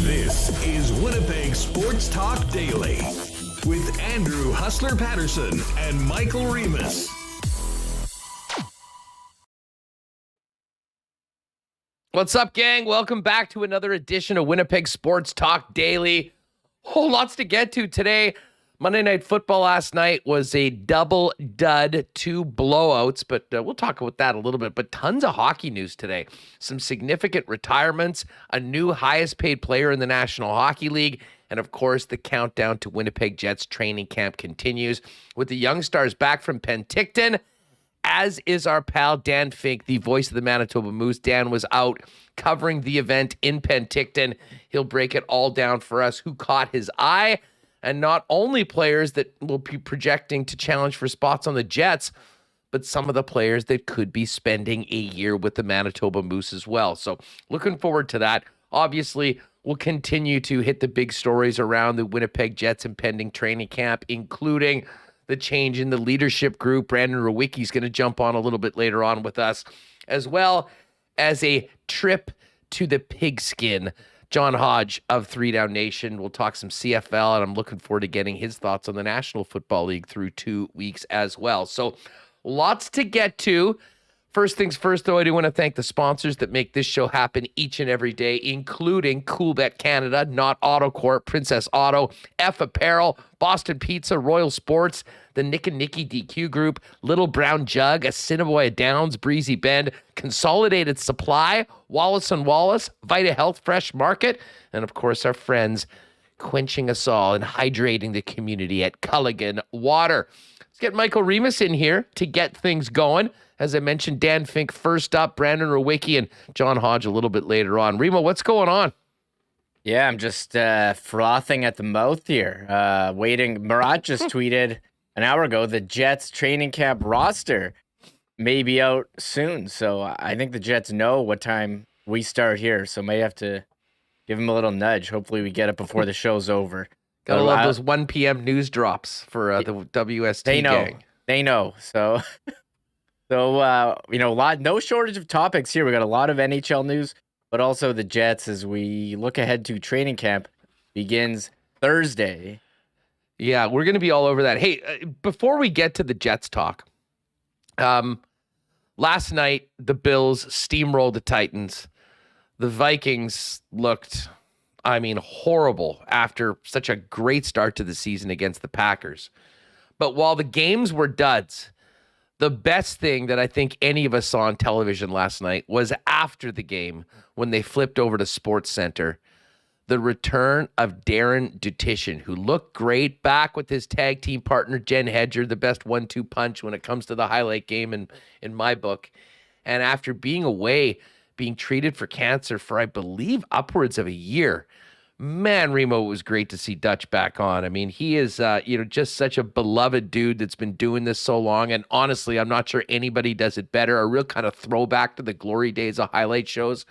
This is Winnipeg Sports Talk Daily with Andrew Hustler Paterson and Michael Remis. What's up, gang? Welcome back to another edition of Winnipeg Sports Talk Daily. Whole lots to get to today. Monday Night Football last night was a double dud, 2 blowouts, but we'll talk about that a little bit. But tons of hockey news today. Some significant retirements, a new highest paid player in the National Hockey League, and of course, the countdown to Winnipeg Jets training camp continues with the Young Stars back from Penticton, as is our pal Dan Fink, the voice of the Manitoba Moose. Dan was out covering the event in Penticton. He'll break it all down for us, who caught his eye, and not only players that will be projecting to challenge for spots on the Jets, but some of the players that could be spending a year with the Manitoba Moose as well. So looking forward to that. Obviously, we'll continue to hit the big stories around the Winnipeg Jets impending training camp, including the change in the leadership group. Brandon Rewucki is going to jump on a little bit later on with us, as well as a trip to the pigskin. John Hodge of 3 Down Nation will talk some CFL, and I'm looking forward to getting his thoughts on the National Football League through 2 weeks as well. So lots to get to. First things first, though, I do want to thank the sponsors that make this show happen each and every day, including Coolbet Canada, Not AutoCorp, Princess Auto, F Apparel, Boston Pizza, Royal Sports, the Nick and Nicky DQ Group, Little Brown Jug, Assiniboia Downs, Breezy Bend, Consolidated Supply, Wallace & Wallace, Vita Health Fresh Market, and of course our friends quenching us all and hydrating the community at Culligan Water. Let's get Michael Remis in here to get things going. As I mentioned, Dan Fink first up, Brandon Rewucki, and John Hodge a little bit later on. Remo, what's going on? Yeah, I'm just frothing at the mouth here. Waiting. Murat just tweeted an hour ago the Jets training camp roster may be out soon. So I think the Jets know what time we start here. So may have to give them a little nudge. Hopefully we get it before the show's over. Gotta love those 1 p.m. news drops for the WST they know. gang. They know. So... no shortage of topics here. We got a lot of NHL news, but also the Jets as we look ahead to training camp begins Thursday. Yeah, we're going to be all over that. Hey, before we get to the Jets talk, last night the Bills steamrolled the Titans. The Vikings looked, horrible after such a great start to the season against the Packers. But while the games were duds, the best thing that I think any of us saw on television last night was after the game when they flipped over to Sports Center, the return of Darren Dutchyshen, who looked great back with his tag team partner, Jen Hedger, the best 1-2 punch when it comes to the highlight game in my book. And after being away, being treated for cancer for, I believe, upwards of a year, man, Remo, it was great to see Dutch back on. I mean, he is, just such a beloved dude that's been doing this so long. And honestly, I'm not sure anybody does it better. A real kind of throwback to the glory days of highlight shows.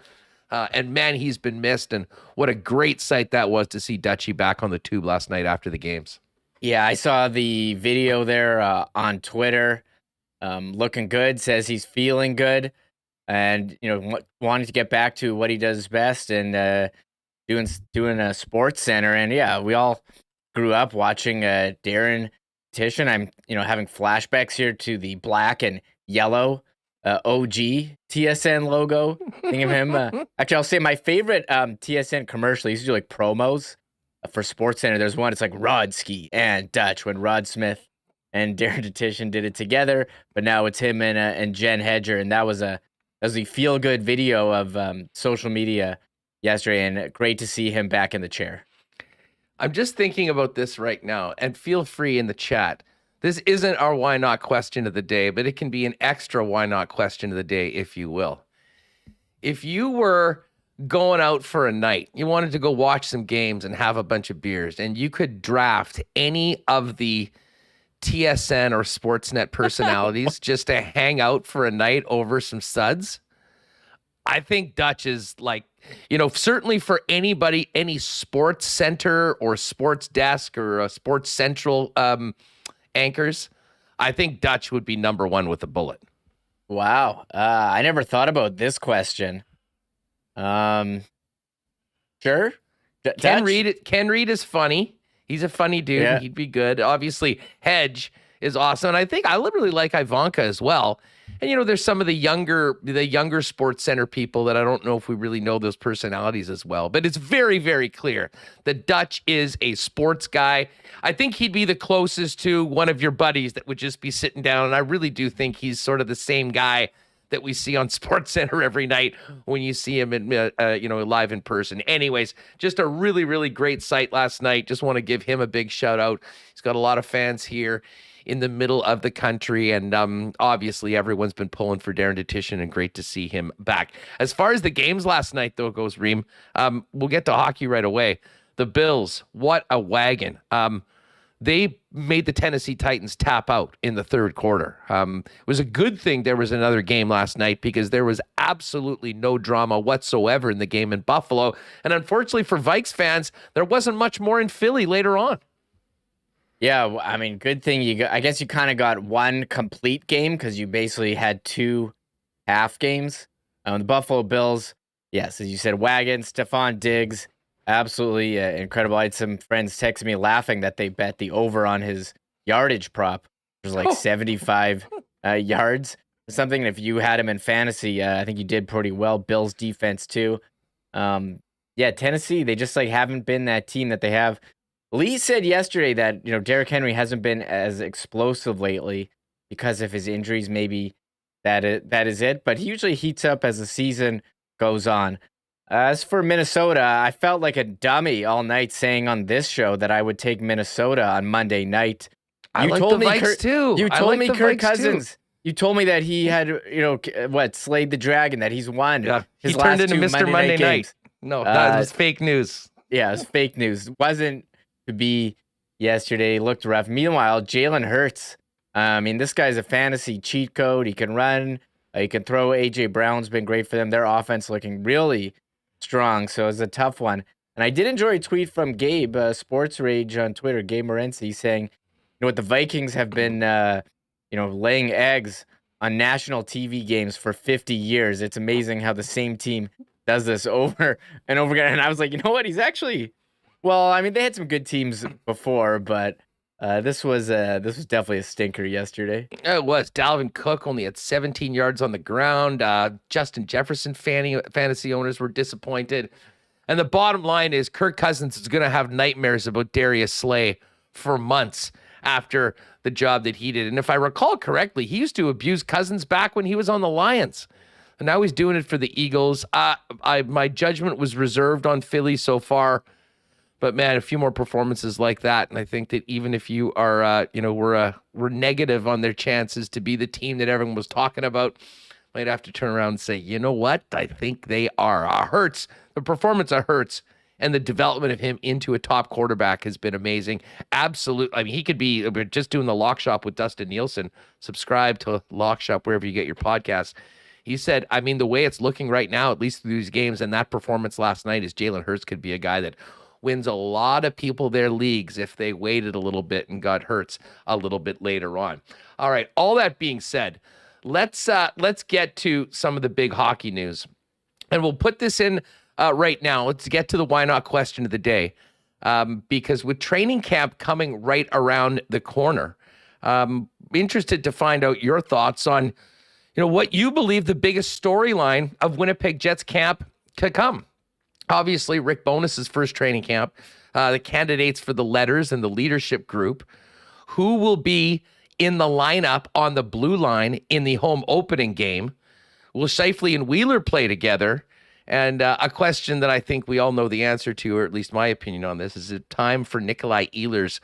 And man, he's been missed. And what a great sight that was to see Dutchy back on the tube last night after the games. Yeah, I saw the video there on Twitter. Looking good, says he's feeling good. And, wanting to get back to what he does best and, doing a Sports Center. And yeah, we all grew up watching Darren Dutchyshen. I'm having flashbacks here to the black and yellow OG TSN logo. Think of him. Actually, I'll say my favorite TSN commercial. He used to do like promos for Sports Center. There's one. It's like Rodski and Dutch when Rod Smith and Darren Dutchyshen did it together. But now it's him and Jen Hedger, and that was a feel good video of social media yesterday, and great to see him back in the chair. I'm just thinking about this right now, and feel free in the chat This isn't our why not question of the day, but it can be an extra why not question of the day, if you will. If you were going out for a night, you wanted to go watch some games and have a bunch of beers, and you could draft any of the TSN or Sportsnet personalities just to hang out for a night over some suds, I think Dutch is like, certainly for anybody, any sports center or sports desk or a sports central anchors, I think Dutch would be number one with a bullet. Wow. I never thought about this question. Sure. Ken Reed is funny. He's a funny dude. Yeah. He'd be good. Obviously, Hedge is awesome. And I think I literally like Ivanka as well. And, there's some of the younger Sports Center people that I don't know if we really know those personalities as well. But it's very, very clear that Dutch is a sports guy. I think he'd be the closest to one of your buddies that would just be sitting down. And I really do think he's sort of the same guy that we see on Sports Center every night when you see him live in person. Anyways, just a really, really great site last night. Just want to give him a big shout out. He's got a lot of fans here in the middle of the country, and obviously everyone's been pulling for Darren Detition, and great to see him back. As far as the games last night, though, goes, Reem, we'll get to hockey right away. The Bills, what a wagon. They made the Tennessee Titans tap out in the third quarter. It was a good thing there was another game last night because there was absolutely no drama whatsoever in the game in Buffalo. And unfortunately for Vikes fans, there wasn't much more in Philly later on. Yeah, I mean, good thing I guess you kind of got one complete game because you basically had two half games. The Buffalo Bills, yes, as you said, wagon, Stephon Diggs, absolutely incredible. I had some friends text me laughing that they bet the over on his yardage prop, which was like 75 yards or something. And if you had him in fantasy, I think you did pretty well. Bills defense too. Tennessee, they just haven't been that team that they have. Lee said yesterday that, Derrick Henry hasn't been as explosive lately because of his injuries. Maybe that is it, but he usually heats up as the season goes on. As for Minnesota, I felt like a dummy all night saying on this show that I would take Minnesota on Monday night. You told me Vikes too. You told me Kirk Vikes Cousins. Too. You told me that he had, slayed the dragon, that he's won. Yeah, his he turned last into two Mr. Monday Night. No, that was fake news. Yeah, it was fake news. Wasn't to be yesterday. Looked rough. Meanwhile, Jalen Hurts. This guy's a fantasy cheat code. He can run. He can throw. A.J. Brown's been great for them. Their offense looking really strong. So it's a tough one. And I did enjoy a tweet from Gabe, Sports Rage on Twitter, Gabe Morency, saying, what the Vikings have been, laying eggs on national TV games for 50 years. It's amazing how the same team does this over and over again. And I was like, what? He's actually... Well, they had some good teams before, but this was definitely a stinker yesterday. It was. Dalvin Cook only had 17 yards on the ground. Justin Jefferson fantasy owners were disappointed. And the bottom line is Kirk Cousins is going to have nightmares about Darius Slay for months after the job that he did. And if I recall correctly, he used to abuse Cousins back when he was on the Lions. And now he's doing it for the Eagles. My judgment was reserved on Philly so far. But man, a few more performances like that, and I think that even if you are, we're negative on their chances to be the team that everyone was talking about, might have to turn around and say, you know what? I think they are. Hurts, the performance of Hurts, and the development of him into a top quarterback has been amazing. Absolutely. He could be just doing the Lock Shop with Dustin Nielsen. Subscribe to Lock Shop wherever you get your podcasts. He said, the way it's looking right now, at least through these games, and that performance last night, is Jalen Hurts could be a guy that wins a lot of people their leagues if they waited a little bit and got Hurts a little bit later on. All right, all that being said, let's get to some of the big hockey news. And we'll put this in right now. Let's get to the why not question of the day. Because with training camp coming right around the corner, interested to find out your thoughts on, what you believe the biggest storyline of Winnipeg Jets camp could come. Obviously, Rick Bonus's first training camp, the candidates for the letters and the leadership group, who will be in the lineup on the blue line in the home opening game? Will Scheifele and Wheeler play together? And a question that I think we all know the answer to, or at least my opinion on this, is it time for Nikolai Ehlers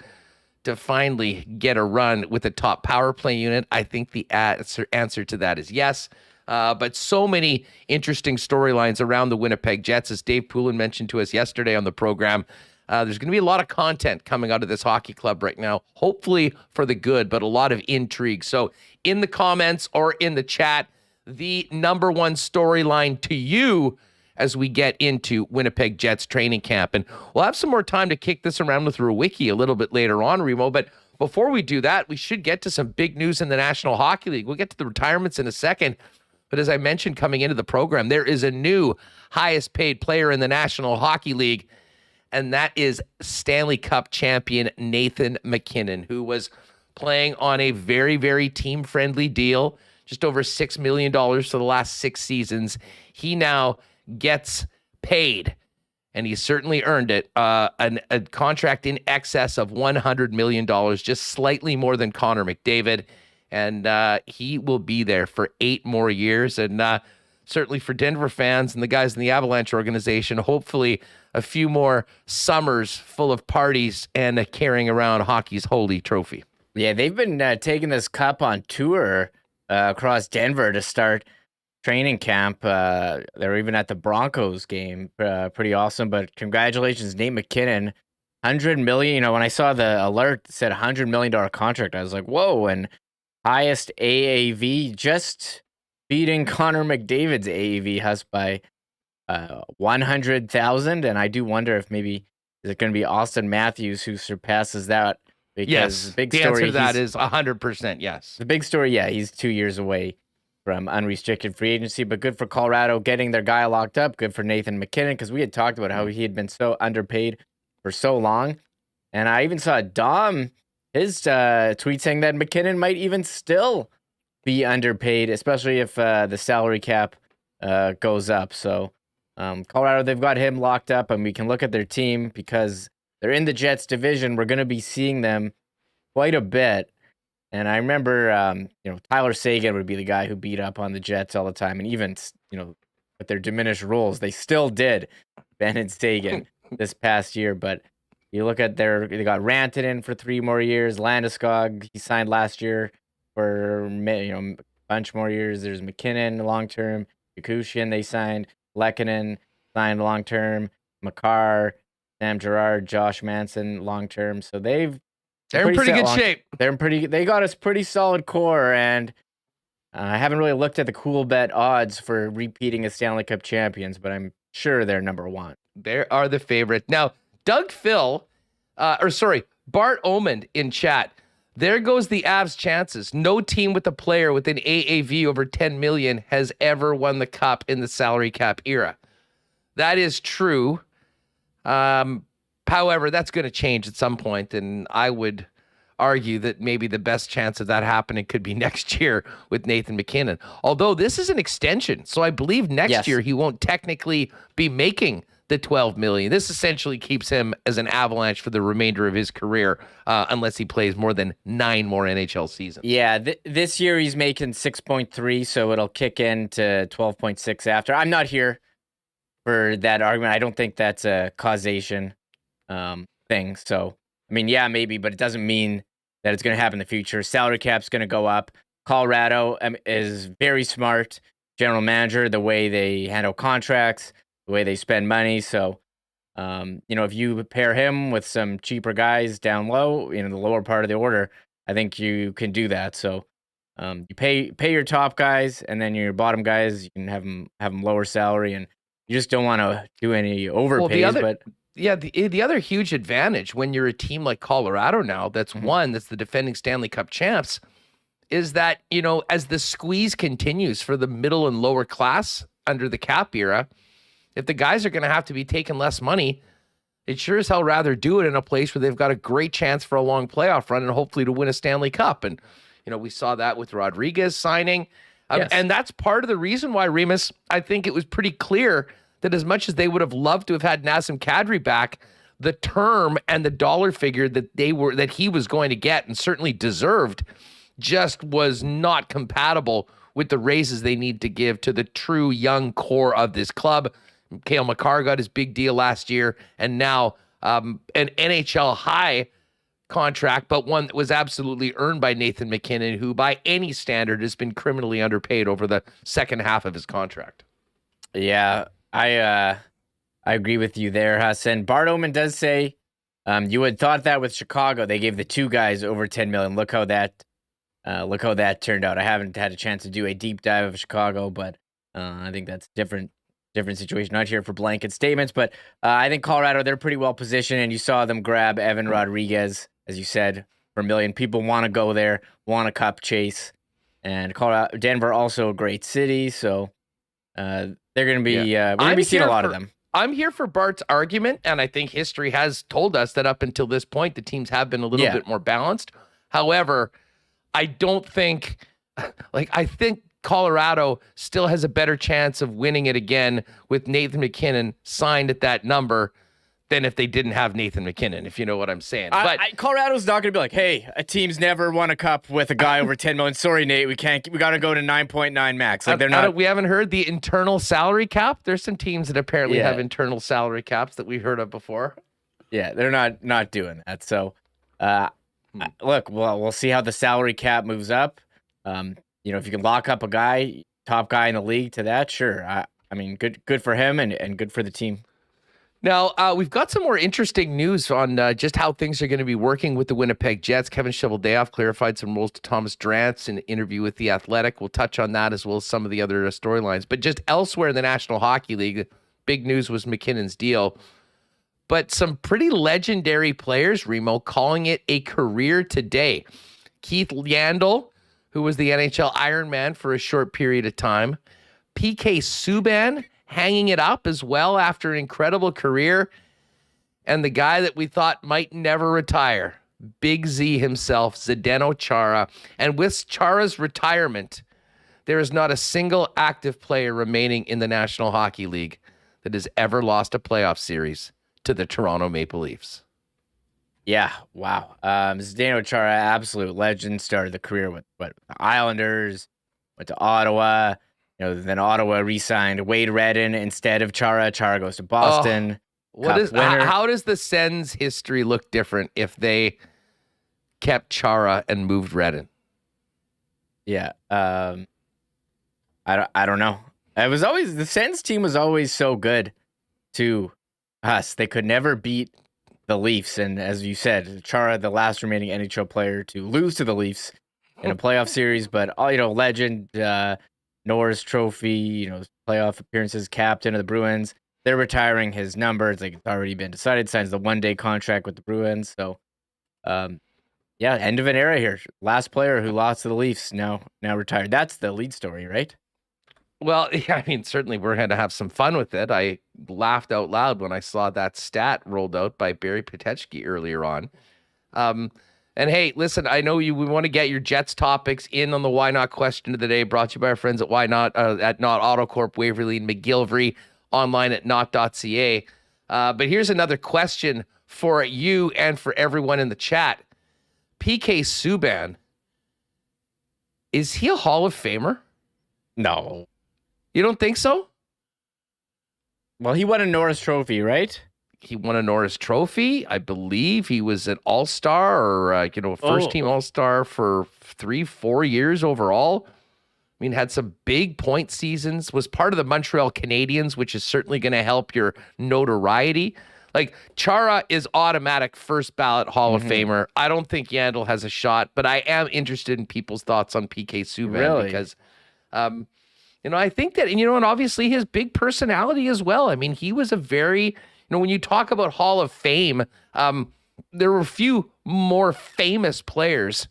to finally get a run with a top power play unit? I think the answer to that is yes. But so many interesting storylines around the Winnipeg Jets, as Dave Poulin mentioned to us yesterday on the program. There's going to be a lot of content coming out of this hockey club right now, hopefully for the good, but a lot of intrigue. So in the comments or in the chat, the number one storyline to you as we get into Winnipeg Jets training camp. And we'll have some more time to kick this around with Rewucki a little bit later on, Remo. But before we do that, we should get to some big news in the National Hockey League. We'll get to the retirements in a second. But as I mentioned coming into the program, there is a new highest paid player in the National Hockey League, and that is Stanley Cup champion Nathan MacKinnon, who was playing on a very, very team-friendly deal, just over $6 million for the last 6 seasons. He now gets paid, and he certainly earned it, a contract in excess of $100 million, just slightly more than Connor McDavid. And he will be there for 8 more years. And certainly for Denver fans and the guys in the Avalanche organization, hopefully a few more summers full of parties and carrying around hockey's holy trophy. Yeah, they've been taking this cup on tour across Denver to start training camp. They're even at the Broncos game. Pretty awesome. But congratulations, Nate MacKinnon. $100 million. When I saw the alert that said $100 million contract, I was like, whoa. And highest AAV, just beating Connor McDavid's AAV has by 100,000. And I do wonder if maybe is it going to be Austin Matthews who surpasses that? Because yes, the answer to that is 100% yes. The big story, yeah, he's 2 years away from unrestricted free agency, but good for Colorado getting their guy locked up. Good for Nathan MacKinnon, because we had talked about how he had been so underpaid for so long. And I even saw Dom, his tweet saying that MacKinnon might even still be underpaid, especially if the salary cap goes up. So Colorado, they've got him locked up, and we can look at their team because they're in the Jets division. We're going to be seeing them quite a bit. And I remember, Tyler Seguin would be the guy who beat up on the Jets all the time. And even, with their diminished roles, they still did Ben and Seguin this past year. But you look at they got Rantanen for 3 more years. Landeskog, he signed last year for, a bunch more years. There's McKinnon long-term. Yakushin, they signed. Lehkonen signed long-term. Makar, Sam Girard, Josh Manson long-term. So they're in pretty good shape. They got us pretty solid core, and I haven't really looked at the Coolbet odds for repeating as Stanley Cup champions, but I'm sure they're number 1. They are the favorite. Now, Bart Omand in chat. There goes the Avs' chances. No team with a player with an AAV over 10 million has ever won the cup in the salary cap era. That is true. However, that's going to change at some point, and I would argue that maybe the best chance of that happening could be next year with Nathan MacKinnon. Although this is an extension, so I believe next year he won't technically be making the $12 million. This essentially keeps him as an Avalanche for the remainder of his career, unless he plays more than 9 more NHL seasons. Yeah, this year he's making 6.3, so it'll kick in to 12.6 after. I'm not here for that argument. I don't think that's a causation thing. So, I mean, yeah, maybe, but it doesn't mean that it's going to happen in the future. Salary cap's going to go up. Colorado is very smart general manager, the way they handle contracts, the way they spend money. So, if you pair him with some cheaper guys down low, the lower part of the order, I think you can do that. So, you pay your top guys, and then your bottom guys, you can have them lower salary, and you just don't want to do any overpays. The other huge advantage when you're a team like Colorado now, that's the defending Stanley Cup champs, is that, as the squeeze continues for the middle and lower class under the cap era, if the guys are going to have to be taking less money, they'd sure as hell rather do it in a place where they've got a great chance for a long playoff run and hopefully to win a Stanley Cup. And, we saw that with Rodriguez signing. Yes. And that's part of the reason why, Remis, I think it was pretty clear that as much as they would have loved to have had Nazem Kadri back, the term and the dollar figure that he was going to get and certainly deserved just was not compatible with the raises they need to give to the true young core of this club. Cale Makar got his big deal last year, and now an NHL high contract, but one that was absolutely earned by Nathan MacKinnon, who by any standard has been criminally underpaid over the second half of his contract. Yeah, I agree with you there, Hassan. Bart Oman does say you had thought that with Chicago, they gave the two guys over $10 million. Look how that turned out. I haven't had a chance to do a deep dive of Chicago, but I think that's different situation. Not here for blanket statements, but I think Colorado, they're pretty well positioned, and you saw them grab Evan Rodriguez, as you said, for $1 million. People want to go there, want a cup chase, and Denver also a great city, so they're going to be we're going to be seeing a lot of them. I'm here for Bart's argument, and I think history has told us that up until this point, the teams have been a little bit more balanced. However, I don't think, I think Colorado still has a better chance of winning it again with Nathan MacKinnon signed at that number than if they didn't have Nathan MacKinnon, if you know what I'm saying. But Colorado's not going to be like, hey, a team's never won a cup with a guy over $10 million. Sorry, Nate, we got to go to 9.9 max. Like they're not. We haven't heard the internal salary cap. There's some teams that apparently have internal salary caps that we heard of before. Yeah, they're not doing that. So, look, we'll see how the salary cap moves up. If you can lock up a guy, top guy in the league to that, sure. I mean, good for him and good for the team. Now, we've got some more interesting news on just how things are going to be working with the Winnipeg Jets. Kevin Cheveldayoff clarified some roles to Thomas Drance in an interview with The Athletic. We'll touch on that as well as some of the other storylines. But just elsewhere in the National Hockey League, big news was MacKinnon's deal. But some pretty legendary players, Remo, calling it a career today. Keith Yandel, who was the NHL Ironman for a short period of time. PK Subban hanging it up as well after an incredible career. And the guy that we thought might never retire, Big Z himself, Zdeno Chara. And with Chara's retirement, there is not a single active player remaining in the National Hockey League that has ever lost a playoff series to the Toronto Maple Leafs. Yeah, wow. Zdeno Chara, absolute legend, started the career with the Islanders, went to Ottawa. Then Ottawa re-signed Wade Redden instead of Chara. Chara goes to Boston. How does the Sens history look different if they kept Chara and moved Redden? Yeah, I don't know. The Sens team was always so good to us. They could never beat the Leafs, and as you said, Chara, the last remaining NHL player to lose to the Leafs in a playoff series, but legend. Norris Trophy, playoff appearances, captain of the Bruins. They're retiring his number. It's already been decided. Signs the one-day contract with the Bruins. So, end of an era here. Last player who lost to the Leafs now retired. That's the lead story, right? Well, yeah, I mean, certainly we're going to have some fun with it. I laughed out loud when I saw that stat rolled out by Barry Patechki earlier on. And hey, listen, I know we want to get your Jets topics in on the Why Not question of the day, brought to you by our friends at Why Not, at Not AutoCorp, Waverly, and McGillivray, online at not.ca. But here's another question for you and for everyone in the chat. PK Subban, is he a Hall of Famer? No. You don't think so? Well, he won a Norris Trophy, right? He won a Norris Trophy. I believe he was an All-Star or, first-team All-Star for 3-4 years overall. I mean, had some big point seasons, was part of the Montreal Canadiens, which is certainly going to help your notoriety. Chara is automatic first ballot Hall of Famer. I don't think Yandel has a shot, but I am interested in people's thoughts on PK Subban because, I think that, and obviously his big personality as well. I mean, he was a very... when you talk about Hall of Fame, there were a few more famous players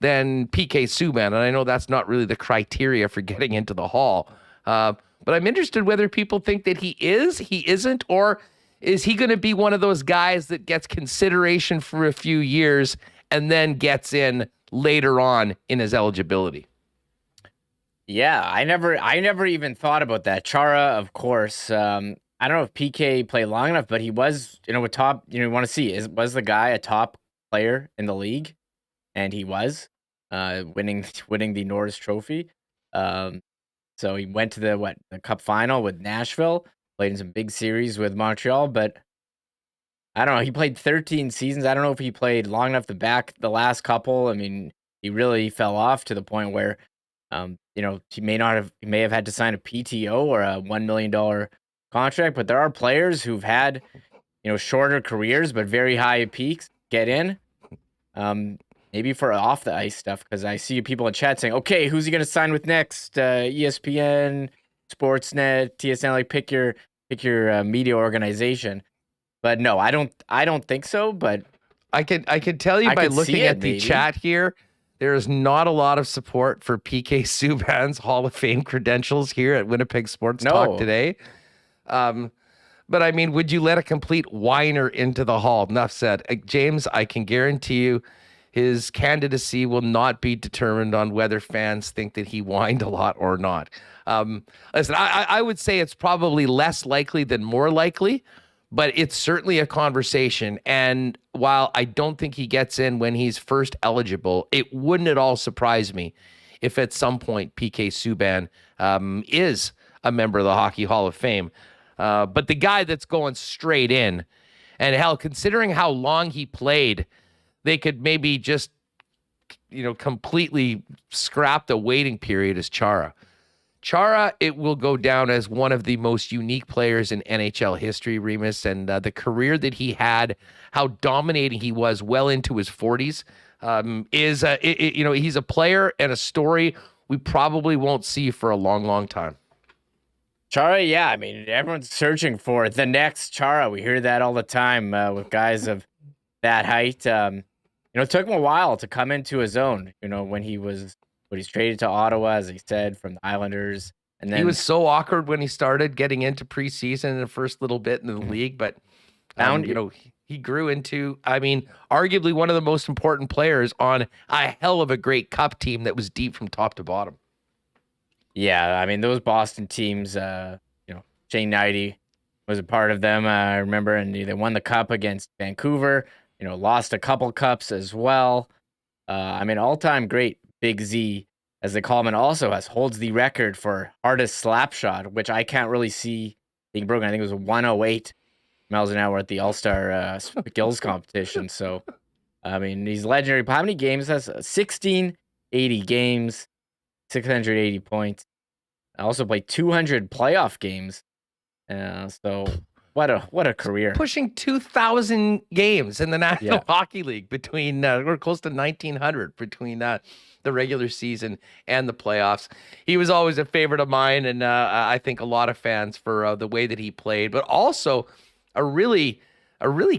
than PK Subban, and I know that's not really the criteria for getting into the Hall. But I'm interested whether people think that he isn't, or is he going to be one of those guys that gets consideration for a few years and then gets in later on in his eligibility? Yeah, I never even thought about that. Chara, of course. I don't know if PK played long enough, but he was, a top, you want to see, was the guy a top player in the league? And he was, winning the Norris Trophy. So he went to the Cup final with Nashville, played in some big series with Montreal, but I don't know. He played 13 seasons. I don't know if he played long enough to back the last couple. I mean, he really fell off to the point where, he may have had to sign a PTO or a $1 million contract. But there are players who've had, shorter careers but very high peaks get in. Maybe for off the ice stuff, because I see people in chat saying, "Okay, who's he going to sign with next? ESPN, Sportsnet, TSN. Like, pick your media organization." But no, I don't think so. But I can tell you I by could see looking it, at the maybe. chat here, there is not a lot of support for PK Subban's Hall of Fame credentials here at Winnipeg Sports Talk today. But I mean, would you let a complete whiner into the Hall? Enough said. James, I can guarantee you his candidacy will not be determined on whether fans think that he whined a lot or not. Listen, I would say it's probably less likely than more likely, but it's certainly a conversation. And while I don't think he gets in when he's first eligible, it wouldn't at all surprise me if at some point PK Subban is a member of the Hockey Hall of Fame. But the guy that's going straight in, and hell, considering how long he played, they could maybe just, completely scrap the waiting period as Chara. Chara, it will go down as one of the most unique players in NHL history, Remis, and the career that he had, how dominating he was well into his 40s, he's a player and a story we probably won't see for a long, long time. Chara, yeah, I mean, everyone's searching for the next Chara. We hear that all the time with guys of that height. It took him a while to come into his own, when he's traded to Ottawa, as he said, from the Islanders. And then he was so awkward when he started getting into preseason in the first little bit in the league, but he grew into, arguably one of the most important players on a hell of a great cup team that was deep from top to bottom. Yeah, I mean, those Boston teams, Shane Knighty was a part of them, I remember, and they won the cup against Vancouver, lost a couple cups as well. All-time great Big Z, as they call him, and also holds the record for hardest slap shot, which I can't really see being broken. I think it was 108 miles an hour at the All-Star skills competition. So, he's legendary. How many games has 1680 games, 680 points. I also played 200 playoff games. So what a career. Pushing 2,000 games in the National Hockey League between we're close to 1,900 between the regular season and the playoffs. He was always a favorite of mine, and I think a lot of fans for the way that he played, but also a really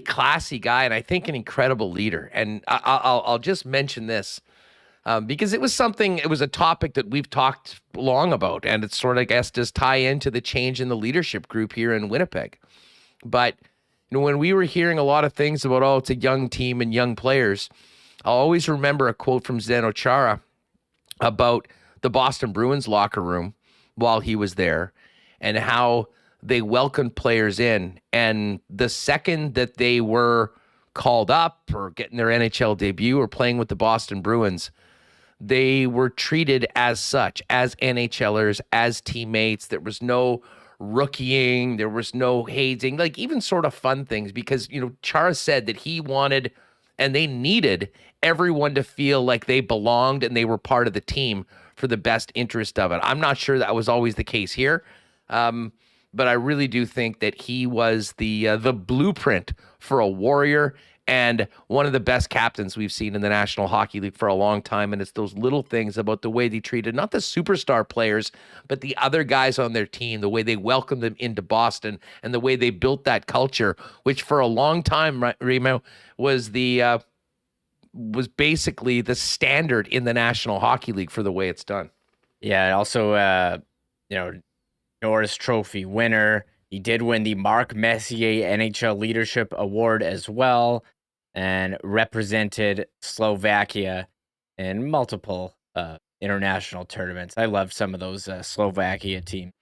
classy guy, and I think an incredible leader. And I'll just mention this. Because it was a topic that we've talked long about, and it's sort of, I guess, does tie into the change in the leadership group here in Winnipeg. But, when we were hearing a lot of things about, it's a young team and young players, I'll always remember a quote from Zdeno Chara about the Boston Bruins locker room while he was there and how they welcomed players in. And the second that they were called up or getting their NHL debut or playing with the Boston Bruins, they were treated as such, as NHLers, as teammates. There was no rookieing. There was no hazing, like even sort of fun things, because, Chara said that he wanted and they needed everyone to feel like they belonged and they were part of the team for the best interest of it. I'm not sure that was always the case here, but I really do think that he was the blueprint for a warrior and one of the best captains we've seen in the National Hockey League for a long time. And it's those little things about the way they treated not the superstar players, but the other guys on their team, the way they welcomed them into Boston and the way they built that culture, which for a long time, Remo, was basically the standard in the National Hockey League for the way it's done. Yeah, also, Norris Trophy winner. He did win the Mark Messier NHL Leadership Award as well, and represented Slovakia in multiple international tournaments. I love some of those Slovakia teams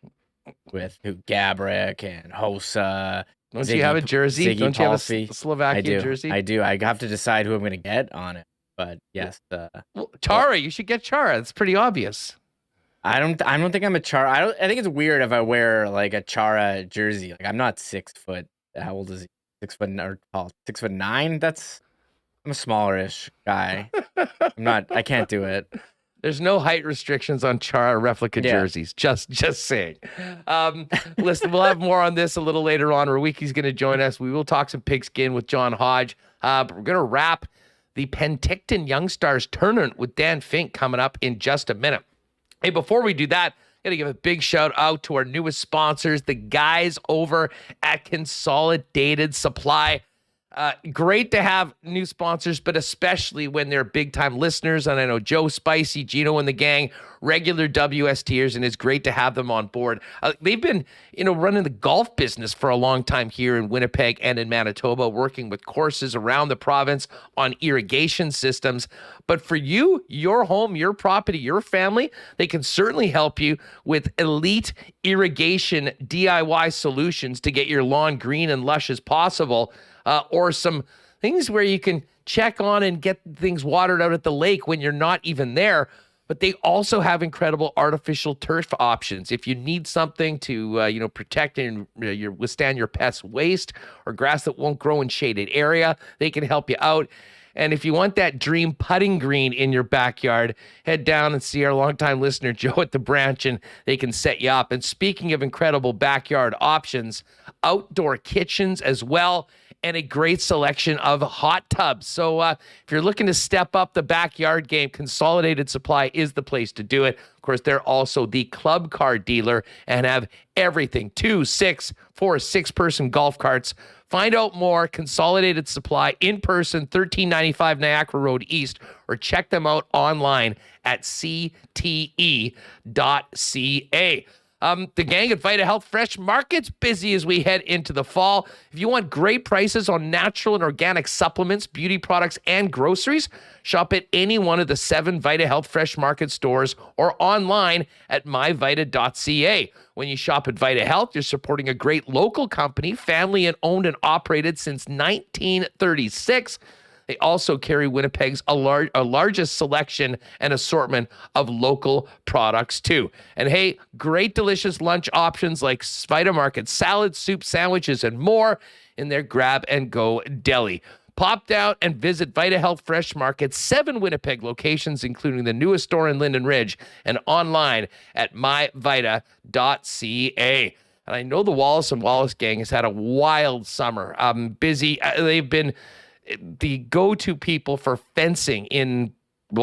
with Gabrick and Hossa. Don't you have a jersey? Ziggy Don't you have Palffy. a Slovakia jersey? I do. I have to decide who I'm going to get on it. But yes, Chara. You should get Chara. It's pretty obvious. I don't think I'm a Chara. I think it's weird if I wear like a Chara jersey. Like, I'm not 6 foot. How old is he? or tall, 6'9". I'm a smallerish guy. I can't do it. There's no height restrictions on replica jerseys. Just saying. Listen, we'll have more on this a little later on. Rewucki's going to join us. We will talk some pigskin with John Hodge. But we're going to wrap the Penticton Young Stars tournament with Dan Fink coming up in just a minute. Hey, before we do that, got to give a big shout out to our newest sponsors, the guys over at Consolidated Supply. Great to have new sponsors, but especially when they're big-time listeners. And I know Joe, Spicy, Gino, and the gang, regular WSTers, and it's great to have them on board. They've been, running the golf business for a long time here in Winnipeg and in Manitoba, working with courses around the province on irrigation systems. But for you, your home, your property, your family, they can certainly help you with elite irrigation DIY solutions to get your lawn green and lush as possible. Or some things where you can check on and get things watered out at the lake when you're not even there. But they also have incredible artificial turf options. If you need something to, protect and withstand your pet's waste or grass that won't grow in shaded area, they can help you out. And if you want that dream putting green in your backyard, head down and see our longtime listener, Joe, at the branch, and they can set you up. And speaking of incredible backyard options, outdoor kitchens as well, and a great selection of hot tubs. So if you're looking to step up the backyard game, Consolidated Supply is the place to do it. Of course, they're also the club car dealer and have everything, 2, 6, 4, 6-person golf carts. Find out more, Consolidated Supply, in person, 1395 Niagara Road East, or check them out online at cte.ca. The gang at Vita Health Fresh Market's busy as we head into the fall. If you want great prices on natural and organic supplements, beauty products, and groceries, shop at any one of the 7 Vita Health Fresh Market stores or online at myvita.ca. When you shop at Vita Health, you're supporting a great local company, family and owned and operated since 1936. They also carry Winnipeg's largest selection and assortment of local products, too. And hey, great delicious lunch options like Vita Market salads, soup, sandwiches, and more in their grab-and-go deli. Pop down and visit Vita Health Fresh Market's 7 Winnipeg locations, including the newest store in Linden Ridge, and online at myvita.ca. And I know the Wallace and Wallace gang has had a wild summer. Busy. They've been the go-to people for fencing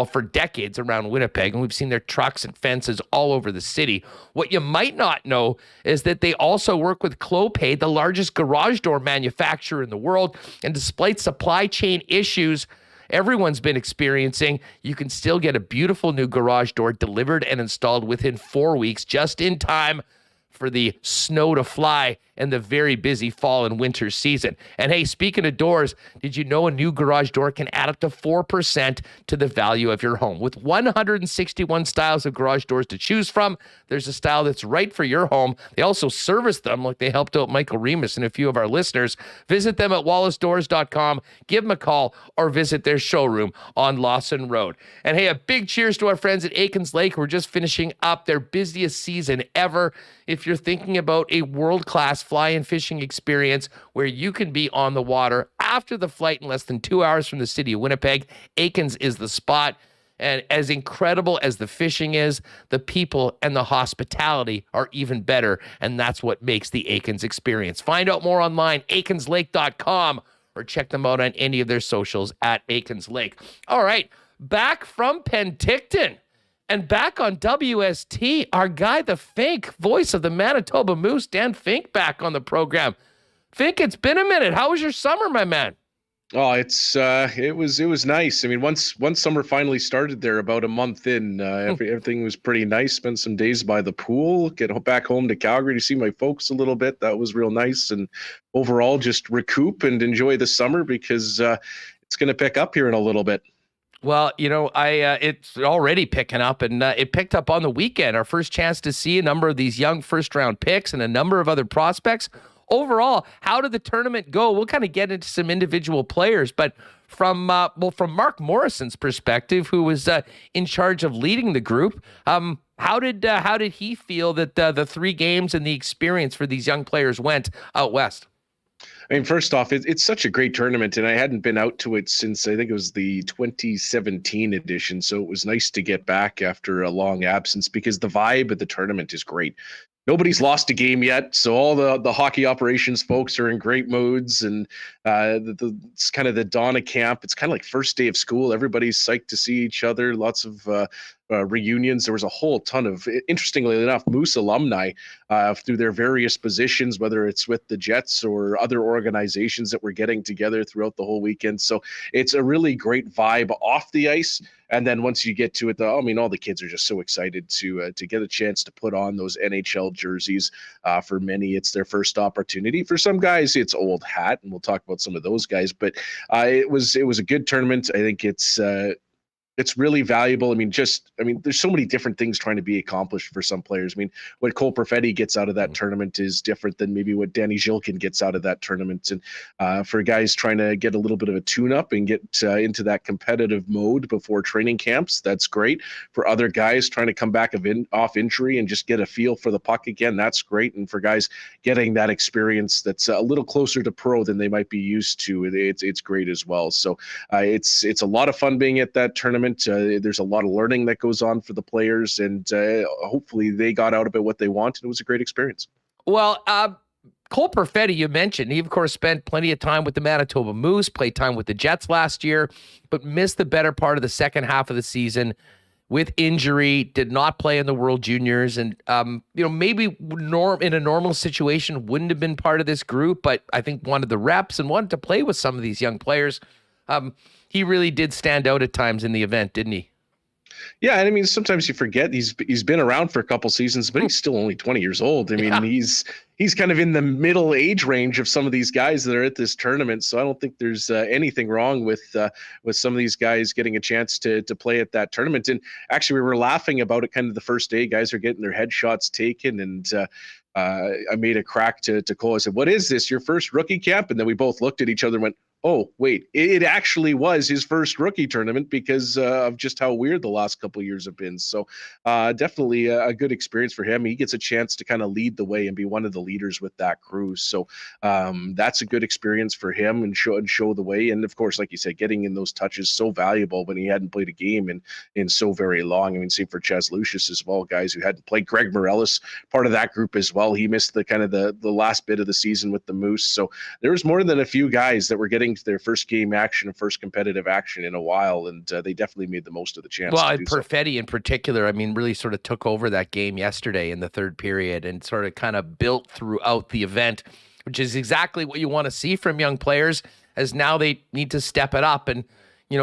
for decades around Winnipeg, and we've seen their trucks and fences all over the city. What you might not know is that they also work with Clopay, the largest garage door manufacturer in the world, and despite supply chain issues everyone's been experiencing, you can still get a beautiful new garage door delivered and installed within 4 weeks, just in time for the snow to fly and the very busy fall and winter season. And hey, speaking of doors, did you know a new garage door can add up to 4% to the value of your home? With 161 styles of garage doors to choose from, there's a style that's right for your home. They also service them like they helped out Michael Remis and a few of our listeners. Visit them at wallacedoors.com, give them a call, or visit their showroom on Lawson Road. And hey, a big cheers to our friends at Aikens Lake. We're just finishing up their busiest season ever. If you're thinking about a world-class fly and fishing experience where you can be on the water after the flight in less than 2 hours from the city of Winnipeg, Aikens is the spot. And as incredible as the fishing is, the people and the hospitality are even better. And that's what makes the Aikens experience. Find out more online, aikenslake.com, or check them out on any of their socials at Aikens Lake. All right, back from Penticton. And back on WST, our guy, the Fink, voice of the Manitoba Moose, Dan Fink, back on the program. Fink, it's been a minute. How was your summer, my man? Oh, it was nice. I mean, once summer finally started there, about a month in, everything was pretty nice. Spent some days by the pool, get back home to Calgary to see my folks a little bit. That was real nice. And overall, just recoup and enjoy the summer because it's going to pick up here in a little bit. Well, it's already picking up, and it picked up on the weekend. Our first chance to see a number of these young first-round picks and a number of other prospects. Overall, how did the tournament go? We'll kind of get into some individual players, but from Mark Morrison's perspective, who was in charge of leading the group, how did he feel that the 3 games and the experience for these young players went out west? I mean, first off, it's such a great tournament, and I hadn't been out to it since I think it was the 2017 edition. So it was nice to get back after a long absence because the vibe of the tournament is great. Nobody's lost a game yet, so all the hockey operations folks are in great moods, and it's kind of the dawn of camp. It's kind of like first day of school. Everybody's psyched to see each other. Lots of reunions. There was a whole ton of, interestingly enough, Moose alumni through their various positions, whether it's with the Jets or other organizations that were getting together throughout the whole weekend. So it's a really great vibe off the ice. And then once you get to it, I mean, all the kids are just so excited to get a chance to put on those NHL jerseys. For many, it's their first opportunity. For some guys, it's old hat, and we'll talk about some of those guys. But it was a good tournament. I think it's really valuable. I mean, there's so many different things trying to be accomplished for some players. I mean, what Cole Perfetti gets out of that tournament is different than maybe what Danny Zhilkin gets out of that tournament. And for guys trying to get a little bit of a tune-up and get into that competitive mode before training camps, that's great. For other guys trying to come back off injury and just get a feel for the puck again, that's great. And for guys getting that experience that's a little closer to pro than they might be used to, it's great as well. So it's a lot of fun being at that tournament. There's a lot of learning that goes on for the players, and hopefully they got out of it what they wanted. It was a great experience. Well, Cole Perfetti, you mentioned, he, of course, spent plenty of time with the Manitoba Moose, played time with the Jets last year, but missed the better part of the second half of the season with injury, did not play in the World Juniors, and maybe in a normal situation wouldn't have been part of this group, but I think wanted the reps and wanted to play with some of these young players. He really did stand out at times in the event, didn't he? Yeah, and I mean, sometimes you forget he's been around for a couple seasons, but he's still only 20 years old. I mean, he's kind of in the middle age range of some of these guys that are at this tournament. So I don't think there's anything wrong with some of these guys getting a chance to play at that tournament. And actually, we were laughing about it kind of the first day. Guys are getting their headshots taken, and I made a crack to Cole. I said, "What is this? Your first rookie camp?" And then we both looked at each other and went, "Oh, wait, it actually was his first rookie tournament because of just how weird the last couple of years have been." So definitely a good experience for him. He gets a chance to kind of lead the way and be one of the leaders with that crew. So that's a good experience for him and show the way. And of course, like you said, getting in those touches so valuable when he hadn't played a game in so very long. I mean, same for Chaz Lucius as well, guys who hadn't played. Greg Morellis, part of that group as well. He missed the kind of the last bit of the season with the Moose. So there was more than a few guys that were getting to their first game action and first competitive action in a while, and they definitely made the most of the chance. Well, Perfetti in particular, I mean, really sort of took over that game yesterday in the third period and sort of kind of built throughout the event, which is exactly what you want to see from young players, as now they need to step it up and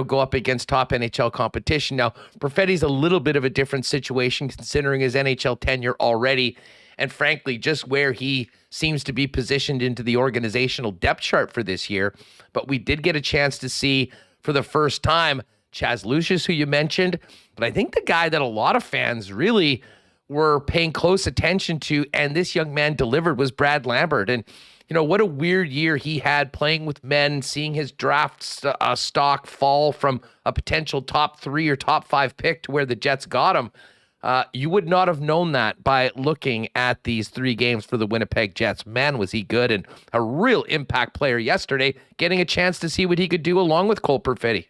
go up against top NHL competition. Now, Perfetti's a little bit of a different situation considering his NHL tenure already, and frankly, just where he seems to be positioned into the organizational depth chart for this year. But we did get a chance to see for the first time Chaz Lucius, who you mentioned. But I think the guy that a lot of fans really were paying close attention to, and this young man delivered, was Brad Lambert. And, what a weird year he had playing with men, seeing his draft stock fall from a potential top 3 or top 5 pick to where the Jets got him. You would not have known that by looking at these 3 games for the Winnipeg Jets. Man, was he good, and a real impact player yesterday, getting a chance to see what he could do along with Cole Perfetti.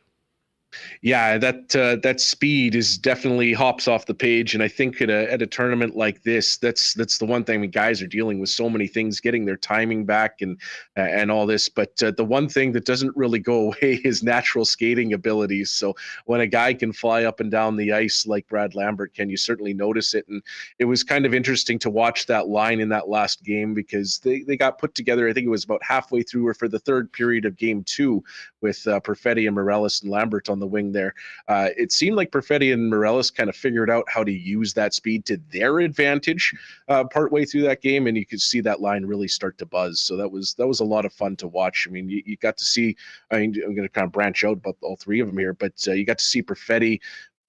Yeah, that speed is definitely hops off the page, and I think at a tournament like this, that's the one thing. I mean, guys are dealing with so many things, getting their timing back and all this. But the one thing that doesn't really go away is natural skating abilities. So when a guy can fly up and down the ice like Brad Lambert can, you certainly notice it. And it was kind of interesting to watch that line in that last game because they got put together. I think it was about halfway through or for the third period of game 2 with Perfetti and Morellis and Lambert on the wing there. It seemed like Perfetti and Morellis kind of figured out how to use that speed to their advantage partway through that game, and you could see that line really start to buzz. So that was a lot of fun to watch. I mean, you got to see, I'm going to kind of branch out about all 3 of them here, but you got to see Perfetti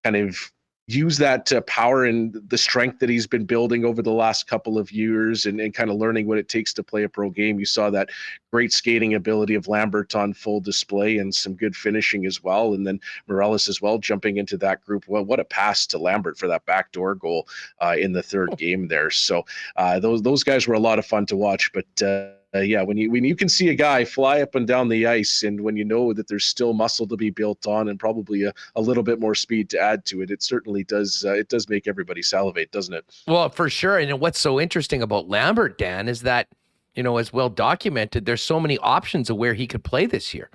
kind of use that power and the strength that he's been building over the last couple of years and kind of learning what it takes to play a pro game. You saw that great skating ability of Lambert on full display and some good finishing as well. And then Morellis as well, jumping into that group. Well, what a pass to Lambert for that backdoor goal in the third game there. So those guys were a lot of fun to watch, but yeah, when you can see a guy fly up and down the ice, and when you know that there's still muscle to be built on and probably a little bit more speed to add to it, it certainly does. It does make everybody salivate, doesn't it? Well, for sure. And what's so interesting about Lambert, Dan, is that, as well documented, there's so many options of where he could play this year.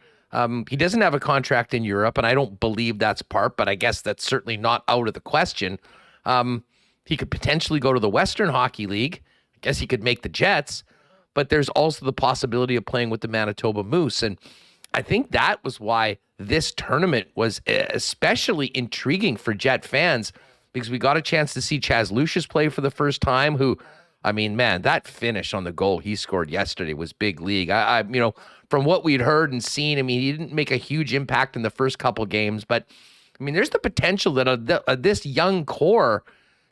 He doesn't have a contract in Europe, and I don't believe that's part, but I guess that's certainly not out of the question. He could potentially go to the Western Hockey League. I guess he could make the Jets, but there's also the possibility of playing with the Manitoba Moose. And I think that was why this tournament was especially intriguing for Jet fans, because we got a chance to see Chaz Lucius play for the first time, who, I mean, man, that finish on the goal he scored yesterday was big league. I from what we'd heard and seen, I mean, he didn't make a huge impact in the first couple games, but I mean, there's the potential that this young core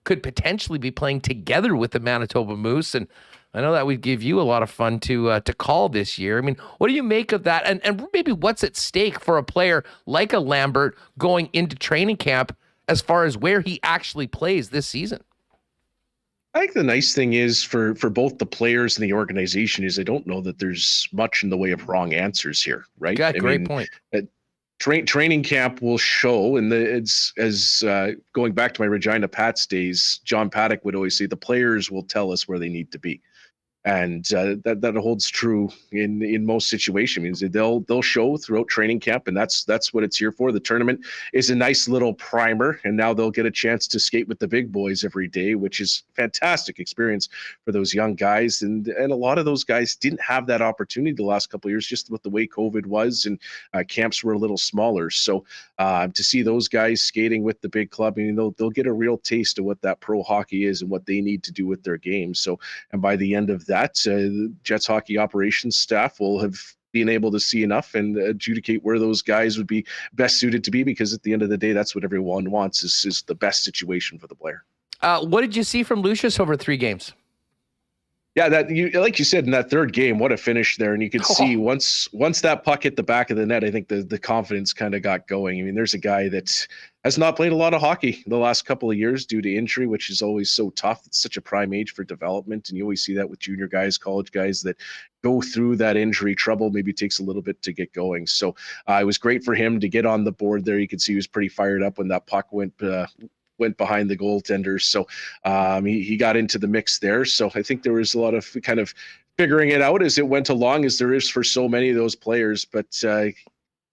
could potentially be playing together with the Manitoba Moose. And I know that would give you a lot of fun to call this year. I mean, what do you make of that? And maybe what's at stake for a player like a Lambert going into training camp as far as where he actually plays this season? I think the nice thing is for both the players and the organization is I don't know that there's much in the way of wrong answers here, right? Yeah, great point. Training camp will show, and it's as going back to my Regina Pats days, John Paddock would always say the players will tell us where they need to be. And that holds true in most situations. They'll show throughout training camp, and that's what it's here for. The tournament is a nice little primer, and now they'll get a chance to skate with the big boys every day, which is fantastic experience for those young guys. And a lot of those guys didn't have that opportunity the last couple of years, just with the way COVID was, and camps were a little smaller. So to see those guys skating with the big club, I mean, they'll get a real taste of what that pro hockey is and what they need to do with their game. So, and by the end of that, Jets hockey operations staff will have been able to see enough and adjudicate where those guys would be best suited to be, because at the end of the day, that's what everyone wants is the best situation for the player. What did you see from Lucius over 3 games? Yeah, like you said, in that third game, what a finish there. And you could see once that puck hit the back of the net, I think the confidence kind of got going. I mean, there's a guy that has not played a lot of hockey the last couple of years due to injury, which is always so tough. It's such a prime age for development. And you always see that with junior guys, college guys that go through that injury trouble. Maybe it takes a little bit to get going. So it was great for him to get on the board there. You could see he was pretty fired up when that puck went behind the goaltender. So he got into the mix there. So I think there was a lot of kind of figuring it out as it went along, as there is for so many of those players. But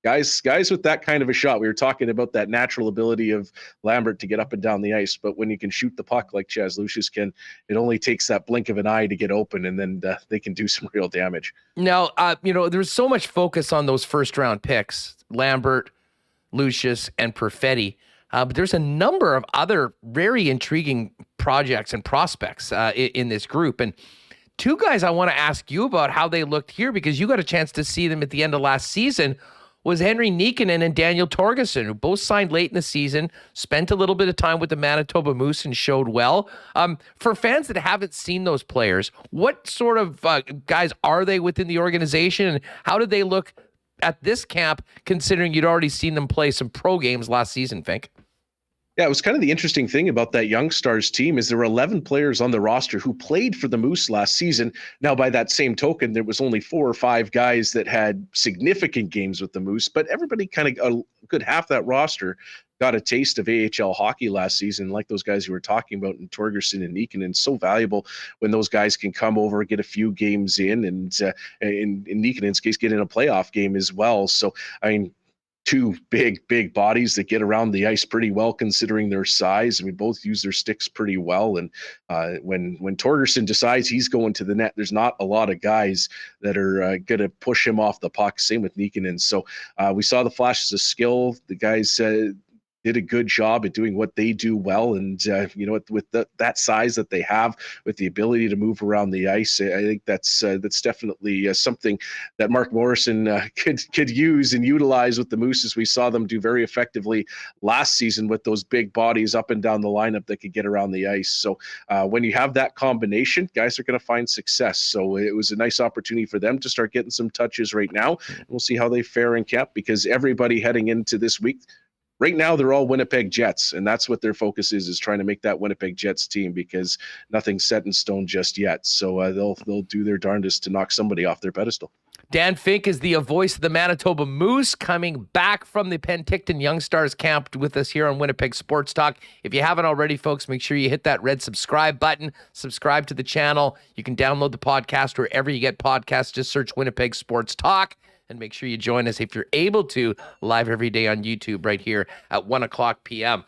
guys with that kind of a shot, we were talking about that natural ability of Lambert to get up and down the ice. But when you can shoot the puck like Chaz Lucius can, it only takes that blink of an eye to get open, and then they can do some real damage. Now, there's so much focus on those first round picks, Lambert, Lucius, and Perfetti. But there's a number of other very intriguing projects and prospects in this group. And 2 guys I want to ask you about how they looked here, because you got a chance to see them at the end of last season, was Henry Niekkonen and Daniel Torgerson, who both signed late in the season, spent a little bit of time with the Manitoba Moose and showed well. For fans that haven't seen those players, what sort of guys are they within the organization, and how did they look at this camp, considering you'd already seen them play some pro games last season, Fink? Yeah, it was kind of the interesting thing about that Young Stars team is there were 11 players on the roster who played for the Moose last season. Now, by that same token, there was only 4 or 5 guys that had significant games with the Moose, but everybody kind of, a good half that roster got a taste of AHL hockey last season, like those guys you were talking about in Torgerson and Niekkonen. So valuable when those guys can come over, get a few games in, and in Niekkonen's case, get in a playoff game as well. So, I mean, 2 big bodies that get around the ice pretty well considering their size. I mean, both use their sticks pretty well. And when Torgerson decides he's going to the net, there's not a lot of guys that are going to push him off the puck. Same with Niekkonen. So we saw the flashes of skill. The guys did a good job at doing what they do well. And, with that size that they have, with the ability to move around the ice, I think that's definitely something that Mark Morrison could use and utilize with the Mooses. We saw them do very effectively last season with those big bodies up and down the lineup that could get around the ice. So when you have that combination, guys are going to find success. So it was a nice opportunity for them to start getting some touches right now. We'll see how they fare in camp, because everybody heading into this week right now they're all Winnipeg Jets, and that's what their focus is trying to make that Winnipeg Jets team, because nothing's set in stone just yet. So they'll do their darndest to knock somebody off their pedestal. Dan Fink is the voice of the Manitoba Moose, coming back from the Penticton Young Stars camp with us here on Winnipeg Sports Talk. If you haven't already, folks, make sure you hit that red subscribe button. Subscribe to the channel. You can download the podcast wherever you get podcasts. Just search Winnipeg Sports Talk. And make sure you join us, if you're able to, live every day on YouTube right here at 1 o'clock p.m.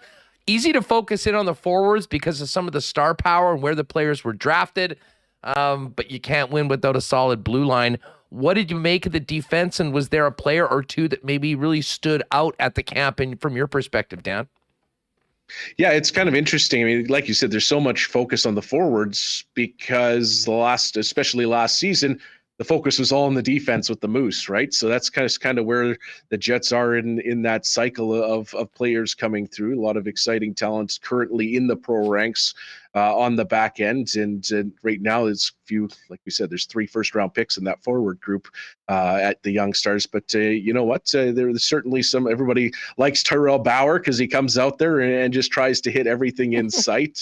Easy to focus in on the forwards because of some of the star power and where the players were drafted. But you can't win without a solid blue line. What did you make of the defense, and was there a player or two that maybe really stood out at the camp and from your perspective, Dan? Yeah, it's kind of interesting. I mean, like you said, there's so much focus on the forwards because especially last season, the focus was all on the defense with the Moose, right? So that's kind of where the Jets are in that cycle of players coming through. A lot of exciting talents currently in the pro ranks on the back end, and right now it's few, like we said, there's 3 first-round picks in that forward group at the Young Stars. But you know what? There's certainly some. Everybody likes Tyrell Bauer because he comes out there and just tries to hit everything in sight.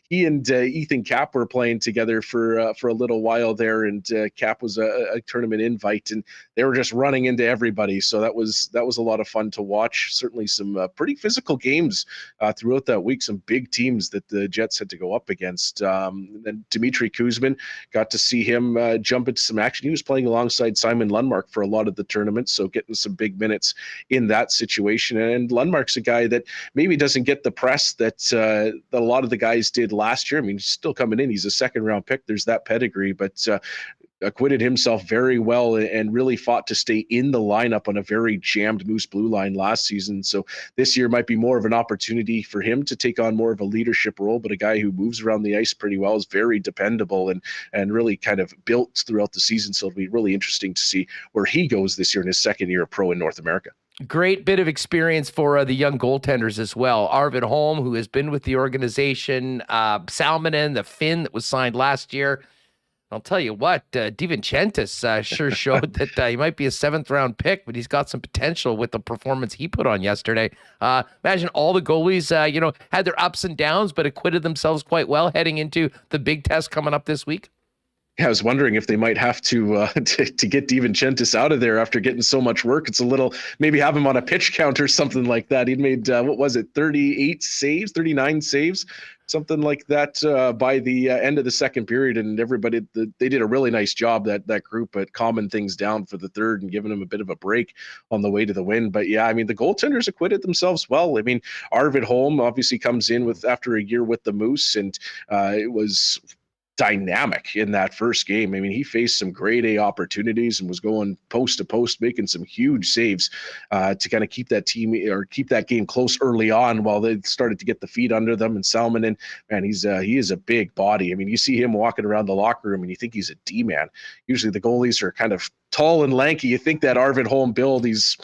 He and Ethan Cap were playing together for a little while there, and Cap was a tournament invite, and they were just running into everybody. So that was a lot of fun to watch. Certainly some pretty physical games throughout that week. Some big teams that the Jets had to go up against. And Dmitry Kuzmin, got to see him jump into some action. He was playing alongside Simon Lundmark for a lot of the tournament, so getting some big minutes in that situation. And Lundmark's a guy that maybe doesn't get the press that a lot of the guys did last year. I mean, he's still coming in. He's a second-round pick. There's that pedigree, but acquitted himself very well and really fought to stay in the lineup on a very jammed Moose blue line last season. So this year might be more of an opportunity for him to take on more of a leadership role, but a guy who moves around the ice pretty well, is very dependable and really kind of built throughout the season. So it'll be really interesting to see where he goes this year in his second year of pro in North America. Great bit of experience for the young goaltenders as well. Arvid Holm, who has been with the organization, Salminen, the Finn that was signed last year. I'll tell you what, DiVincentis sure showed that he might be a 7th-round pick, but he's got some potential with the performance he put on yesterday. Imagine all the goalies, had their ups and downs, but acquitted themselves quite well heading into the big test coming up this week. Yeah, I was wondering if they might have to get DiVincentis out of there after getting so much work. It's a little, maybe have him on a pitch count or something like that. He'd made, 39 saves, something like that by the end of the second period. And everybody, they did a really nice job, that group, at calming things down for the third and giving them a bit of a break on the way to the win. But yeah, I mean, the goaltenders acquitted themselves well. I mean, Arvid Holm obviously comes in after a year with the Moose, and it was dynamic in that first game. I mean, he faced some grade A opportunities and was going post to post, making some huge saves to kind of keep that team, or keep that game close early on while they started to get the feet under them. And Salminen, man, he is a big body. I mean, you see him walking around the locker room and you think he's a D-man. Usually the goalies are kind of tall and lanky. You think that Arvid Holm build, he's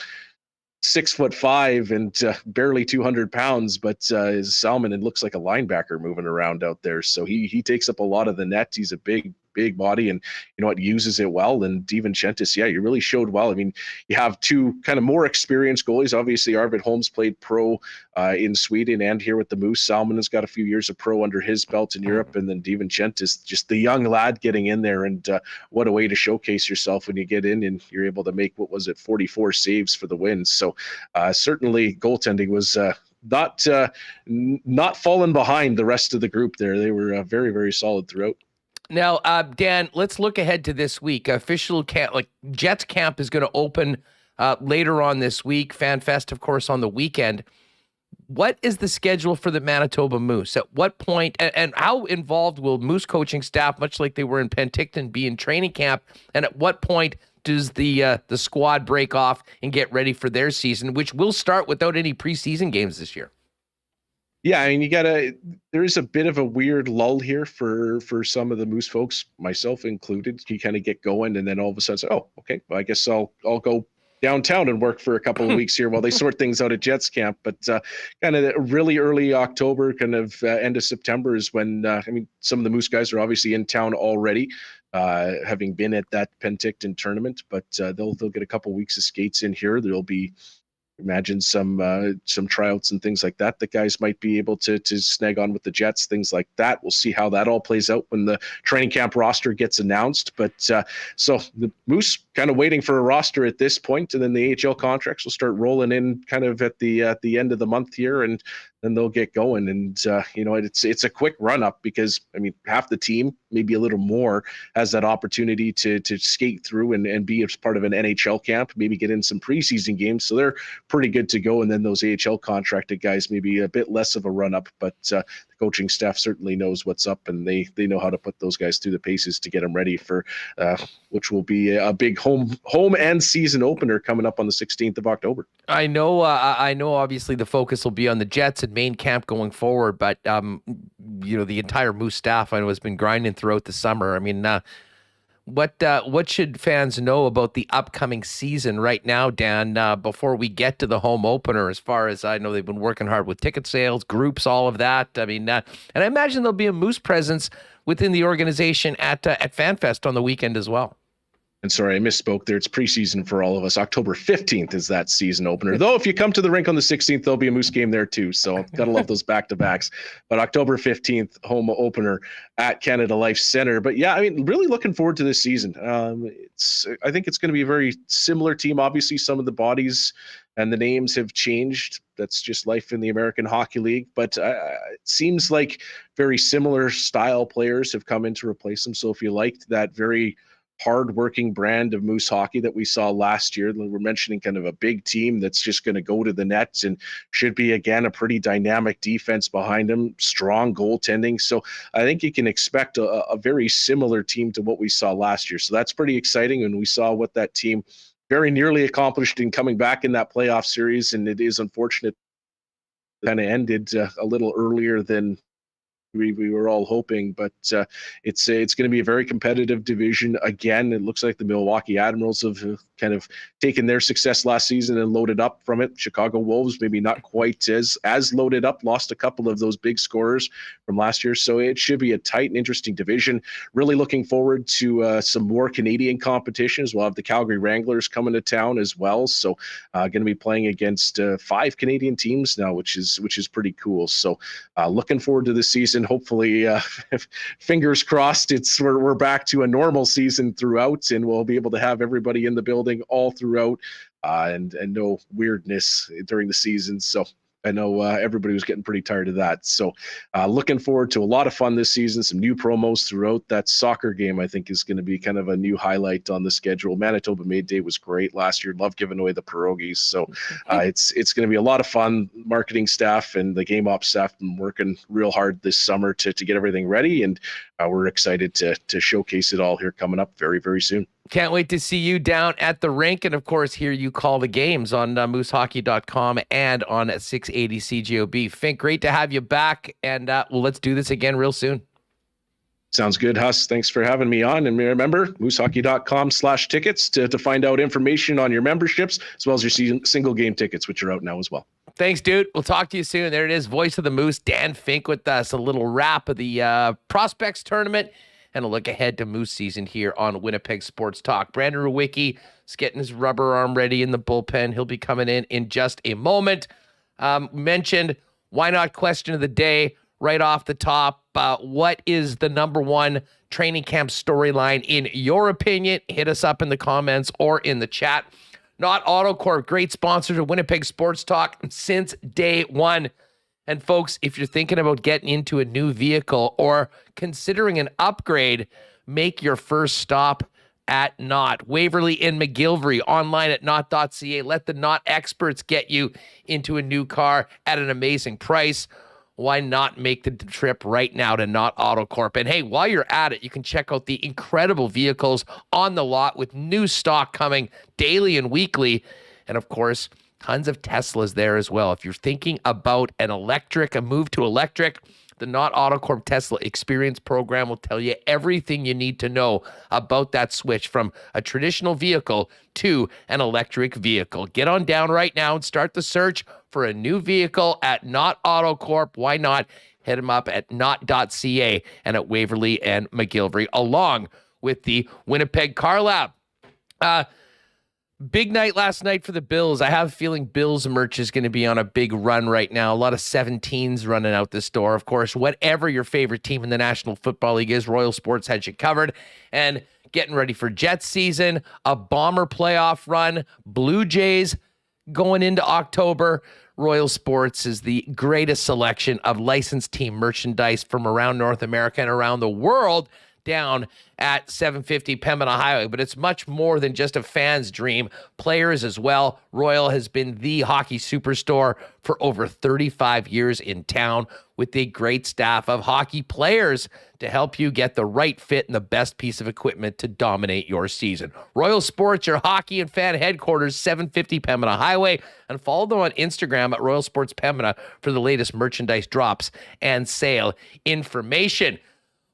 6'5" and barely 200 pounds, but Salmon, it looks like a linebacker moving around out there. So he takes up a lot of the net. He's a big body, and you know what, uses it well. And DiVincentis, yeah, you really showed well. I mean, you have two kind of more experienced goalies. Obviously, Arvid Holmes played pro in Sweden and here with the Moose. Salmon has got a few years of pro under his belt in Europe, and then DiVincentis, just the young lad getting in there. And what a way to showcase yourself when you get in and you're able to make, 44 saves for the win. So certainly goaltending was not falling behind the rest of the group there. They were very, very solid throughout. Now, Dan, let's look ahead to this week. Official camp, Jets camp, is going to open later on this week. Fan Fest, of course, on the weekend. What is the schedule for the Manitoba Moose? At what point, and how involved will Moose coaching staff, much like they were in Penticton, be in training camp? And at what point does the squad break off and get ready for their season, which will start without any preseason games this year? Yeah, I mean, there is a bit of a weird lull here for some of the Moose folks, myself included. You kind of get going, and then all of a sudden say, oh, okay, well, I guess I'll go downtown and work for a couple of weeks here while they sort things out at Jets camp. But kind of really early October, kind of end of September is when, some of the Moose guys are obviously in town already, having been at that Penticton tournament, but they'll get a couple weeks of skates in here. There'll be imagine some tryouts and things like that guys might be able to snag on with the Jets, things like that. We'll see how that all plays out when the training camp roster gets announced. But so the Moose kind of waiting for a roster at this point, and then the AHL contracts will start rolling in kind of at the end of the month here, and then they'll get going. And it's a quick run up, because I mean, half the team, maybe a little more, has that opportunity to skate through and be as part of an NHL camp, maybe get in some preseason games, so they're pretty good to go. And then those AHL contracted guys, maybe a bit less of a run up, but the coaching staff certainly knows what's up, and they know how to put those guys through the paces to get them ready for which will be a big home and season opener coming up on the 16th of October. I know obviously the focus will be on the Jets and main camp going forward, but the entire Moose staff I know has been grinding throughout the summer. I mean, what should fans know about the upcoming season right now, Dan, before we get to the home opener? As far as I know, they've been working hard with ticket sales, groups, all of that. I mean, and I imagine there'll be a Moose presence within the organization at FanFest on the weekend as well. And sorry, I misspoke there. It's preseason for all of us. October 15th is that season opener. Though if you come to the rink on the 16th, there'll be a Moose game there too. So gotta love those back-to-backs. But October 15th, home opener at Canada Life Center. But yeah, I mean, really looking forward to this season. I think it's going to be a very similar team. Obviously, some of the bodies and the names have changed. That's just life in the American Hockey League. But it seems like very similar style players have come in to replace them. So if you liked that very hard-working brand of Moose hockey that we saw last year, we're mentioning kind of a big team that's just going to go to the nets and should be, again, a pretty dynamic defense behind them, strong goaltending. So I think you can expect a very similar team to what we saw last year. So that's pretty exciting. And we saw what that team very nearly accomplished in coming back in that playoff series. And it is unfortunate it kind of ended a little earlier than we were all hoping, but it's going to be a very competitive division. Again, it looks like the Milwaukee Admirals have kind of taken their success last season and loaded up from it. Chicago Wolves maybe not quite as loaded up, lost a couple of those big scorers from last year. So it should be a tight and interesting division. Really looking forward to some more Canadian competitions. We'll have the Calgary Wranglers coming to town as well. So going to be playing against 5 Canadian teams now, which is pretty cool. So looking forward to this season. Hopefully, fingers crossed, we're back to a normal season throughout, and we'll be able to have everybody in the building all throughout, and no weirdness during the season. So I know everybody was getting pretty tired of that. So looking forward to a lot of fun this season, some new promos throughout. That soccer game, I think, is going to be kind of a new highlight on the schedule. Manitoba May Day was great last year. Love giving away the pierogies. So it's going to be a lot of fun. Marketing staff and the game ops staff have been working real hard this summer to get everything ready. And we're excited to showcase it all here coming up very, very soon. Can't wait to see you down at the rink, and of course hear you call the games on moosehockey.com and on 680 CJOB. Fink, great to have you back, and let's do this again real soon. Sounds good, Huss. Thanks for having me on. And remember, moosehockey.com/tickets to find out information on your memberships, as well as your single game tickets, which are out now as well. Thanks, dude. We'll talk to you soon. There it is, voice of the Moose, Dan Fink with us. A little wrap of the Prospects Tournament and a look ahead to Moose season here on Winnipeg Sports Talk. Brandon Rewucki is getting his rubber arm ready in the bullpen. He'll be coming in just a moment. Mentioned, why not question of the day right off the top. What is the number one training camp storyline in your opinion? Hit us up in the comments or in the chat. Not AutoCorp, great sponsor to Winnipeg Sports Talk since day one. And folks, if you're thinking about getting into a new vehicle or considering an upgrade, make your first stop at Knott. Waverly and McGillivray, online at knott.ca. Let the Knott experts get you into a new car at an amazing price. Why not make the trip right now to Knott AutoCorp? And hey, while you're at it, you can check out the incredible vehicles on the lot with new stock coming daily and weekly. And of course, tons of Teslas there as well. If you're thinking about a move to electric, the Knott AutoCorp Tesla Experience Program will tell you everything you need to know about that switch from a traditional vehicle to an electric vehicle. Get on down right now and start the search for a new vehicle at Knott AutoCorp. Why not? Hit them up at knott.ca and at Waverly and McGillivray, along with the Winnipeg Car Lab. Big night last night for the Bills. I have a feeling Bills merch is going to be on a big run right now. A lot of 17s running out this door. Of course, whatever your favorite team in the National Football League is, Royal Sports has you covered. And getting ready for Jets season, a Bomber playoff run, Blue Jays going into October. Royal Sports is the greatest selection of licensed team merchandise from around North America and around the world down at 750 Pembina Highway. But it's much more than just a fan's dream. Players as well. Royal has been the hockey superstore for over 35 years in town with a great staff of hockey players to help you get the right fit and the best piece of equipment to dominate your season. Royal Sports, your hockey and fan headquarters, 750 Pembina Highway, and follow them on Instagram at Royal Sports Pembina for the latest merchandise drops and sale information.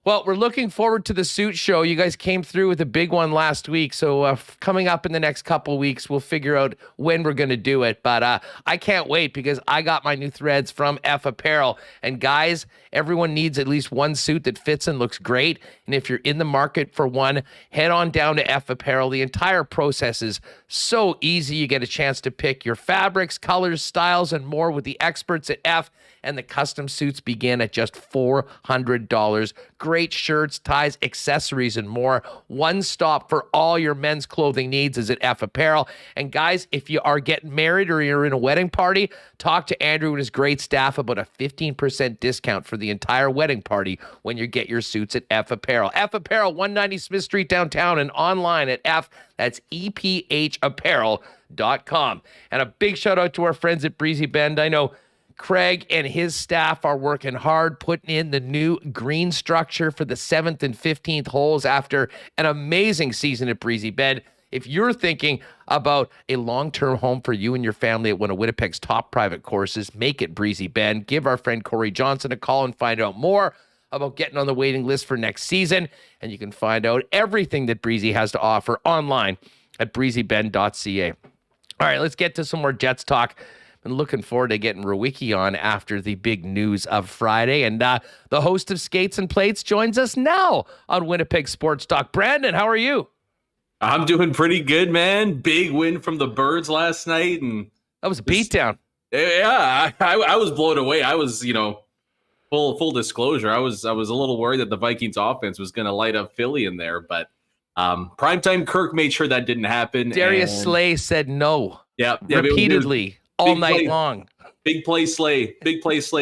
Well, we're looking forward to the Suit Show. You guys came through with a big one last week, so coming up in the next couple weeks, we'll figure out when we're going to do it. But I can't wait because I got my new threads from F Apparel. And guys, everyone needs at least one suit that fits and looks great. And if you're in the market for one, head on down to F Apparel. The entire process is so easy. You get a chance to pick your fabrics, colors, styles, and more with the experts at F. And the custom suits begin at just $400. Great shirts, ties, accessories, and more. One stop for all your men's clothing needs is at F Apparel. And guys, if you are getting married or you're in a wedding party, talk to Andrew and his great staff about a 15% discount for the entire wedding party when you get your suits at F Apparel. F Apparel, 190 Smith Street downtown, and online at F. That's EPHapparel.com. And a big shout out to our friends at Breezy Bend. I know Craig and his staff are working hard putting in the new green structure for the 7th and 15th holes after an amazing season at Breezy Bend. If you're thinking about a long-term home for you and your family at one of Winnipeg's top private courses, make it Breezy Bend. Give our friend Corey Johnson a call and find out more about getting on the waiting list for next season. And you can find out everything that Breezy has to offer online at breezybend.ca. All right, let's get to some more Jets talk. Been looking forward to getting Rewucki on after the big news of Friday. And the host of Skates and Plates joins us now on Winnipeg Sports Talk. Brandon, how are you? I'm doing pretty good, man. Big win from the Birds last night. And that was a beatdown. Yeah, I was blown away. I was, full disclosure, I was a little worried that the Vikings offense was going to light up Philly in there. But primetime Kirk made sure that didn't happen. Darius Slay said no. Yeah, repeatedly. All night long. Big play Slay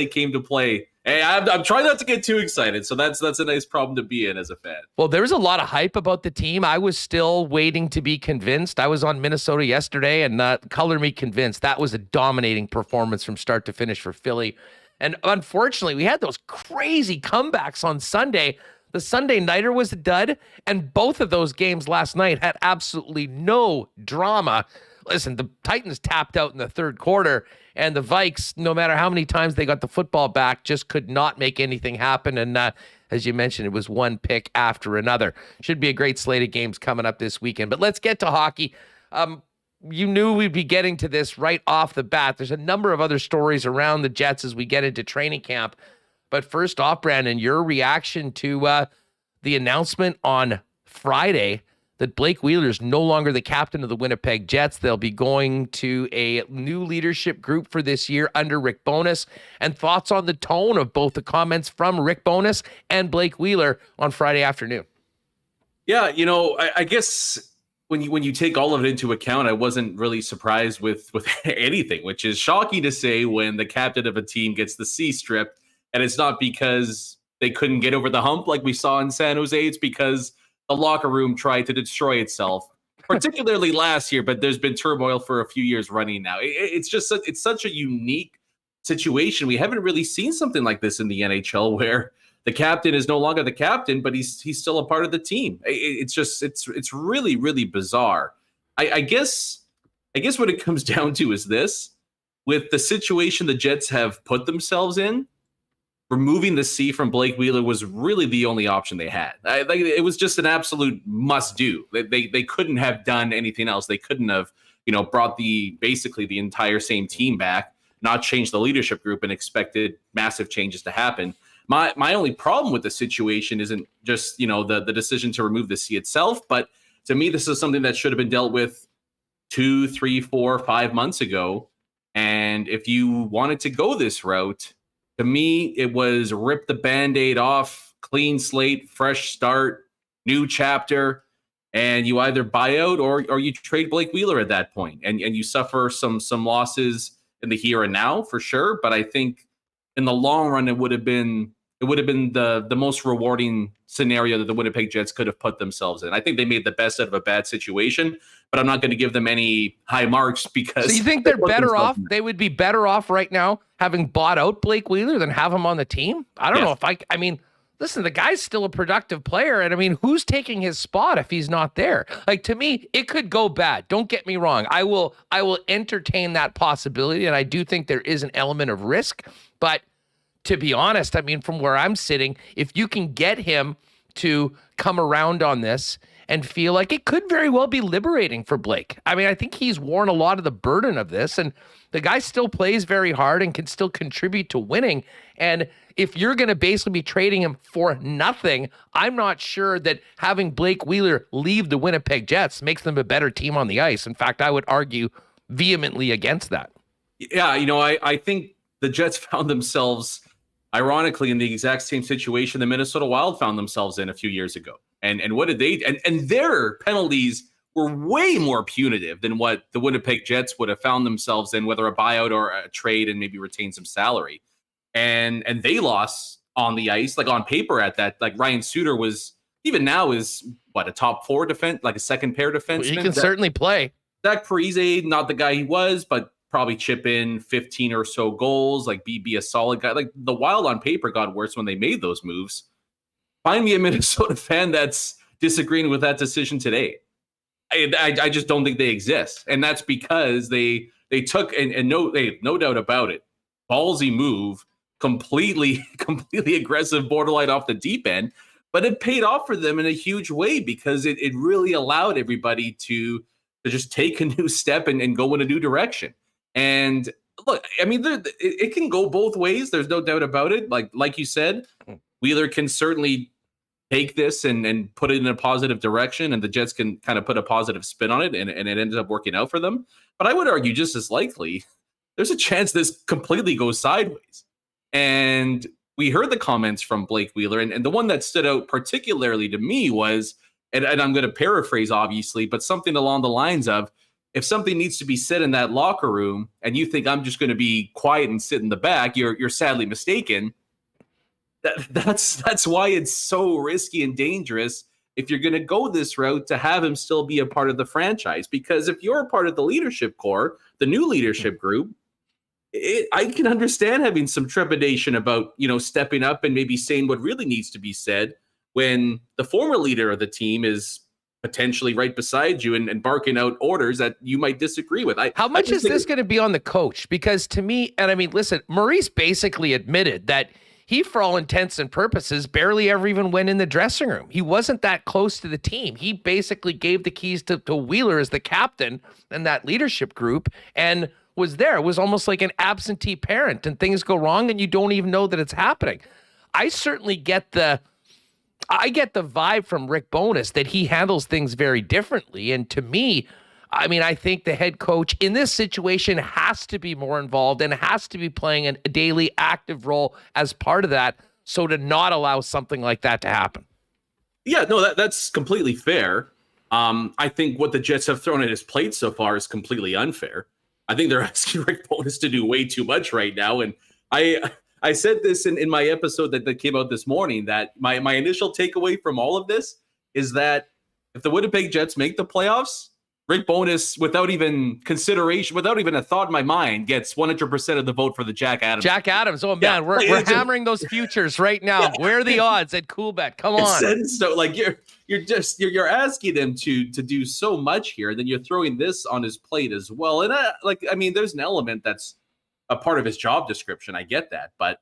came to play. Hey, I'm trying not to get too excited, so that's a nice problem to be in as a fan. Well, there was a lot of hype about the team. I was still waiting to be convinced. I was on Minnesota yesterday, and color me convinced. That was a dominating performance from start to finish for Philly. And unfortunately, we had those crazy comebacks on Sunday. The Sunday nighter was a dud, and both of those games last night had absolutely no drama. Listen, the Titans tapped out in the third quarter, and the Vikes, no matter how many times they got the football back, just could not make anything happen. And as you mentioned, it was one pick after another. Should be a great slate of games coming up this weekend. But let's get to hockey. You knew we'd be getting to this right off the bat. There's a number of other stories around the Jets as we get into training camp. But first off, Brandon, your reaction to the announcement on Friday that Blake Wheeler is no longer the captain of the Winnipeg Jets. They'll be going to a new leadership group for this year under Rick Bowness, and thoughts on the tone of both the comments from Rick Bowness and Blake Wheeler on Friday afternoon. Yeah, I guess when you take all of it into account, I wasn't really surprised with anything, which is shocking to say when the captain of a team gets the C stripped, and it's not because they couldn't get over the hump like we saw in San Jose. It's because the locker room tried to destroy itself, particularly last year, but there's been turmoil for a few years running now. It's such a unique situation. We haven't really seen something like this in the NHL where the captain is no longer the captain, but he's still a part of the team. It's really, really bizarre. I guess what it comes down to is this: with the situation the Jets have put themselves in, removing the C from Blake Wheeler was really the only option they had. It was just an absolute must do. They couldn't have done anything else. They couldn't have, brought basically the entire same team back, not changed the leadership group and expected massive changes to happen. My only problem with the situation isn't just, the decision to remove the C itself, but to me, this is something that should have been dealt with 2, 3, 4, 5 months ago. And if you wanted to go this route, to me, it was rip the Band-Aid off, clean slate, fresh start, new chapter, and you either buy out or you trade Blake Wheeler at that point, and you suffer some losses in the here and now for sure. But I think in the long run, it would have been the most rewarding scenario that the Winnipeg Jets could have put themselves in. I think they made the best out of a bad situation, but I'm not going to give them any high marks because. So you think they're better off? They would be better off right now having bought out Blake Wheeler than have him on the team? I don't know if I mean, listen, the guy's still a productive player. And I mean, who's taking his spot if he's not there? Like, to me, it could go bad. Don't get me wrong. I will entertain that possibility. And I do think there is an element of risk, but to be honest, I mean, from where I'm sitting, if you can get him to come around on this and feel like it could very well be liberating for Blake. I mean, I think he's worn a lot of the burden of this, and the guy still plays very hard and can still contribute to winning. And if you're going to basically be trading him for nothing, I'm not sure that having Blake Wheeler leave the Winnipeg Jets makes them a better team on the ice. In fact, I would argue vehemently against that. Yeah, I think the Jets found themselves ironically in the exact same situation the Minnesota Wild found themselves in a few years ago. And what did they and their penalties were way more punitive than what the Winnipeg Jets would have found themselves in, whether a buyout or a trade and maybe retain some salary. And they lost on the ice, like on paper at that. Like Ryan Suter was, even now is what, a top 4 defense, like a second pair defenseman. Well, he can certainly play. Zach Parise, not the guy he was, but probably chip in 15 or so goals, like be a solid guy. Like the Wild on paper got worse when they made those moves. Find me a Minnesota fan that's disagreeing with that decision today. I just don't think they exist. And that's because they took, and no doubt about it, ballsy move, completely aggressive, borderline off the deep end, but it paid off for them in a huge way because it really allowed everybody to just take a new step and go in a new direction. And look, I mean, it can go both ways. There's no doubt about it. Like you said, Wheeler can certainly take this and put it in a positive direction, and the Jets can kind of put a positive spin on it, and it ended up working out for them. But I would argue just as likely, there's a chance this completely goes sideways. And we heard the comments from Blake Wheeler, and the one that stood out particularly to me was, and I'm going to paraphrase, obviously, but something along the lines of, if something needs to be said in that locker room and you think I'm just going to be quiet and sit in the back, you're sadly mistaken. That's why it's so risky and dangerous if you're going to go this route to have him still be a part of the franchise. Because if you're a part of the leadership core, the new leadership group, I can understand having some trepidation about, stepping up and maybe saying what really needs to be said when the former leader of the team is potentially right beside you and barking out orders that you might disagree with. How much is this going to be on the coach? Because to me, and I mean, listen, Maurice basically admitted that he, for all intents and purposes, barely ever even went in the dressing room. He wasn't that close to the team. He basically gave the keys to Wheeler as the captain and that leadership group and was there. It was almost like an absentee parent, and things go wrong and you don't even know that it's happening. I certainly get the vibe from Rick Bowness that he handles things very differently. And to me, I mean, I think the head coach in this situation has to be more involved and has to be playing a daily active role as part of that, so to not allow something like that to happen. Yeah, no, that's completely fair. I think what the Jets have thrown at his plate so far is completely unfair. I think they're asking Rick Bowness to do way too much right now. And I said this in my episode that came out this morning, that my initial takeaway from all of this is that if the Winnipeg Jets make the playoffs, Rick Bowness, without even consideration, without even a thought in my mind, gets 100% of the vote for the Jack Adams. Jack Adams. Oh, man, we're hammering those futures right now. Yeah. Where are the odds at Coolbet? Come on. So, like, you're asking them to do so much here, then you're throwing this on his plate as well. And I mean, there's an element that's a part of his job description. I get that, but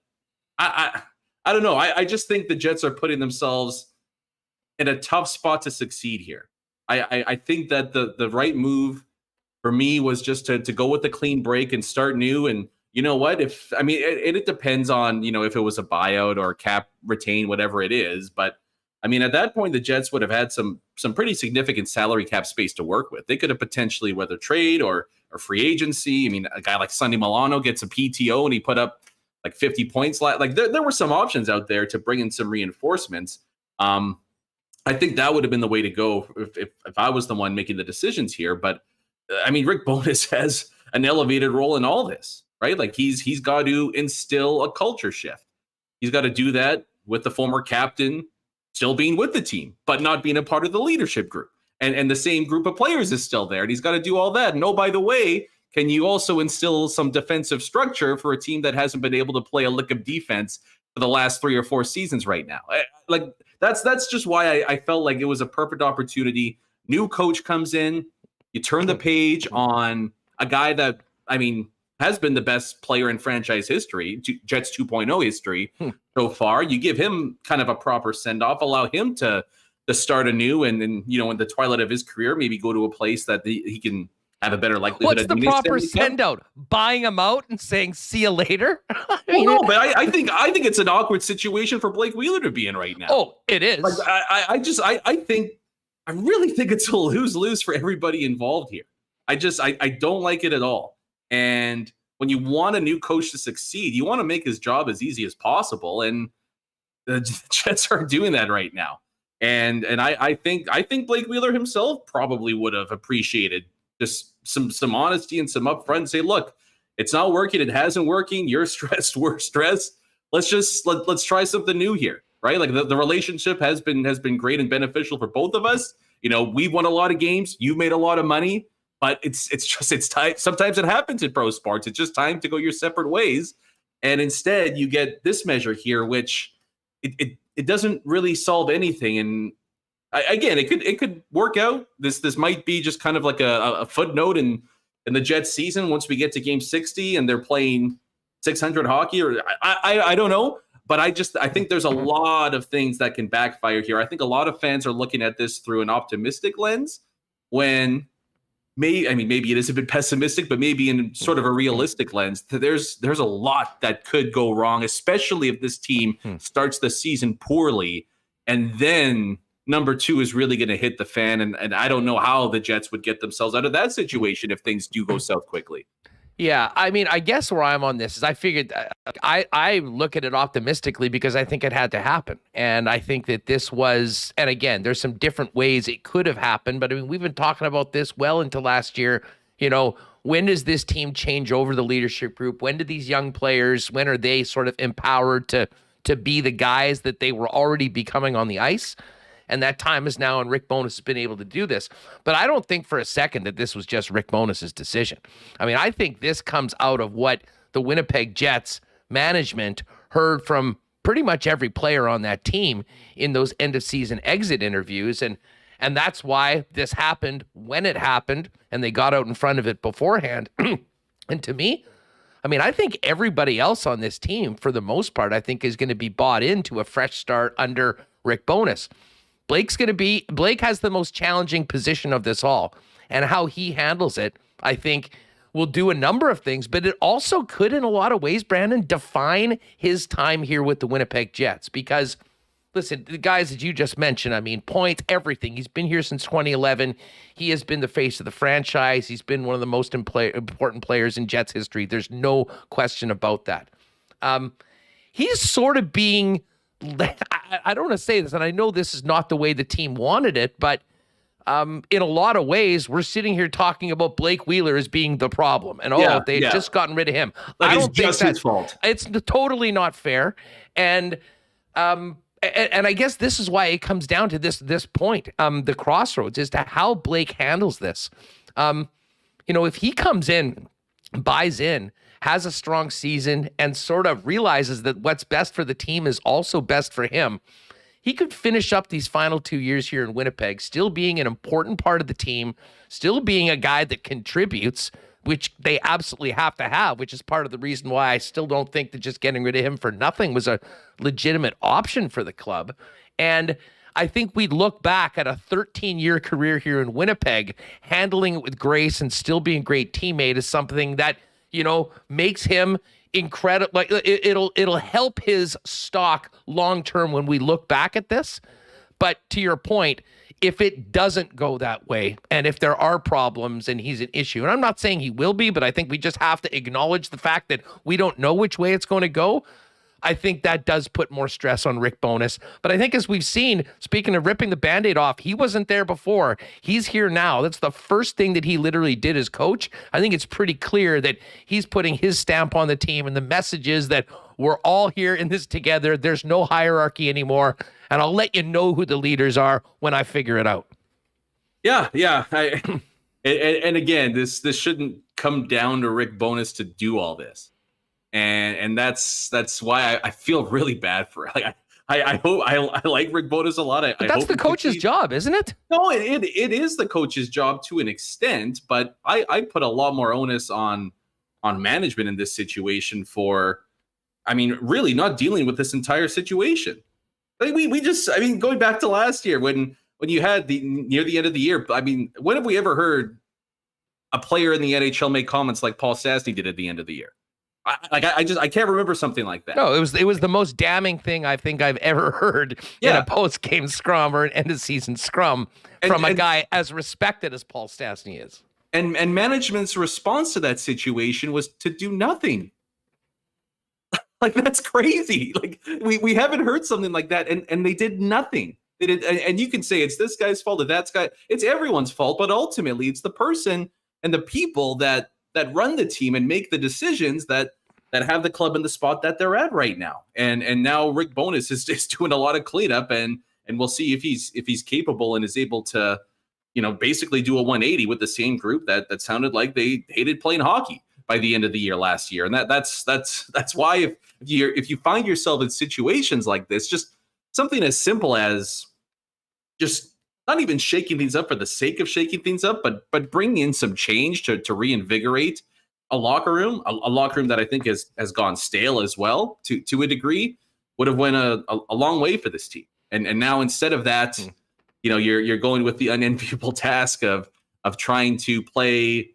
I don't know. I just think the Jets are putting themselves in a tough spot to succeed here. I think that the right move for me was just to go with the clean break and start new. And you know what? It depends on, if it was a buyout or cap retain, whatever it is. But I mean, at that point, the Jets would have had some pretty significant salary cap space to work with. They could have potentially, whether trade or free agency. I mean, a guy like Sonny Milano gets a PTO and he put up like 50 points. Like there were some options out there to bring in some reinforcements. I think that would have been the way to go if I was the one making the decisions here. But I mean, Rick Bowness has an elevated role in all this, right? Like he's got to instill a culture shift. He's got to do that with the former captain still being with the team, but not being a part of the leadership group. And the same group of players is still there. And he's got to do all that. And oh, by the way, can you also instill some defensive structure for a team that hasn't been able to play a lick of defense for the last 3 or 4 seasons right now? Like that's just why I felt like it was a perfect opportunity. New coach comes in, you turn the page on a guy that, I mean, has been the best player in franchise history, Jets 2.0 history so far. You give him kind of a proper send-off, allow him to start anew, and then, you know, in the twilight of his career, maybe go to a place that he can have a better likelihood. What's the proper send-out? Buying him out and saying, see you later? No, but I think it's an awkward situation for Blake Wheeler to be in right now. Oh, it is. Like, I really think it's a lose-lose for everybody involved here. I don't like it at all. And when you want a new coach to succeed, you want to make his job as easy as possible. And the Jets are doing that right now. And I think Blake Wheeler himself probably would have appreciated just some honesty and some upfront, say, look, it's not working. It hasn't working. You're stressed. We're stressed. Let's try something new here. Right. Like the relationship has been great and beneficial for both of us. You know, we've won a lot of games. You've made a lot of money, but it's time. Sometimes it happens in pro sports. It's just time to go your separate ways. And instead you get this measure here, which it doesn't really solve anything. And again, it could work out. This might be just kind of like a footnote in the Jets season once we get to game 60 and they're playing 600 hockey, or I don't know. But I think there's a lot of things that can backfire here. I think a lot of fans are looking at this through an optimistic lens when maybe it is a bit pessimistic, but maybe in sort of a realistic lens. There's a lot that could go wrong, especially if this team starts the season poorly. And then number 2 is really going to hit the fan. And I don't know how the Jets would get themselves out of that situation if things do go south quickly. Yeah, I mean, I guess where I'm on this is I figured I look at it optimistically because I think it had to happen. And I think that this was, and again, there's some different ways it could have happened, but I mean, we've been talking about this well into last year. You know, when does this team change over the leadership group? When do these young players, when are they sort of empowered to be the guys that they were already becoming on the ice? And that time is now, and Rick Bowness has been able to do this. But I don't think for a second that this was just Rick Bowness's decision. I mean, I think this comes out of what the Winnipeg Jets management heard from pretty much every player on that team in those end-of-season exit interviews. And that's why this happened when it happened, and they got out in front of it beforehand. And to me, I mean, I think everybody else on this team, for the most part, I think is going to be bought into a fresh start under Rick Bowness. Blake has the most challenging position of this all, and how he handles it, I think, will do a number of things, but it also could, in a lot of ways, Brandon, define his time here with the Winnipeg Jets. Because, listen, the guys that you just mentioned, I mean, points, everything. He's been here since 2011. He has been the face of the franchise. He's been one of the most important players in Jets history. There's no question about that. He's sort of being, I don't want to say this, and I know this is not the way the team wanted it, but in a lot of ways, we're sitting here talking about Blake Wheeler as being the problem, and they've just gotten rid of him. Like I don't it's think just that's his fault. It's totally not fair, and I guess this is why it comes down to this point, the crossroads, as to how Blake handles this. If he comes in, buys in, has a strong season, and sort of realizes that what's best for the team is also best for him, he could finish up these final 2 years here in Winnipeg, still being an important part of the team, still being a guy that contributes, which they absolutely have to have, which is part of the reason why I still don't think that just getting rid of him for nothing was a legitimate option for the club. And I think we'd look back at a 13-year career here in Winnipeg, handling it with grace and still being a great teammate is something that, makes him incredible. Like it'll help his stock long term when we look back at this. But to your point, if it doesn't go that way, and if there are problems and he's an issue, and I'm not saying he will be, but I think we just have to acknowledge the fact that we don't know which way it's going to go. I think that does put more stress on Rick Bowness. But I think as we've seen, speaking of ripping the Band-Aid off, he wasn't there before. He's here now. That's the first thing that he literally did as coach. I think it's pretty clear that he's putting his stamp on the team, and the message is that we're all here in this together. There's no hierarchy anymore. And I'll let you know who the leaders are when I figure it out. Yeah. And again, this shouldn't come down to Rick Bowness to do all this. And that's why I feel really bad for it. Like I hope I like Rick Bowness a lot. But that's the coach's job, isn't it? No, it is the coach's job to an extent, but I put a lot more onus on management in this situation for, really not dealing with this entire situation. We just going back to last year when you had near the end of the year, when have we ever heard a player in the NHL make comments like Paul Stastny did at the end of the year? I can't remember something like that. No, it was the most damning thing I think I've ever heard in a post-game scrum or an end-of-season scrum from a guy as respected as Paul Stastny is. And management's response to that situation was to do nothing. Like, that's crazy. Like, we haven't heard something like that, and they did nothing. They did, and you can say it's this guy's fault or that's guy. It's everyone's fault, but ultimately it's the person and the people that run the team and make the decisions that have the club in the spot that they're at right now. And now Rick Bowness is doing a lot of cleanup, and we'll see if he's capable and is able to, basically do a 180 with the same group that sounded like they hated playing hockey by the end of the year last year. And that's why if you find yourself in situations like this, just something as simple as just not even shaking things up for the sake of shaking things up, but bringing in some change to reinvigorate a locker room that I think has gone stale as well to a degree, would have went a long way for this team. And now instead of that, you're going with the unenviable task of trying to play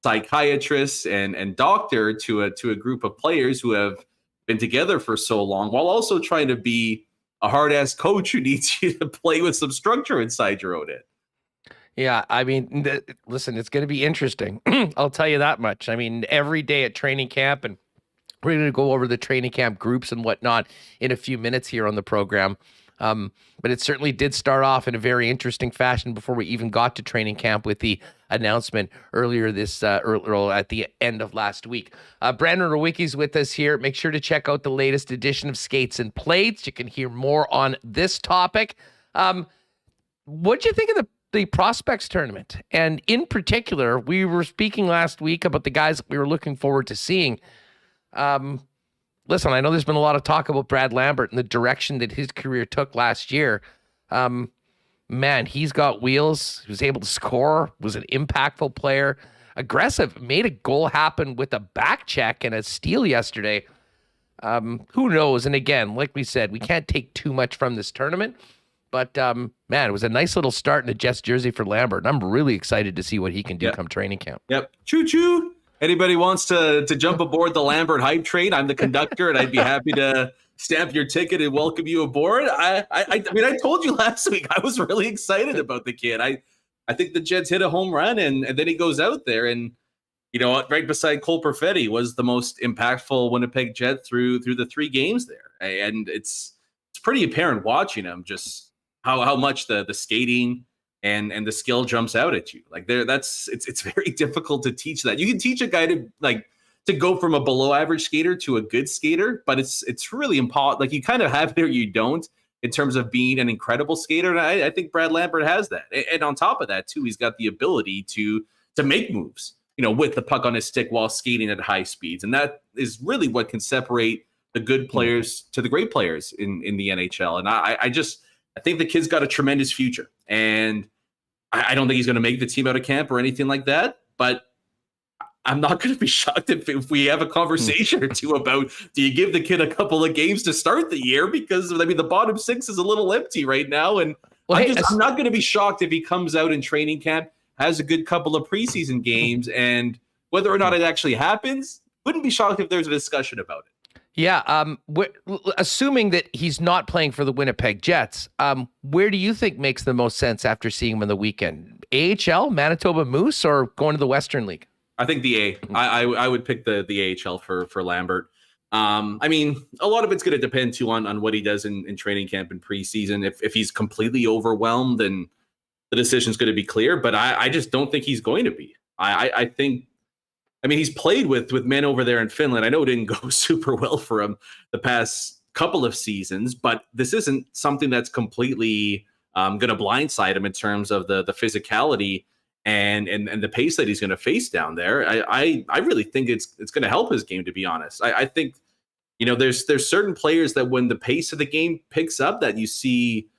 psychiatrist and doctor to a group of players who have been together for so long, while also trying to be a hard-ass coach who needs you to play with some structure inside your own head. Yeah, listen, it's going to be interesting. I'll tell you that much. Every day at training camp, and we're going to go over the training camp groups and whatnot in a few minutes here on the program. But it certainly did start off in a very interesting fashion before we even got to training camp with the announcement earlier at the end of last week. Brandon Rewucki's with us here. Make sure to check out the latest edition of Skates and Plates. You can hear more on this topic. What'd you think of the prospects tournament? And in particular, we were speaking last week about the guys that we were looking forward to seeing. Listen, I know there's been a lot of talk about Brad Lambert and the direction that his career took last year. Man, he's got wheels. He was able to score, was an impactful player, aggressive, made a goal happen with a back check and a steal yesterday. Who knows? And again, like we said, we can't take too much from this tournament. But, man, it was a nice little start in a Jets jersey for Lambert. And I'm really excited to see what he can do come training camp. Yep. Choo-choo. Anybody wants to jump aboard the Lambert hype train? I'm the conductor, and I'd be happy to stamp your ticket and welcome you aboard. I told you last week I was really excited about the kid. I think the Jets hit a home run, and then he goes out there and, right beside Cole Perfetti was the most impactful Winnipeg Jet through the 3 games there. And it's pretty apparent watching him just how much the skating and the skill jumps out at you. Like it's very difficult to teach that. You can teach a guy to go from a below average skater to a good skater, but it's really impossible. Like, you kind of have it or you don't in terms of being an incredible skater. And I think Brad Lambert has that. And on top of that too, he's got the ability to make moves, with the puck on his stick while skating at high speeds. And that is really what can separate the good players to the great players in the NHL. And I think the kid's got a tremendous future, and I don't think he's going to make the team out of camp or anything like that, but I'm not going to be shocked if we have a conversation or two about, do you give the kid a couple of games to start the year? Because the bottom 6 is a little empty right now. And I'm not going to be shocked if he comes out in training camp, has a good couple of preseason games, and whether or not it actually happens, wouldn't be shocked if there's a discussion about it. Yeah. Assuming that he's not playing for the Winnipeg Jets, where do you think makes the most sense after seeing him on the weekend? AHL, Manitoba Moose, or going to the Western League? I think the A. I would pick the AHL for Lambert. I mean, a lot of it's going to depend too on what he does in training camp and preseason. If he's completely overwhelmed, then the decision's going to be clear. But I just don't think he's going to be. I think. I mean, he's played with men over there in Finland. I know it didn't go super well for him the past couple of seasons, but this isn't something that's completely going to blindside him in terms of the physicality and the pace that he's going to face down there. I really think it's going to help his game, to be honest. I think, there's certain players that when the pace of the game picks up, that you see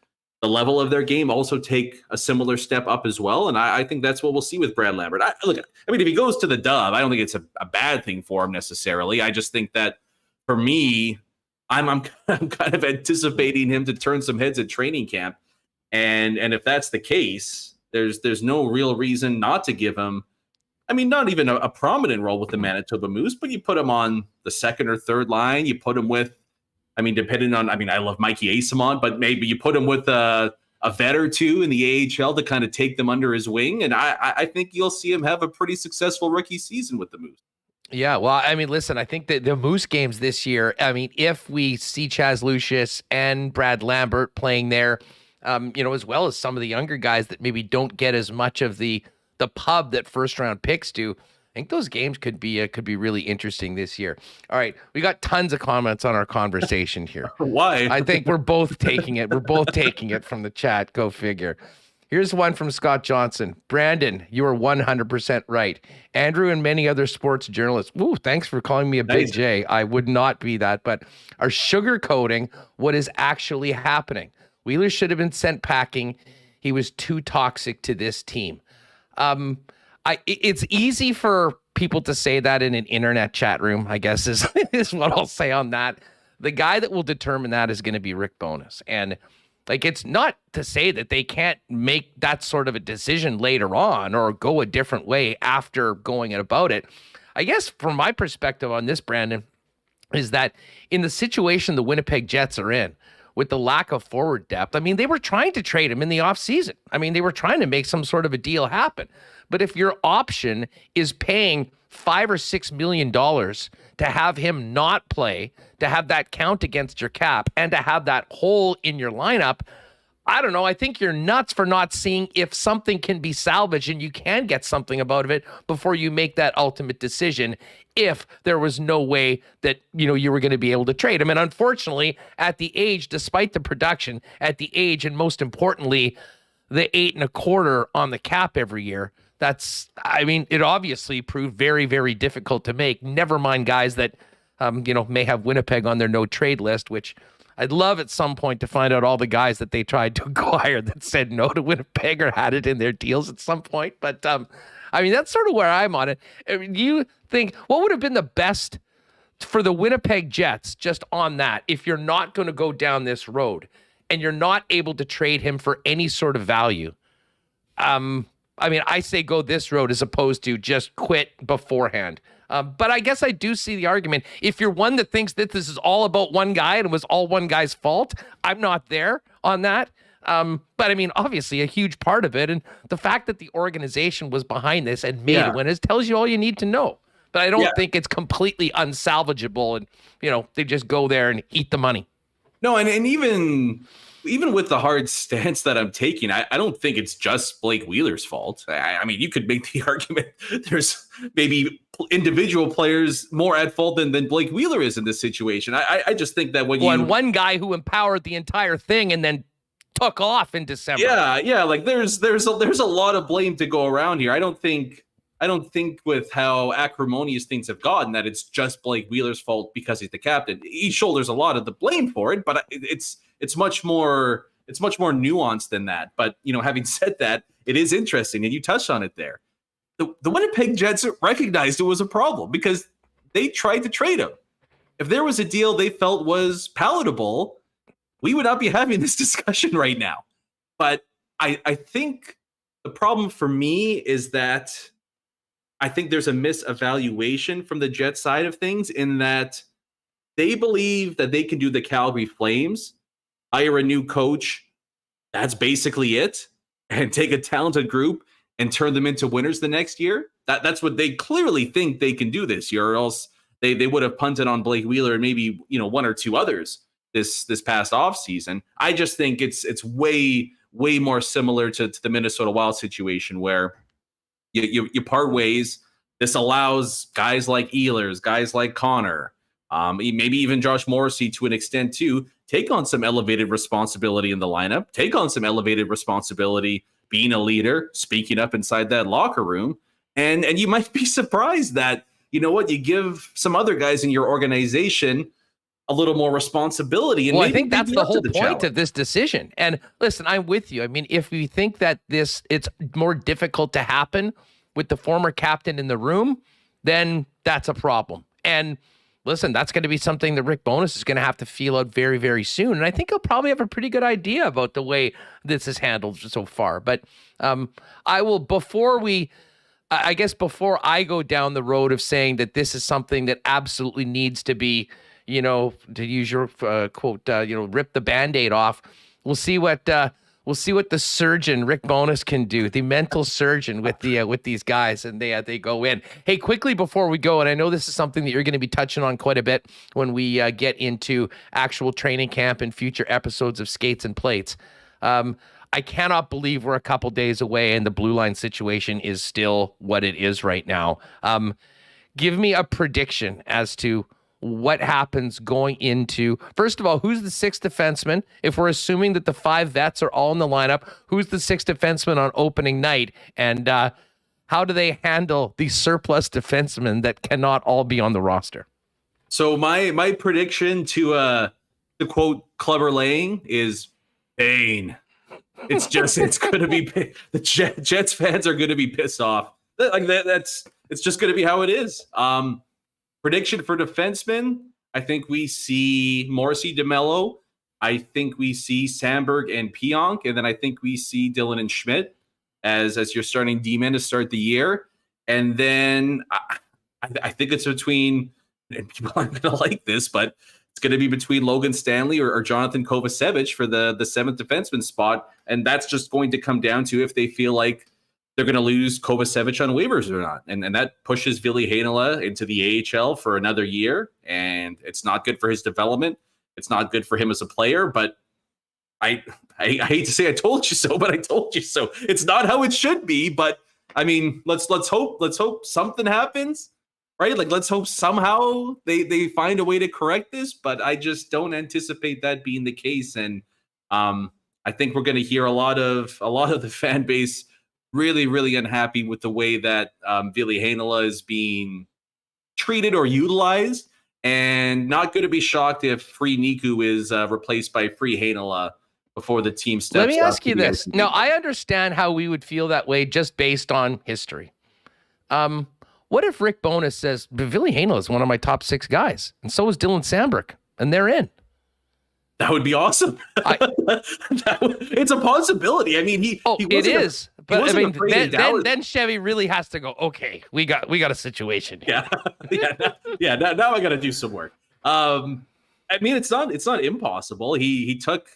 the level of their game also take a similar step up as well. And I think that's what we'll see with Brad Lambert. I mean, if he goes to the Dove, I don't think it's a bad thing for him necessarily. I just think that for me, I'm kind of anticipating him to turn some heads at training camp. And if that's the case, there's no real reason not to give him, I mean, not even a prominent role with the Manitoba Moose, but you put him on the second or third line, you put him with, depending on, I love Mikey Asimon, but maybe you put him with a vet or two in the AHL to kind of take them under his wing. And I think you'll see him have a pretty successful rookie season with the Moose. Yeah, well, listen, I think that the Moose games this year, if we see Chaz Lucius and Brad Lambert playing there, as well as some of the younger guys that maybe don't get as much of the pub that first round picks do, I think those games could be really interesting this year. All right, we got tons of comments on our conversation here. Why? I think we're both taking it. We're both taking it from the chat. Go figure. Here's one from Scott Johnson. Brandon, you are 100% right. Andrew and many other sports journalists. Ooh, thanks for calling me a big J. I would not be that, but are sugarcoating what is actually happening. Wheeler should have been sent packing. He was too toxic to this team. It's easy for people to say that in an internet chat room, I guess is what I'll say on that. The guy that will determine that is going to be Rick Bowness. And it's not to say that they can't make that sort of a decision later on or go a different way after going about it. I guess from my perspective on this, Brandon, is that in the situation the Winnipeg Jets are in, with the lack of forward depth, they were trying to trade him in the offseason. They were trying to make some sort of a deal happen. But if your option is paying $5 or $6 million to have him not play, to have that count against your cap, and to have that hole in your lineup, I don't know. I think you're nuts for not seeing if something can be salvaged and you can get something about it before you make that ultimate decision. If there was no way that, you were going to be able to trade him. And unfortunately, at the age, despite the production, at the age, and most importantly, the 8.25 on the cap every year, it obviously proved very, very difficult to make. Never mind guys that, may have Winnipeg on their no trade list, which I'd love at some point to find out all the guys that they tried to acquire that said no to Winnipeg or had it in their deals at some point. But, that's sort of where I'm on it. You think, what would have been the best for the Winnipeg Jets just on that, if you're not going to go down this road and you're not able to trade him for any sort of value? I say go this road as opposed to just quit beforehand. But I guess I do see the argument. If you're one that thinks that this is all about one guy and it was all one guy's fault, I'm not there on that. But obviously a huge part of it, and the fact that the organization was behind this and made it win tells you all you need to know. But I don't think it's completely unsalvageable, and they just go there and eat the money. No, and even with the hard stance that I'm taking, I don't think it's just Blake Wheeler's fault. You could make the argument there's maybe individual players more at fault than Blake Wheeler is in this situation. I just think that and one guy who empowered the entire thing and then took off in December. Yeah. There's a lot of blame to go around here. I don't think with how acrimonious things have gotten that it's just Blake Wheeler's fault because he's the captain. He shoulders a lot of the blame for it, but it's much more nuanced than that. But having said that, it is interesting, and you touched on it there. The Winnipeg Jets recognized it was a problem because they tried to trade him. If there was a deal they felt was palatable, we would not be having this discussion right now. But I think the problem for me is that I think there's a misevaluation from the Jets side of things in that they believe that they can do the Calgary Flames, hire a new coach, that's basically it, and take a talented group and turn them into winners the next year, that's what they clearly think they can do this year, or else they would have punted on Blake Wheeler and maybe, one or two others this past offseason. I just think it's way more similar to the Minnesota Wild situation, where you part ways. This allows guys like Ehlers, guys like Connor, maybe even Josh Morrissey to an extent too, take on some elevated responsibility in the lineup, take on some elevated responsibility being a leader, speaking up inside that locker room. And you might be surprised that, you give some other guys in your organization a little more responsibility. And I think that's the whole point of this decision. And listen, I'm with you. I mean, if we think that it's more difficult to happen with the former captain in the room, then that's a problem. And listen, that's going to be something that Rick Bowness is going to have to feel out very, very soon. And I think he'll probably have a pretty good idea about the way this is handled so far. But I will, before I go down the road of saying that this is something that absolutely needs to be, to use your quote, rip the Band-Aid off. We'll see what the surgeon Rick Bowness can do, the mental surgeon with these guys, and they go in. Hey, quickly before we go, and I know this is something that you're going to be touching on quite a bit when we get into actual training camp and future episodes of Skates and Plates. I cannot believe we're a couple days away and the blue line situation is still what it is right now. Give me a prediction as to what happens going into, first of all, who's the sixth defenseman? If we're assuming that the five vets are all in the lineup, who's the sixth defenseman on opening night? And how do they handle the surplus defensemen that cannot all be on the roster? So my prediction to quote Clubber Lang is pain. It's going to be, the Jets fans are going to be pissed off. Like it's just going to be how it is. Prediction for defensemen, I think we see Morrissey, DeMello. I think we see Sandberg and Pionk. And then I think we see Dillon and Schmidt as your starting D-men to start the year. And then I think it's between, and people aren't going to like this, but it's going to be between Logan Stanley or Jonathan Kovacevic for the seventh defenseman spot. And that's just going to come down to if they feel like they're going to lose Kovacevic on waivers or not. And that pushes Ville Heinola into the AHL for another year. And it's not good for his development. It's not good for him as a player. But I hate to say I told you so, but I told you so. It's not how it should be. But I mean, let's hope something happens, right? Like, let's hope somehow they find a way to correct this. But I just don't anticipate that being the case. And I think we're going to hear a lot of the fan base really, really unhappy with the way that Ville Heinola is being treated or utilized, and not going to be shocked if Free Niku is replaced by Free Heinola before the team steps up. Let me ask you this. Now, I understand how we would feel that way just based on history. What if Rick Bowness says, Ville Heinola is one of my top 6 guys, and so is Dylan Sandberg, and they're in? That would be awesome. It's a possibility. I mean, it is. But I mean, then Chevy really has to go, okay, we got a situation here. Yeah. Now I got to do some work. I mean, it's not impossible. He took,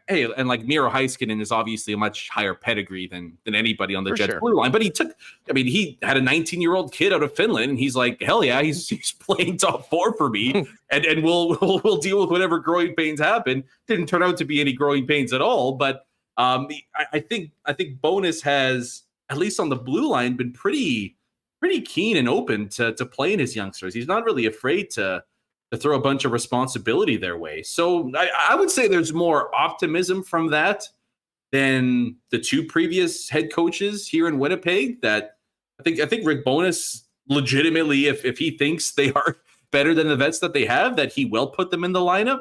hey, and like Miro Heiskanen is obviously a much higher pedigree than anybody on the Jets blue line. But he had a 19-year-old kid out of Finland, and he's like, hell yeah, he's playing top 4 for me, and we'll deal with whatever growing pains happen. Didn't turn out to be any growing pains at all, but I think Bowness has, at least on the blue line, been pretty keen and open to playing his youngsters. He's not really afraid to throw a bunch of responsibility their way. So I would say there's more optimism from that than the 2 previous head coaches here in Winnipeg. That I think Rick Bowness legitimately, if he thinks they are better than the vets that they have, that he will put them in the lineup.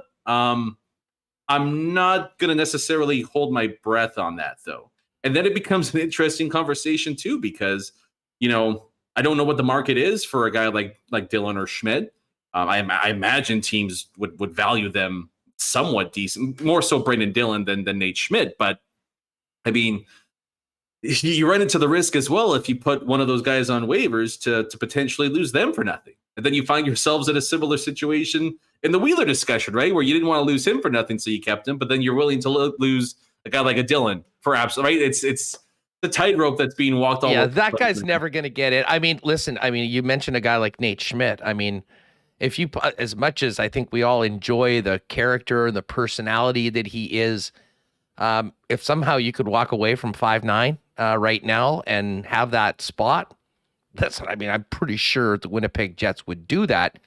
I'm not going to necessarily hold my breath on that, though. And then it becomes an interesting conversation too, because, I don't know what the market is for a guy like Dillon or Schmidt. I imagine teams would value them somewhat decent, more so Brandon Dillon than Nate Schmidt. But I mean, you run into the risk as well if you put one of those guys on waivers to potentially lose them for nothing. And then you find yourselves in a similar situation in the Wheeler discussion, right? Where you didn't want to lose him for nothing, so you kept him, but then you're willing to lose a guy like a Dylan for absolute, right? It's the tightrope that's being walked all over. Yeah, that guy's never going to get it. I mean, listen, you mentioned a guy like Nate Schmidt. I mean, if you, as much as I think we all enjoy the character and the personality that he is, if somehow you could walk away from 5'9" right now and have that spot, I'm pretty sure the Winnipeg Jets would do that,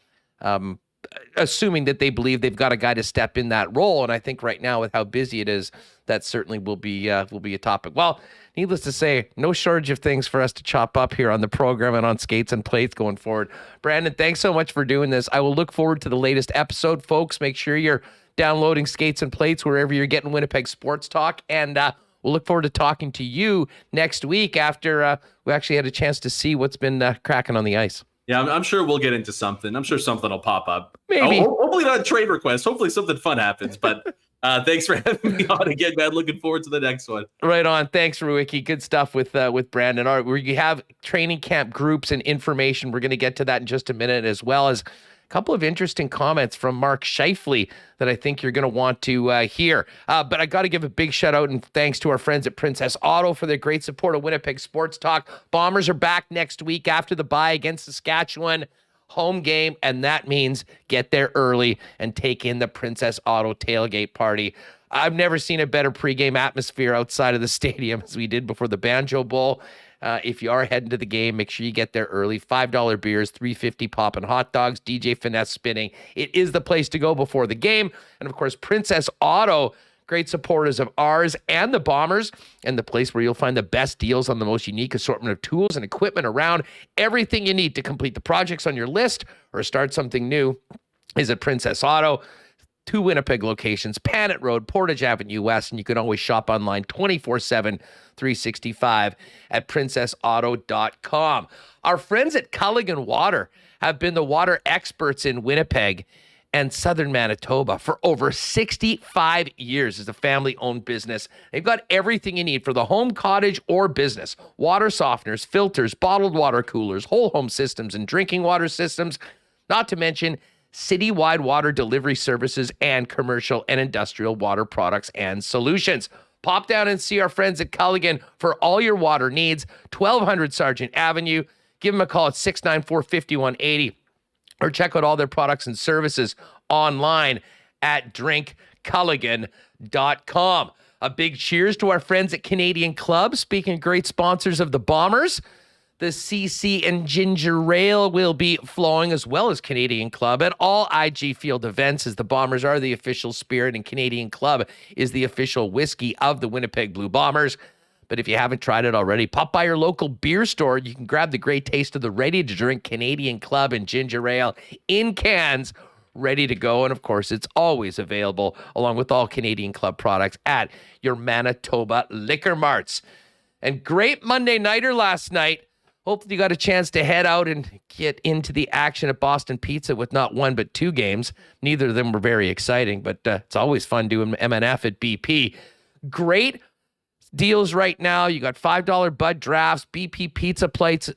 assuming that they believe they've got a guy to step in that role. And I think right now, with how busy it is, that certainly will be a topic. Well, needless to say, no shortage of things for us to chop up here on the program and on Skates and Plates going forward. Brandon, thanks so much for doing this. I will look forward to the latest episode, folks. Make sure you're downloading Skates and Plates wherever you're getting Winnipeg Sports Talk. And we'll look forward to talking to you next week after we actually had a chance to see what's been cracking on the ice. Yeah, I'm sure we'll get into something. I'm sure something will pop up. Maybe. Hopefully not a trade request. Hopefully something fun happens. But thanks for having me on again, man. Looking forward to the next one. Right on. Thanks, Rewucki. Good stuff with Brandon. All right, where you have training camp groups and information. We're going to get to that in just a minute, as well as a couple of interesting comments from Mark Scheifele that I think you're going to want to hear. But I got to give a big shout out and thanks to our friends at Princess Auto for their great support of Winnipeg Sports Talk. Bombers are back next week after the bye against Saskatchewan. Home game, and that means get there early and take in the Princess Auto tailgate party. I've never seen a better pregame atmosphere outside of the stadium as we did before the Banjo Bowl. If you are heading to the game, make sure you get there early. $5 beers, $3.50 poppin' hot dogs, DJ Finesse spinning. It is the place to go before the game. And of course, Princess Auto, great supporters of ours and the Bombers, and the place where you'll find the best deals on the most unique assortment of tools and equipment around. Everything you need to complete the projects on your list or start something new is at Princess Auto. 2 Winnipeg locations, Panet Road, Portage Avenue West, and you can always shop online 24/7, 365 at princessauto.com. Our friends at Culligan Water have been the water experts in Winnipeg and southern Manitoba for over 65 years as a family-owned business. They've got everything you need for the home, cottage, or business. Water softeners, filters, bottled water coolers, whole home systems, and drinking water systems, not to mention citywide water delivery services and commercial and industrial water products and solutions. Pop down and see our friends at Culligan for all your water needs, 1200 Sargent Avenue. Give them a call at 694-5180 or check out all their products and services online at drinkculligan.com. A big cheers to our friends at Canadian Club. Speaking of great sponsors of the Bombers, the CC and Ginger Ale will be flowing, as well as Canadian Club, at all IG Field events, as the Bombers are the official spirit and Canadian Club is the official whiskey of the Winnipeg Blue Bombers. But if you haven't tried it already, pop by your local beer store. You can grab the great taste of the ready-to-drink Canadian Club and Ginger Ale in cans, ready to go. And, of course, it's always available, along with all Canadian Club products, at your Manitoba liquor marts. And great Monday nighter last night. Hopefully you got a chance to head out and get into the action at Boston Pizza with not one but 2 games. Neither of them were very exciting, but it's always fun doing MNF at BP. Great deals right now. You got $5 Bud drafts, BP pizza flights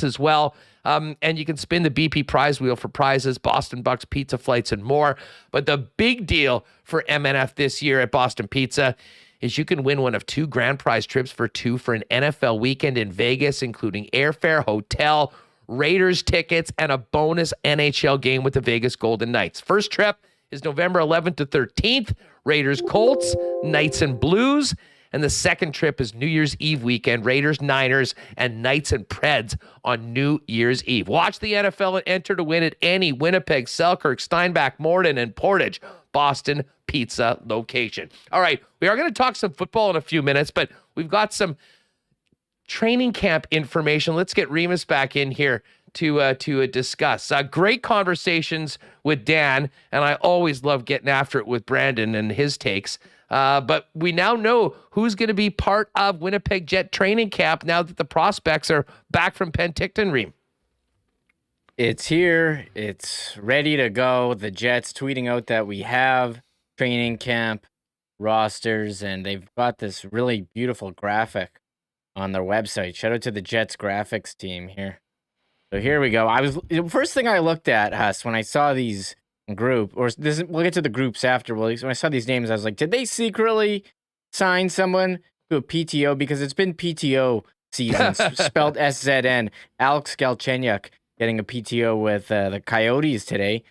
as well. And you can spin the BP prize wheel for prizes, Boston Bucks pizza flights, and more. But the big deal for MNF this year at Boston Pizza is you can win one of 2 grand prize trips for 2 for an NFL weekend in Vegas, including airfare, hotel, Raiders tickets, and a bonus NHL game with the Vegas Golden Knights. First trip is November 11th to 13th, Raiders Colts, Knights and Blues. And the second trip is New Year's Eve weekend, Raiders, Niners, and Knights and Preds on New Year's Eve. Watch the NFL and enter to win at any Winnipeg, Selkirk, Steinbach, Morden, and Portage Boston Pizza location. All right, we are going to talk some football in a few minutes, but we've got some training camp information. Let's get Remis back in here to discuss. Great conversations with Dan, and I always love getting after it with Brandon and his takes. But we now know who's going to be part of Winnipeg Jet training camp now that the prospects are back from Penticton, Reem. It's here. It's ready to go. The Jets tweeting out that we have training camp rosters, and they've got this really beautiful graphic on their website. Shout out to the Jets graphics team here. So here we go. First thing I looked at, Huss, when I saw these group, or we'll get to the groups after. Well, when I saw these names, I was like, did they secretly sign someone to a PTO? Because it's been PTO season, spelled SZN. Alex Galchenyuk getting a PTO with the Coyotes today.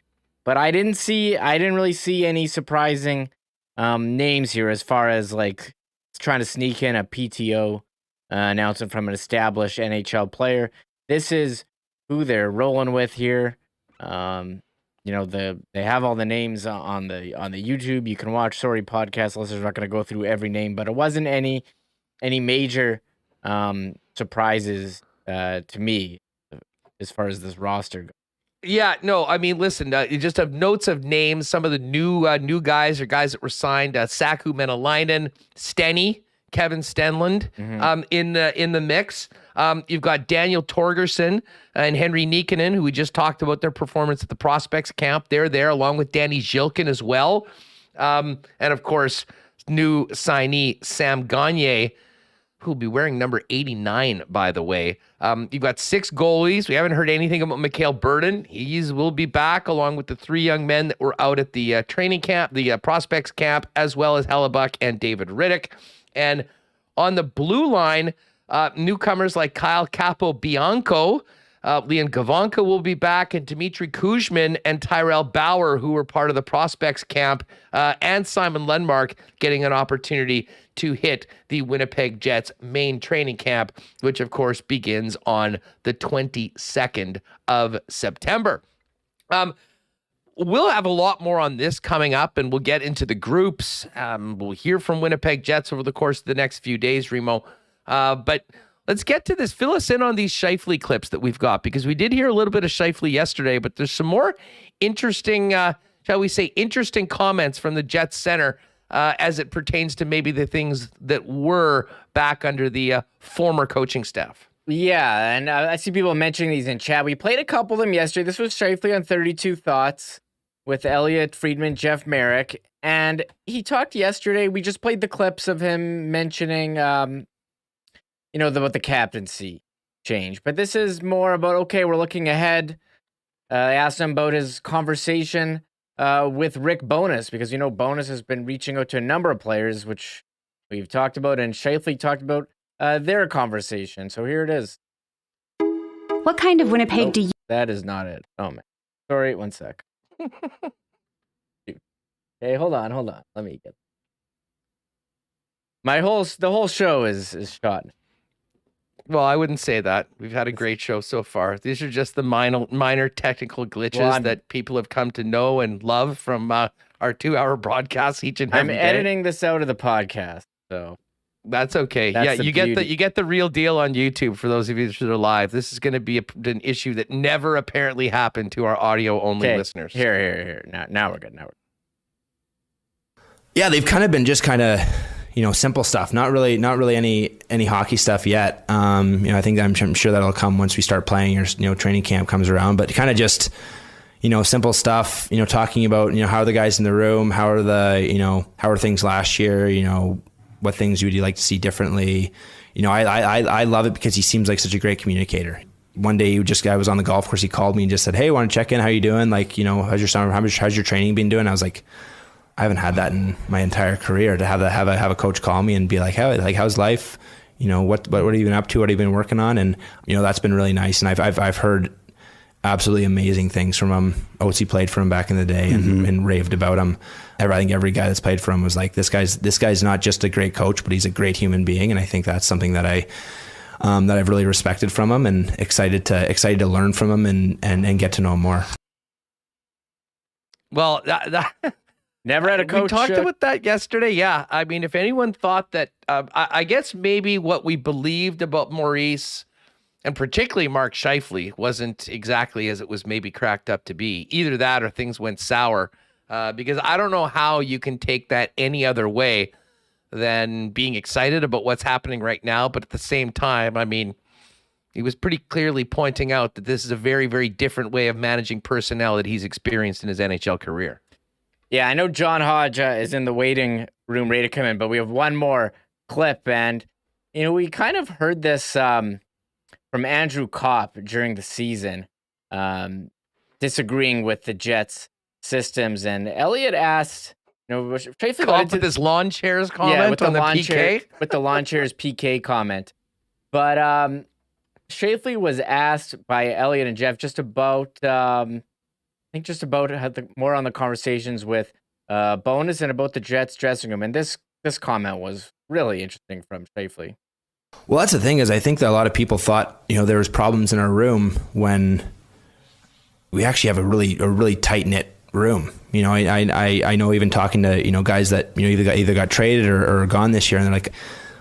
But I didn't really see any surprising names here as far as like trying to sneak in a PTO announcement from an established NHL player. This is who they're rolling with here. They have all the names on the YouTube. You can watch. Sorry, podcast listeners, are not going to go through every name, but it wasn't any major surprises to me as far as this roster goes. Yeah, no, I mean, listen, you just have notes of names. Some of the new guys or guys that were signed: Saku Menelainen, Stenny, Kevin Stenlund, in the mix. You've got Daniel Torgerson and Henry Nikkanen, who we just talked about their performance at the Prospects camp. They're there along with Danny Zhilkin as well. And of course, new signee Sam Gagner, who'll be wearing number 89, by the way. You've got 6 goalies. We haven't heard anything about Mikhail Burden. Will be back along with the 3 young men that were out at the training camp, the Prospects camp, as well as Hellebuck and David Riddick. And on the blue line, newcomers like Kyle Capobianco, Leon Gavanka will be back, and Dmitry Kuzmin and Tyrell Bauer, who were part of the Prospects camp, and Simon Lundmark getting an opportunity to hit the Winnipeg Jets main training camp, which of course begins on the 22nd of September. We'll have a lot more on this coming up, and we'll get into the groups. We'll hear from Winnipeg Jets over the course of the next few days, Remo. But let's get to this. Fill us in on these Scheifele clips that we've got, because we did hear a little bit of Scheifele yesterday, but there's some more interesting, shall we say, interesting comments from the Jets center as it pertains to maybe the things that were back under the former coaching staff. Yeah, and I see people mentioning these in chat. We played a couple of them yesterday. This was Scheifele on 32 Thoughts with Elliot Friedman, Jeff Merrick, and he talked yesterday. We just played the clips of him mentioning, about the captaincy change. But this is more about, okay, we're looking ahead. I asked him about his conversation with Rick Bowness, because, Bowness has been reaching out to a number of players, which we've talked about, and Scheifele talked about their conversation. So here it is. What kind of Winnipeg do you... That is not it. Oh, man. Sorry, one sec. Okay, hold on. Let me get... The whole show is shot. Well, I wouldn't say that. We've had a great show so far. These are just the minor technical glitches that people have come to know and love from our 2-hour broadcasts each and every day. I'm editing this out of the podcast, so that's okay. That's you get the real deal on YouTube. For those of you that are live, this is going to be an issue that never apparently happened to our audio only listeners. Here. Now we're good. Yeah, they've kind of been just simple stuff, not really any hockey stuff yet. I think I'm sure that'll come once we start playing, or training camp comes around, but kind of just simple stuff, talking about how are the guys in the room, how are things last year, what things would you like to see differently. I love it because he seems like such a great communicator. One day I was on the golf course, he called me and just said, "Hey, want to check in, how you doing, how's your summer, how's your training been doing?" I was like, I haven't had that in my entire career, to have a coach call me and be like, how's life? What have you been up to? What have you been working on? And that's been really nice. And I've heard absolutely amazing things from him. Oatsy played for him back in the day and raved about him. I think every guy that's played for him was like, this guy's not just a great coach, but he's a great human being. And I think that's something that I've really respected from him, and excited to learn from him and get to know him more. Well, never had a coach. We talked about that yesterday. Yeah. I mean, if anyone thought that, I guess maybe what we believed about Maurice, and particularly Mark Scheifele, wasn't exactly as it was maybe cracked up to be. Either that or things went sour, because I don't know how you can take that any other way than being excited about what's happening right now. But at the same time, I mean, he was pretty clearly pointing out that this is a very, very different way of managing personnel that he's experienced in his NHL career. Yeah, I know John Hodge is in the waiting room ready to come in, but we have one more clip. And, we kind of heard this from Andrew Kopp during the season, disagreeing with the Jets' systems. And Elliot asked, Scheifele Call with this lawn chairs comment with on the lawn PK. chair, with the lawn chairs PK comment. But Scheifele was asked by Elliot and Jeff just about, more on the conversations with Bonus and about the Jets dressing room. And this comment was really interesting from Scheifele. Well, that's the thing is I think that a lot of people thought, there was problems in our room when we actually have a really tight knit room. I know even talking to, guys that, either got traded or gone this year, and they're like,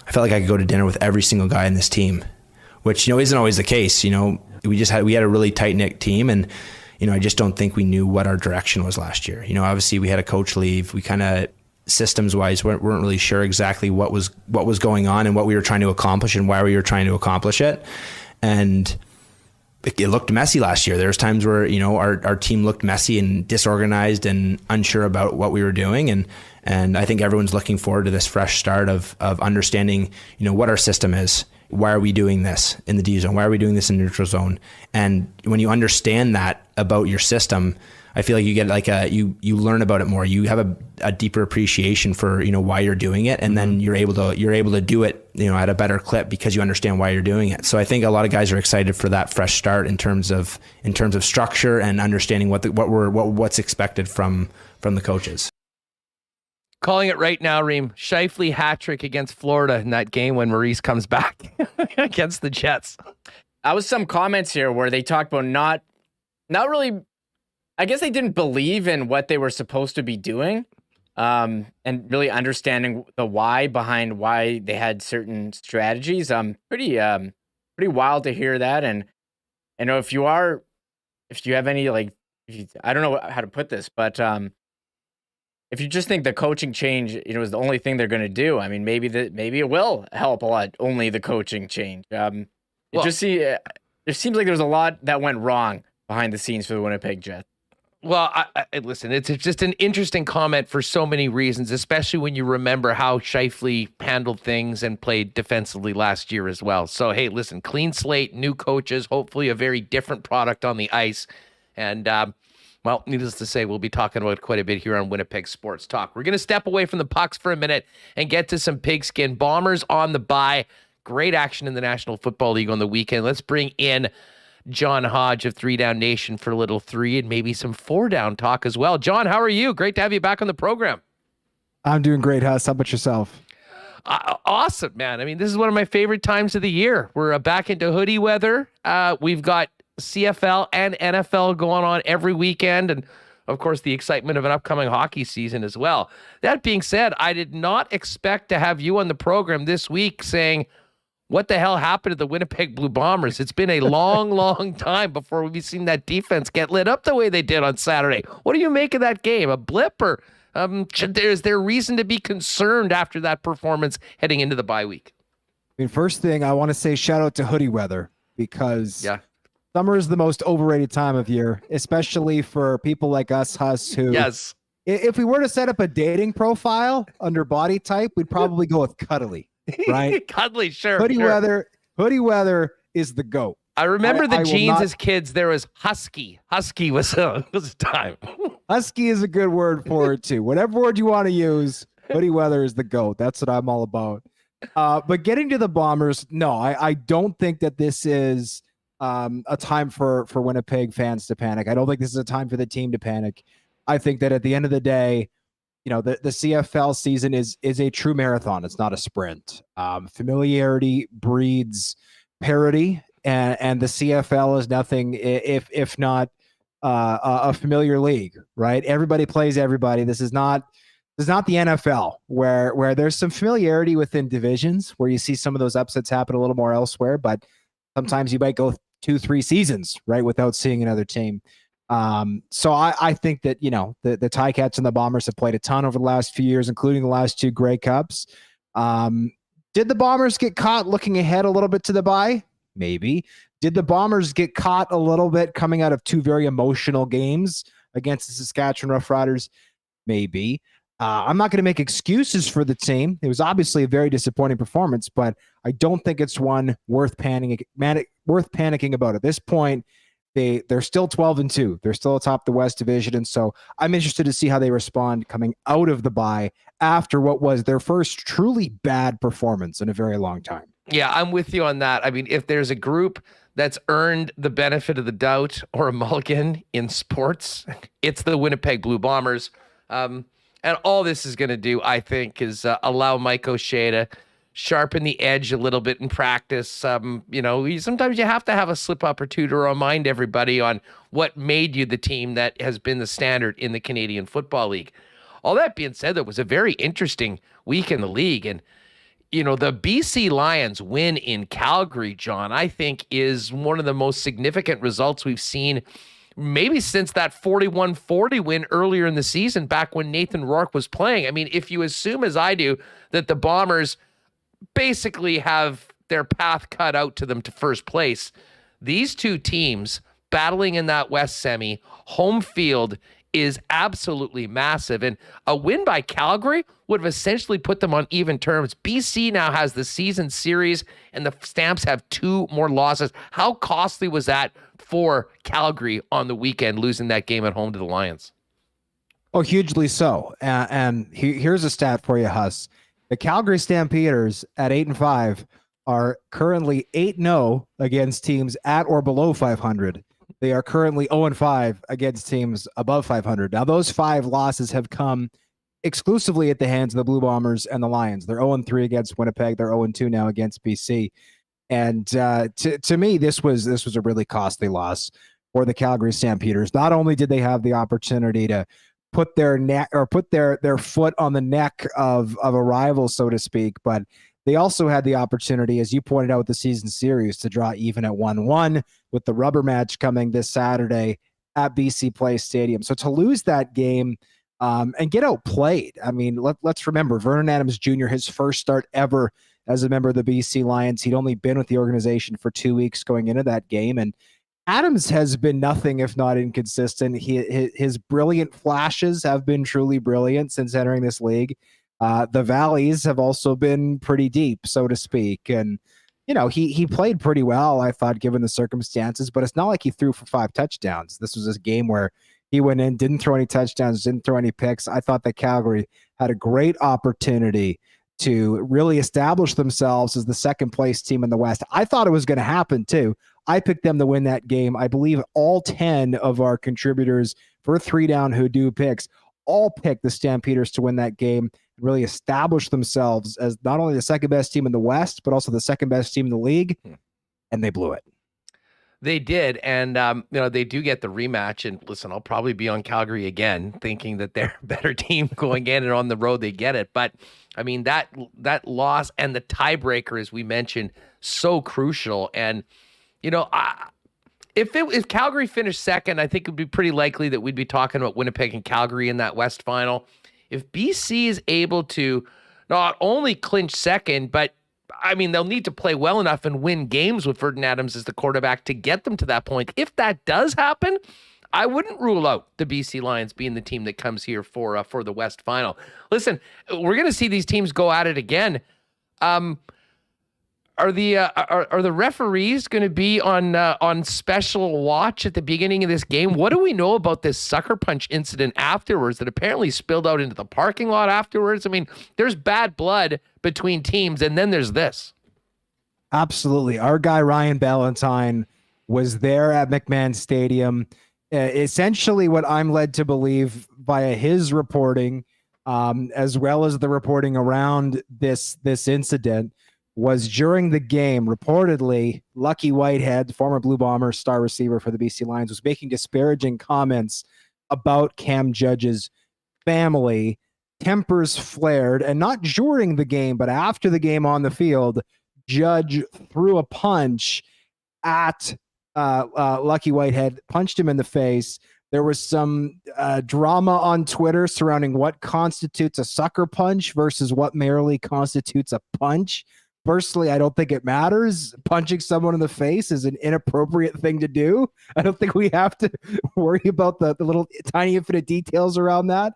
I felt like I could go to dinner with every single guy in this team, which, isn't always the case. We had a really tight knit team, and, I just don't think we knew what our direction was last year. Obviously we had a coach leave. We kind of systems wise weren't really sure exactly what was going on and what we were trying to accomplish and why we were trying to accomplish it. And it looked messy last year. There was times where, our team looked messy and disorganized and unsure about what we were doing. And I think everyone's looking forward to this fresh start of understanding, what our system is. Why are we doing this in the D zone? Why are we doing this in neutral zone? And when you understand that about your system, I feel like you get you learn about it more. You have a deeper appreciation for, why you're doing it. And then you're able to do it, at a better clip because you understand why you're doing it. So I think a lot of guys are excited for that fresh start in terms of structure and understanding what's expected from the coaches. Calling it right now, Reem. Scheifele hat-trick against Florida in that game when Maurice comes back against the Jets. I was some comments here where they talked about not really, I guess they didn't believe in what they were supposed to be doing, and really understanding the why behind why they had certain strategies. Pretty wild to hear that. And if you have any, I don't know how to put this, but if you just think the coaching change, is the only thing they're going to do, I mean, maybe it will help a lot. Only the coaching change. It seems like there's a lot that went wrong behind the scenes for the Winnipeg Jets. Well, I listen, it's just an interesting comment for so many reasons, especially when you remember how Scheifele handled things and played defensively last year as well. So, hey, listen, clean slate, new coaches, hopefully a very different product on the ice. And, well, needless to say, we'll be talking about it quite a bit here on Winnipeg Sports Talk. We're going to step away from the pucks for a minute and get to some pigskin. Bombers on the bye. Great action in the National Football League on the weekend. Let's bring in John Hodge of 3 Down Nation for a little 3 and maybe some 4 down talk as well. John, how are you? Great to have you back on the program. I'm doing great, Huss. How about yourself? Awesome, man. I mean, this is one of my favorite times of the year. We're back into hoodie weather. We've got CFL and NFL going on every weekend, and of course the excitement of an upcoming hockey season as well. That being said, I did not expect to have you on the program this week saying, what the hell happened to the Winnipeg Blue Bombers? It's been a long time before we've seen that defense get lit up the way they did on Saturday. What do you make of that game? A blip, or is there reason to be concerned after that performance heading into the bye week? I mean, first thing I want to say, shout out to hoodie weather, because summer is the most overrated time of year, especially for people like us, Huss, who, if we were to set up a dating profile under body type, we'd probably go with cuddly, right? Cuddly, sure. Hoodie weather is the GOAT. I remember the jeans as kids. There was husky. Husky was a time. Husky is a good word for it too. Whatever word you want to use, hoodie weather is the GOAT. That's what I'm all about. But getting to the Bombers, no, I don't think that this is a time for Winnipeg fans to panic. I don't think this is a time for the team to panic. I think that at the end of the day, the CFL season is a true marathon. It's not a sprint. Familiarity breeds parity, and the CFL is nothing if not a familiar league, right? Everybody plays everybody. This is not the NFL where there's some familiarity within divisions where you see some of those upsets happen a little more elsewhere, but sometimes you might go 2-3 seasons, right, without seeing another team. So I think that, the Ticats and the Bombers have played a ton over the last few years, including the last 2 Grey Cups. Did the Bombers get caught looking ahead a little bit to the bye? Maybe. Did the Bombers get caught a little bit coming out of 2 very emotional games against the Saskatchewan Roughriders? Maybe. I'm not going to make excuses for the team. It was obviously a very disappointing performance, but I don't think it's one worth panicking about. At this point, they're still 12-2. They're still atop the West Division. And so I'm interested to see how they respond coming out of the bye after what was their first truly bad performance in a very long time. Yeah, I'm with you on that. I mean, if there's a group that's earned the benefit of the doubt or a mulligan in sports, it's the Winnipeg Blue Bombers. And all this is going to do, I think, is allow Mike O'Shea to sharpen the edge a little bit in practice. Sometimes you have to have a slip up or two to remind everybody on what made you the team that has been the standard in the Canadian Football League. All that being said, that was a very interesting week in the league. And the BC Lions win in Calgary, John, I think is one of the most significant results we've seen maybe since that 41-40 win earlier in the season back when Nathan Rourke was playing. I mean, if you assume, as I do, that the Bombers basically have their path cut out to them to first place, these two teams battling in that West semi, home field is absolutely massive. And a win by Calgary would have essentially put them on even terms. BC now has the season series, and the Stamps have 2 more losses. How costly was that for Calgary on the weekend, losing that game at home to the Lions? Oh, hugely so. And here's a stat for you, Huss. The Calgary Stampeders at 8-5 are currently 8-0 against teams at or below 500. They are currently 0-5 against teams above 500. Now, those 5 losses have come exclusively at the hands of the Blue Bombers and the Lions. They're 0-3 against Winnipeg. They're 0-2 now against BC. And to me, this was a really costly loss for the Calgary Stampeders. Not only did they have the opportunity to put their neck or put their foot on the neck of a rival, so to speak, but they also had the opportunity, as you pointed out with the season series, to draw even at 1-1 with the rubber match coming this Saturday at BC Place Stadium. So to lose that game and get outplayed, I mean, let's remember, Vernon Adams Jr., his first start ever as a member of the BC Lions. He'd only been with the organization for 2 weeks going into that game, and Adams has been nothing if not inconsistent. His brilliant flashes have been truly brilliant since entering this league. The valleys have also been pretty deep, so to speak. And, he played pretty well, I thought, given the circumstances, but it's not like he threw for 5 touchdowns. This was a game where he went in, didn't throw any touchdowns, didn't throw any picks. I thought that Calgary had a great opportunity to really establish themselves as the second place team in the West. I thought it was going to happen too. I picked them to win that game. I believe all 10 of our contributors for 3 Down Who Do picks all picked the Stampeders to win that game and really establish themselves as not only the second best team in the West, but also the second best team in the league. And they blew it. They did. And, they do get the rematch. And listen, I'll probably be on Calgary again, thinking that they're a better team going in, and on the road they get it. But I mean, that loss and the tiebreaker, as we mentioned, so crucial. And, if Calgary finished second, I think it would be pretty likely that we'd be talking about Winnipeg and Calgary in that West final. If BC is able to not only clinch second, but I mean, they'll need to play well enough and win games with Vernon Adams as the quarterback to get them to that point. If that does happen, I wouldn't rule out the BC Lions being the team that comes here for the West final. Listen, we're going to see these teams go at it again. Are the referees going to be on special watch at the beginning of this game? What do we know about this sucker punch incident afterwards that apparently spilled out into the parking lot afterwards? I mean, there's bad blood between teams, and then there's this. Absolutely. Our guy Ryan Ballantyne was there at McMahon Stadium. Essentially what I'm led to believe via his reporting, as well as the reporting around this incident, was during the game, reportedly, Lucky Whitehead, former Blue Bomber star receiver for the BC Lions, was making disparaging comments about Cam Judge's family. Tempers flared, and not during the game, but after the game on the field, Judge threw a punch at Lucky Whitehead, punched him in the face. There was some drama on Twitter surrounding what constitutes a sucker punch versus what merely constitutes a punch. Personally, I don't think it matters. Punching someone in the face is an inappropriate thing to do. I don't think we have to worry about the little tiny infinite details around that.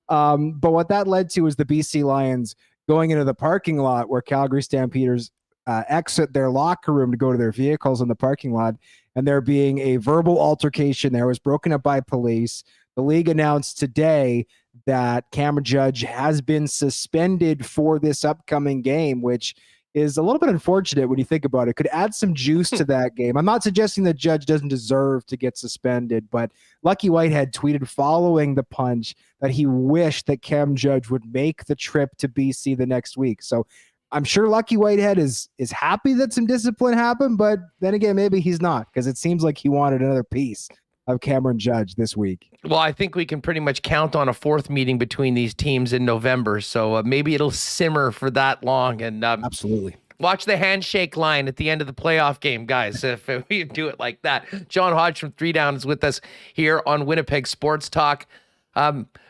But what that led to is the BC Lions going into the parking lot where Calgary Stampeders exit their locker room to go to their vehicles in the parking lot, and there being a verbal altercation there. It was broken up by police. The league announced today that Cameron Judge has been suspended for this upcoming game, which is a little bit unfortunate when you think about it. Could add some juice to that game. I'm not suggesting that Judge doesn't deserve to get suspended, but Lucky Whitehead tweeted following the punch that he wished that Cam Judge would make the trip to BC the next week. So I'm sure Lucky Whitehead is happy that some discipline happened, but then again, maybe he's not, because it seems like he wanted another piece of Cameron Judge this week. Well, I think we can pretty much count on a fourth meeting between these teams in November, so maybe it'll simmer for that long. And Absolutely. Watch the handshake line at the end of the playoff game, guys, if we do it like that. John Hodge from 3 Down is with us here on Winnipeg Sports Talk.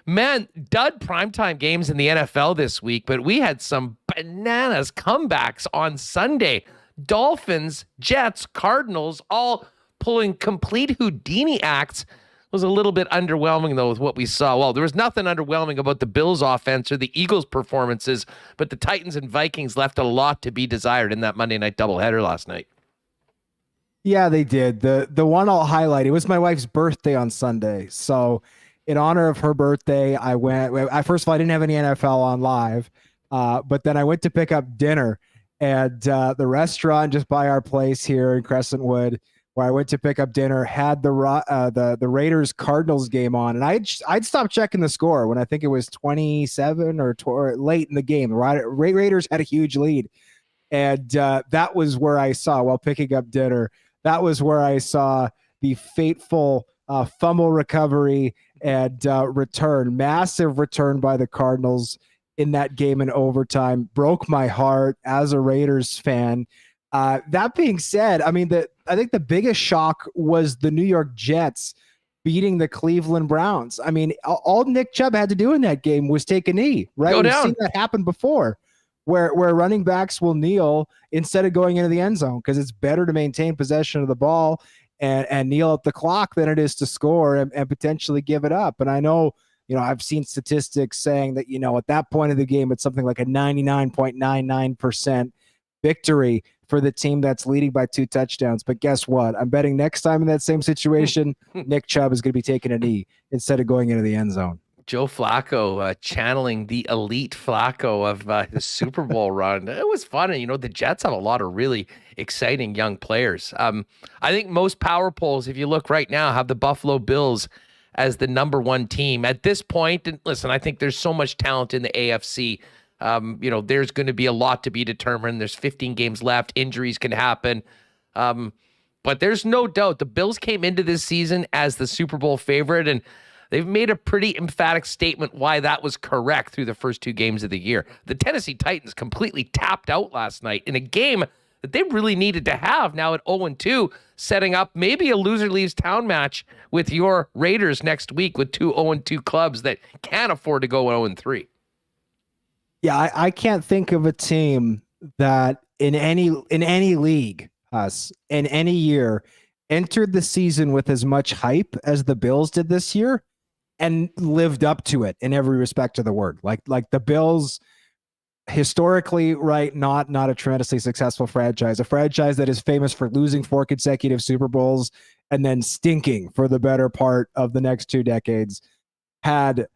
Man, dud primetime games in the NFL this week, but we had some bananas comebacks on Sunday. Dolphins, Jets, Cardinals, all pulling complete Houdini acts. Was a little bit underwhelming, though, with what we saw. Well, there was nothing underwhelming about the Bills' offense or the Eagles' performances, but the Titans and Vikings left a lot to be desired in that Monday night doubleheader last night. Yeah, they did. The one I'll highlight, it was my wife's birthday on Sunday. So in honor of her birthday, I went. First of all, I didn't have any NFL on live, but then I went to pick up dinner, and the restaurant just by our place here in Crescentwood, where I went to pick up dinner, had the Raiders Cardinals game on, and I'd stopped checking the score when I think it was 27 or late in the game. The Raiders had a huge lead, and that was where I saw, while picking up dinner, that was where I saw the fateful fumble recovery and massive return by the Cardinals in that game in overtime. Broke my heart as a Raiders fan. That being said, I mean, I think the biggest shock was the New York Jets beating the Cleveland Browns. I mean, all Nick Chubb had to do in that game was take a knee, right? We've seen that happen before, where running backs will kneel instead of going into the end zone, because it's better to maintain possession of the ball and kneel at the clock than it is to score and potentially give it up. And I know, I've seen statistics saying that, at that point of the game, it's something like a 99.99% victory for the team that's leading by 2 touchdowns. But guess what? I'm betting next time in that same situation, Nick Chubb is going to be taking a knee instead of going into the end zone. Joe Flacco channeling the elite Flacco of the Super Bowl run. It was fun. And, the Jets have a lot of really exciting young players. I think most power polls, if you look right now, have the Buffalo Bills as the number 1 team at this point. And listen, I think there's so much talent in the AFC. There's going to be a lot to be determined. There's 15 games left. Injuries can happen. But there's no doubt the Bills came into this season as the Super Bowl favorite, and they've made a pretty emphatic statement why that was correct through the first 2 games of the year. The Tennessee Titans completely tapped out last night in a game that they really needed to have now at 0-2, setting up maybe a loser leaves town match with your Raiders next week with 2 0-2 clubs that can't afford to go 0-3. Yeah, I can't think of a team that in any league, in any year, entered the season with as much hype as the Bills did this year and lived up to it in every respect of the word. Like the Bills, historically, right, not a tremendously successful franchise, a franchise that is famous for losing 4 consecutive Super Bowls and then stinking for the better part of the next 2 decades, had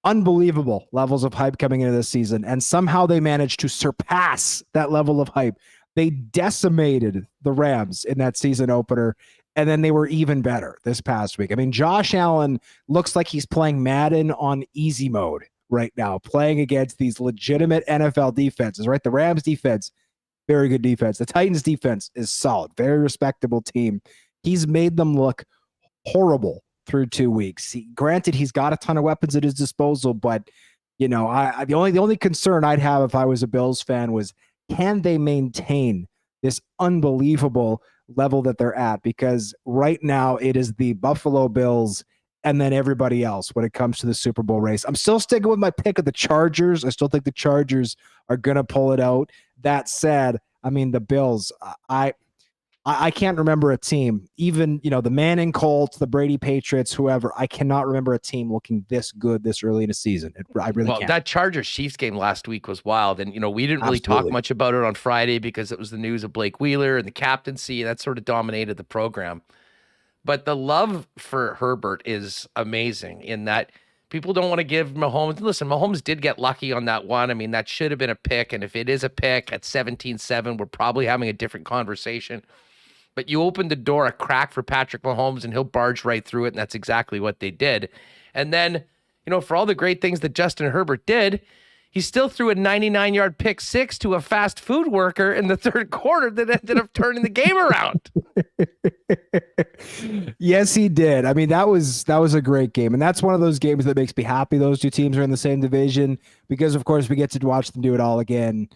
unbelievable levels of hype coming into this season, and somehow they managed to surpass that level of hype. They decimated the Rams in that season opener, and then they were even better this past week. I mean, Josh Allen looks like he's playing Madden on easy mode right now, playing against these legitimate NFL defenses, right? The Rams defense, very good defense. The Titans defense is solid, very respectable team. He's made them look horrible through 2 weeks. Granted, he's got a ton of weapons at his disposal, but the only concern I'd have if I was a Bills fan was, can they maintain this unbelievable level that they're at? Because right now it is the Buffalo Bills and then everybody else when it comes to the Super Bowl race. I'm still sticking with my pick of the Chargers. I still think the Chargers are going to pull it out. That said, I mean, the Bills, I can't remember a team, even, the Manning Colts, the Brady Patriots, whoever. I cannot remember a team looking this good this early in a season. I really can't. That Chargers Chiefs game last week was wild. And, we didn't really talk much about it on Friday because it was the news of Blake Wheeler and the captaincy. That sort of dominated the program. But the love for Herbert is amazing in that people don't want to give Mahomes. Listen, Mahomes did get lucky on that one. I mean, that should have been a pick. And if it is a pick at 17-7, we're probably having a different conversation. But you open the door a crack for Patrick Mahomes and he'll barge right through it. And that's exactly what they did. And then, for all the great things that Justin Herbert did, he still threw a 99-yard pick six to a fast food worker in the third quarter that ended up turning the game around. Yes, he did. I mean, that was a great game. And that's one of those games that makes me happy those two teams are in the same division because, of course, we get to watch them do it all again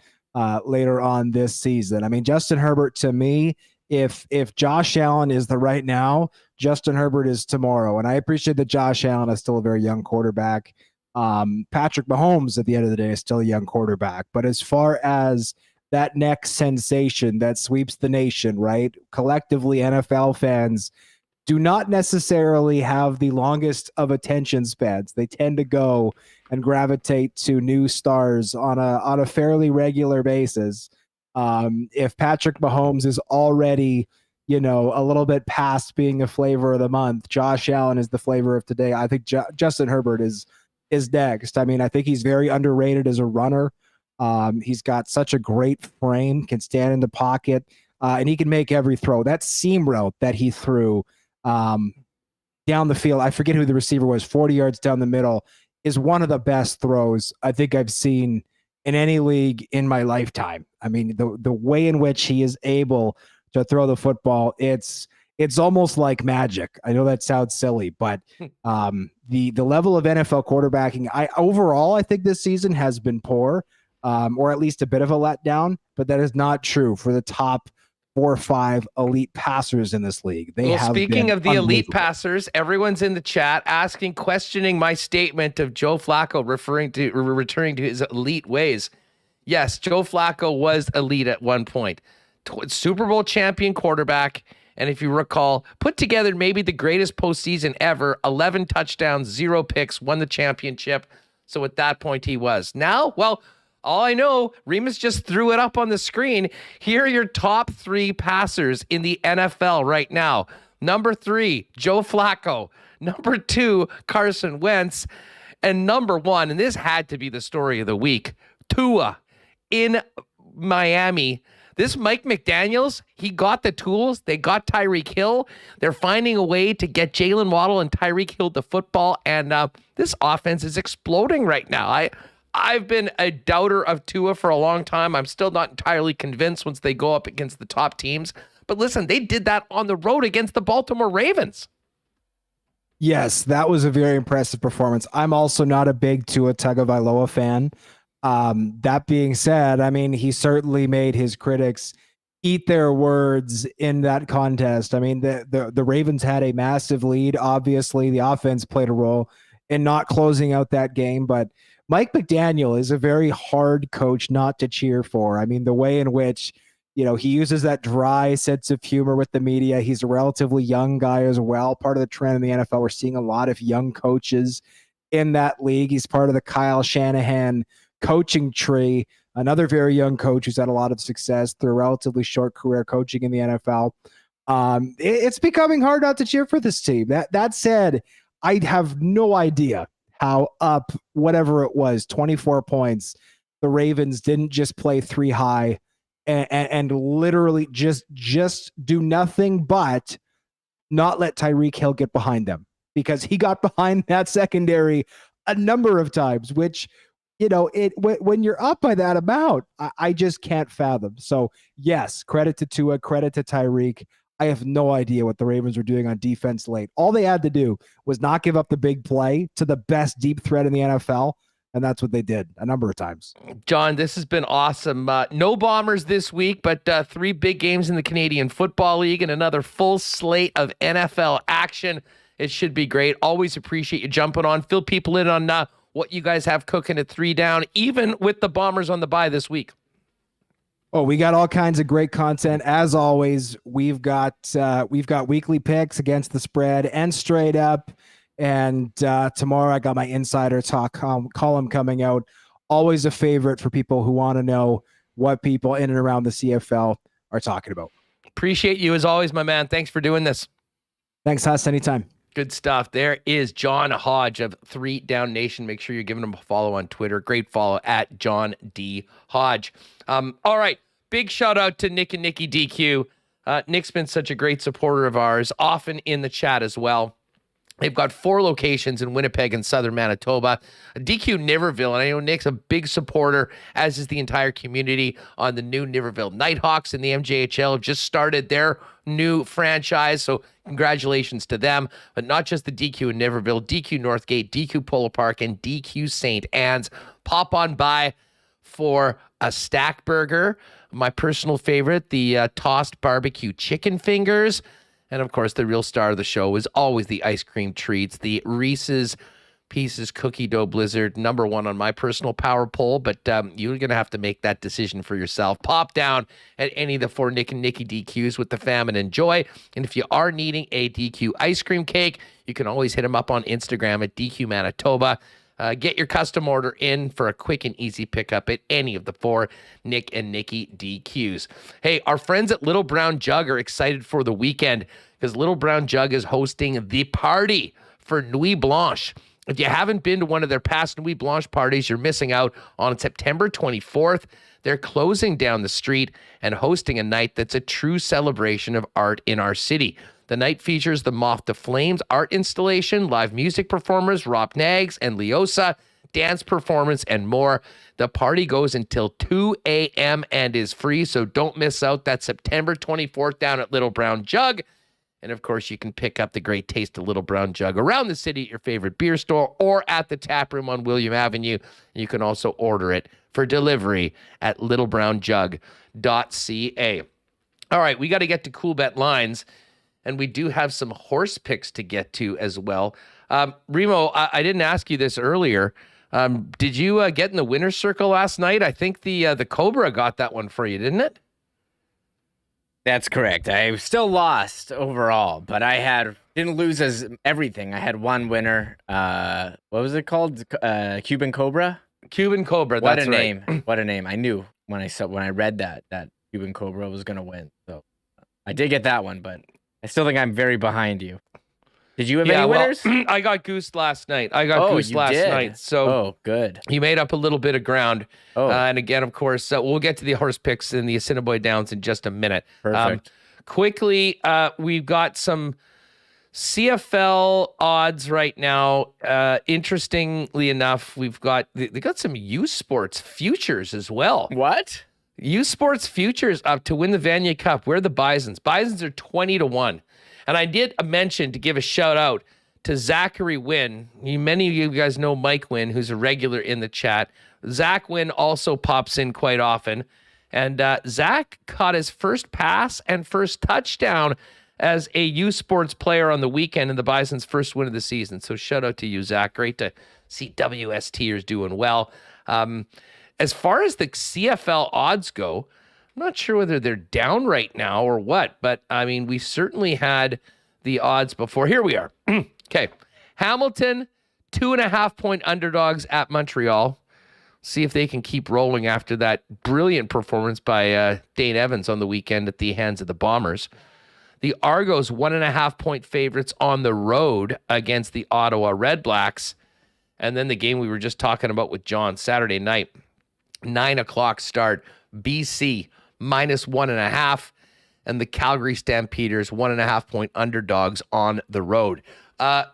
later on this season. I mean, Justin Herbert, to me, if Josh Allen is the right now, Justin Herbert is tomorrow. And I appreciate that Josh Allen is still a very young quarterback. Patrick Mahomes at the end of the day is still a young quarterback. But as far as that next sensation that sweeps the nation, right? Collectively, NFL fans do not necessarily have the longest of attention spans. They tend to go and gravitate to new stars on a fairly regular basis. If Patrick Mahomes is already, a little bit past being a flavor of the month, Josh Allen is the flavor of today. I think Justin Herbert is next. I mean, I think he's very underrated as a runner. He's got such a great frame, can stand in the pocket, and he can make every throw. That seam route that he threw down the field, I forget who the receiver was, 40 yards down the middle, is one of the best throws I think I've seen in any league in my lifetime. I mean, the way in which he is able to throw the football, it's almost like magic. I know that sounds silly, but the level of NFL quarterbacking, I think this season has been poor, or at least a bit of a letdown, but that is not true for the top 4 or 5 elite passers in this league. Speaking of the elite passers, everyone's in the chat questioning my statement of Joe Flacco returning to his elite ways. Yes, Joe Flacco was elite at one point. Super Bowl champion quarterback. And if you recall, put together maybe the greatest postseason ever, 11 touchdowns, 0 picks, won the championship. So at that point he was. Now, well, all I know, Remis just threw it up on the screen. Here are your top 3 passers in the NFL right now. Number 3, Joe Flacco. Number 2, Carson Wentz. And number 1, and this had to be the story of the week, Tua in Miami. This Mike McDaniels, he got the tools. They got Tyreek Hill. They're finding a way to get Jalen Waddle and Tyreek Hill the football. And this offense is exploding right now. I've been a doubter of Tua for a long time. I'm still not entirely convinced once they go up against the top teams. But listen, they did that on the road against the Baltimore Ravens. Yes, that was a very impressive performance. I'm also not a big Tua Tagovailoa fan. That being said, I mean, he certainly made his critics eat their words in that contest. I mean, the Ravens had a massive lead. Obviously, the offense played a role in not closing out that game, but Mike McDaniel is a very hard coach not to cheer for. I mean, the way in which, he uses that dry sense of humor with the media. He's a relatively young guy as well. Part of the trend in the NFL, we're seeing a lot of young coaches in that league. He's part of the Kyle Shanahan coaching tree, another very young coach who's had a lot of success through a relatively short career coaching in the NFL. It's becoming hard not to cheer for this team. That said, I have no idea how up whatever it was, 24 points, the Ravens didn't just play 3 high and literally just do nothing but not let Tyreek Hill get behind them, because he got behind that secondary a number of times, which, when you're up by that amount, I just can't fathom. So yes, credit to Tua, credit to Tyreek. I have no idea what the Ravens were doing on defense late. All they had to do was not give up the big play to the best deep threat in the NFL, and that's what they did a number of times. John, this has been awesome. No Bombers this week, but 3 big games in the Canadian Football League and another full slate of NFL action. It should be great. Always appreciate you jumping on. Fill people in on what you guys have cooking at 3 Down, even with the Bombers on the bye this week. Oh, we got all kinds of great content. As always, we've got weekly picks against the spread and straight up. And tomorrow I got my insider talk column coming out. Always a favorite for people who want to know what people in and around the CFL are talking about. Appreciate you as always, my man. Thanks for doing this. Thanks, Huss. Anytime. Good stuff. There is John Hodge of 3 Down Nation. Make sure you're giving him a follow on Twitter. Great follow at John D. Hodge. All right. Big shout out to Nick and Nikki DQ. Nick's been such a great supporter of ours, often in the chat as well. They've got 4 locations in Winnipeg and southern Manitoba. DQ Niverville, and I know Nick's a big supporter, as is the entire community, on the new Niverville Nighthawks in the MJHL. Have just started their new franchise, so congratulations to them. But not just the DQ in Niverville, DQ Northgate, DQ Polo Park, and DQ St. Anne's. Pop on by for a stack burger. My personal favorite, the tossed barbecue chicken fingers. And of course, the real star of the show is always the ice cream treats, the Reese's Pieces Cookie Dough Blizzard, number 1 on my personal power poll, but you're going to have to make that decision for yourself. Pop down at any of the 4 Nick and Nikki DQs with the fam and enjoy. And if you are needing a DQ ice cream cake, you can always hit them up on Instagram at DQ Manitoba. Get your custom order in for a quick and easy pickup at any of the 4 Nick and Nikki DQs. Hey, our friends at Little Brown Jug are excited for the weekend because Little Brown Jug is hosting the party for Nuit Blanche. If you haven't been to one of their past Nuit Blanche parties, you're missing out. On September 24th, they're closing down the street and hosting a night that's a true celebration of art in our city. The night features the Moth to Flames art installation, live music performers Rob Nags and Leosa, dance performance, and more. The party goes until 2 a.m. and is free, so don't miss out. That's September 24th down at Little Brown Jug. And, of course, you can pick up the great taste of Little Brown Jug around the city at your favorite beer store or at the tap room on William Avenue. You can also order it for delivery at littlebrownjug.ca. All right, we got to get to Coolbet lines. And we do have some horse picks to get to as well. Remo, I didn't ask you this earlier. Did you get in the winner's circle last night? I think the Cobra got that one for you, didn't it? That's correct. I still lost overall, but I didn't lose as everything. I had one winner. What was it called? Cuban Cobra? Cuban Cobra, that's right. Name. What a name. I knew when I read that Cuban Cobra was going to win. So I did get that one, but I still think I'm very behind you. Did you have any winners? I got goosed last night. So good. You made up a little bit of ground. And again, of course, we'll get to the horse picks in the Assiniboia Downs in just a minute. Perfect. Quickly, we've got some CFL odds right now. Interestingly enough, they got some U Sports futures as well. What? U Sports futures up to win the Vanier Cup. Where are the Bisons? Bisons are 20-1. And I did mention to give a shout out to Zachary Wynn. Many of you guys know Mike Wynn, who's a regular in the chat. Zach Wynn also pops in quite often. And Zach caught his first pass and first touchdown as a U Sports player on the weekend in the Bison's first win of the season. So shout out to you, Zach. Great to see WSTers doing well. As far as the CFL odds go, I'm not sure whether they're down right now or what, but I mean, we certainly had the odds before. Here we are. Okay. Hamilton, 2.5-point underdogs at Montreal. See if they can keep rolling after that brilliant performance by Dane Evans on the weekend at the hands of the Bombers. The Argos, 1.5-point favorites on the road against the Ottawa Redblacks. And then the game we were just talking about with John, Saturday night, 9 o'clock start, BC -1.5, and the Calgary Stampeders 1.5-point underdogs on the road. The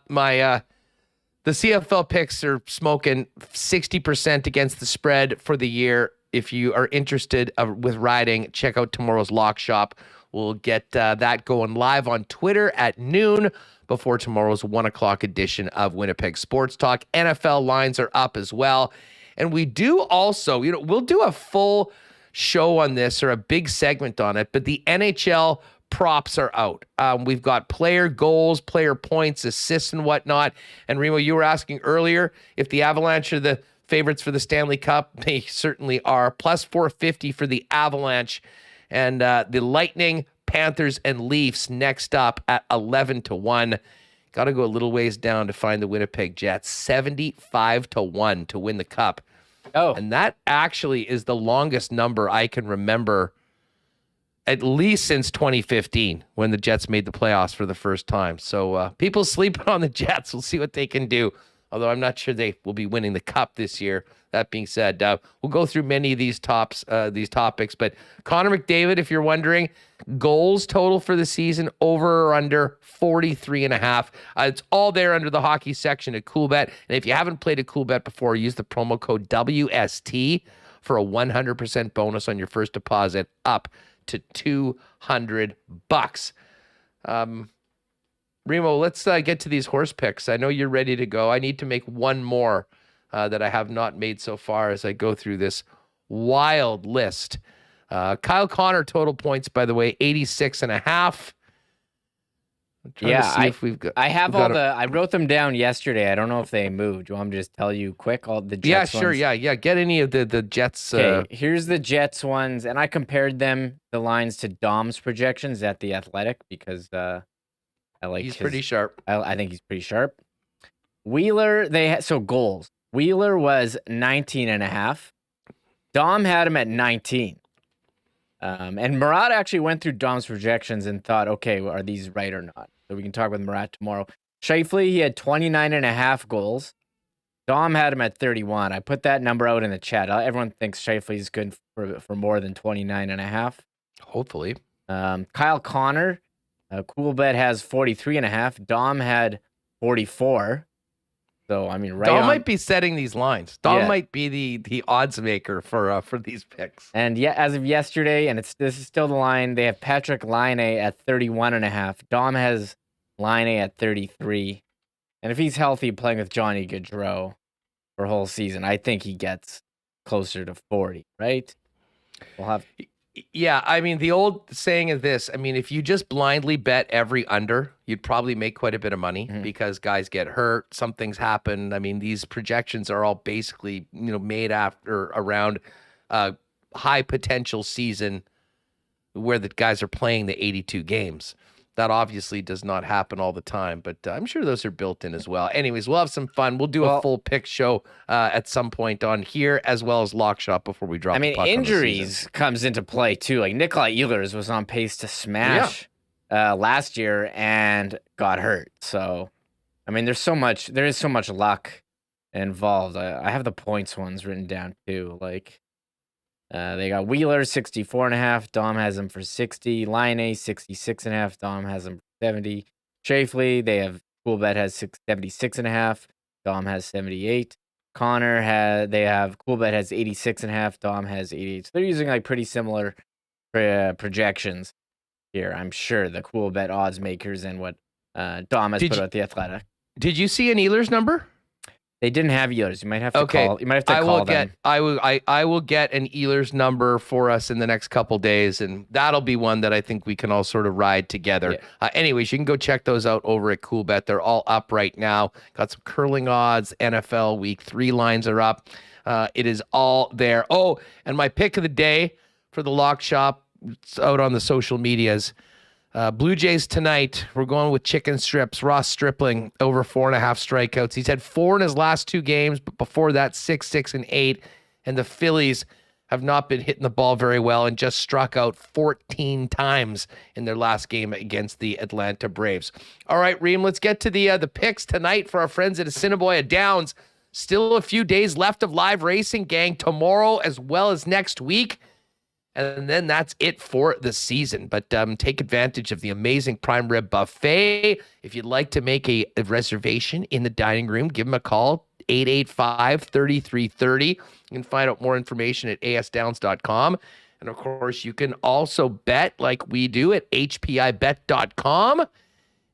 CFL picks are smoking 60% against the spread for the year. If you are interested with riding, check out tomorrow's Lock Shop. We'll get that going live on Twitter at noon before tomorrow's 1 o'clock edition of Winnipeg Sports Talk. NFL lines are up as well. And we do also, we'll do a full show on this or a big segment on it, but the NHL props are out. We've got player goals, player points, assists, and whatnot. And Remo, you were asking earlier if the Avalanche are the favorites for the Stanley Cup. They certainly are. Plus 450 for the Avalanche. And the Lightning, Panthers, and Leafs next up at 11-1. Got to go a little ways down to find the Winnipeg Jets. 75-1 to win the Cup. Oh. And that actually is the longest number I can remember, at least since 2015, when the Jets made the playoffs for the first time. So people sleeping on the Jets. We'll see what they can do. Although I'm not sure they will be winning the Cup this year. That being said, we'll go through many of these topics. But Connor McDavid, if you're wondering, goals total for the season, over or under 43.5. It's all there under the hockey section at Coolbet. And if you haven't played at Coolbet before, use the promo code WST for a 100% bonus on your first deposit up to $200. Remo, let's get to these horse picks. I know you're ready to go. I need to make one more that I have not made so far as I go through this wild list. Kyle Connor total points, by the way, 86.5. I wrote them down yesterday. I don't know if they moved. Do you want me to just tell you quick all the Jets ones? Yeah. Get any of the Jets. Okay, here's the Jets ones, and I compared the lines to Dom's projections at The Athletic because I like he's pretty sharp. I think he's pretty sharp. Wheeler, goals. Wheeler was 19.5. Dom had him at 19. And Murat actually went through Dom's projections and thought, okay, are these right or not? So we can talk with Murat tomorrow. Scheifele, he had 29.5 goals. Dom had him at 31. I put that number out in the chat. Everyone thinks Scheifele is good for more than 29.5. Hopefully. Kyle Connor, Coolbet has 43.5. Dom had 44. So I mean, Dom might be setting these lines. Dom might be the odds maker for these picks. And yeah, as of yesterday, and this is still the line. They have Patrick Laine at 31.5. Dom has Laine at 33. And if he's healthy, playing with Johnny Gaudreau for a whole season, I think he gets closer to 40. Right? We'll have. Yeah, I mean, the old saying is this. I mean, if you just blindly bet every under, you'd probably make quite a bit of money because guys get hurt. Some things happen. I mean, these projections are all basically, made around a high potential season where the guys are playing the 82 games. That obviously does not happen all the time, but I'm sure those are built in as well. Anyways, we'll have some fun. We'll do a full pick show at some point on here, as well as Lock Shop before we drop. I mean, injuries comes into play too. Like Nikolai Ehlers was on pace to smash last year and got hurt. So, I mean, there is so much luck involved. I have the points ones written down too. Like. They got Wheeler 64.5. Dom has him for 60. Laine 66.5. Dom has him for 70. Scheifele, they have Coolbet has 76.5. Dom has 78. Connor Coolbet has 86.5. Dom has 88. So they're using like pretty similar projections here. I'm sure the Coolbet odds makers and what Dom has put out The Athletic. Did you see an Ehlers number? They didn't have Ehlers. You might have to call. You might have to call them. I will get an Ehlers number for us in the next couple days, and that'll be one that I think we can all sort of ride together. Yeah. Anyways, you can go check those out over at Coolbet. They're all up right now. Got some curling odds. NFL Week 3 lines are up. It is all there. Oh, and my pick of the day for the Lock Shop. It's out on the social medias. Blue Jays tonight, we're going with chicken strips. Ross Stripling over 4.5 strikeouts. He's had 4 in his last 2 games, but before that, 6, 6, and 8. And the Phillies have not been hitting the ball very well and just struck out 14 times in their last game against the Atlanta Braves. All right, Reem, let's get to the picks tonight for our friends at Assiniboia Downs. Still a few days left of live racing, gang, tomorrow as well as next week. And then that's it for the season. But take advantage of the amazing prime rib buffet. If you'd like to make a reservation in the dining room, give them a call, 885-3330. You can find out more information at asdowns.com. And, of course, you can also bet like we do at hpibet.com.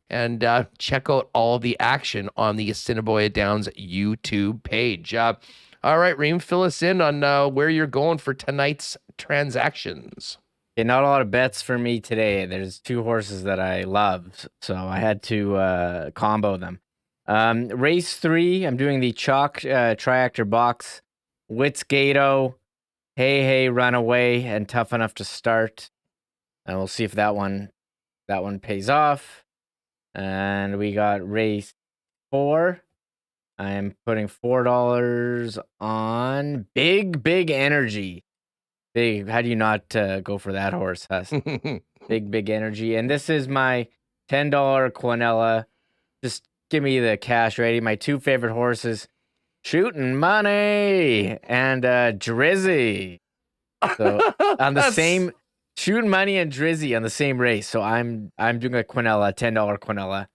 And check out all the action on the Assiniboia Downs YouTube page. All right, Reem, fill us in on where you're going for tonight's transactions. Okay, not a lot of bets for me today. There's 2 horses that I love, so I had to combo them. Race 3, I'm doing the chalk triactor box Witzgato, Hey Runaway, and Tough Enough to Start. And we'll see if that one pays off. And we got race 4. I'm putting $4 on Big Energy. Big. How do you not go for that horse, Huss? Big Energy. And this is my $10 Quinella. Just give me the cash ready. My 2 favorite horses, Shooting Money and Drizzy. So on the same Shooting Money and Drizzy on the same race. So I'm doing a Quinella, $10 Quinella.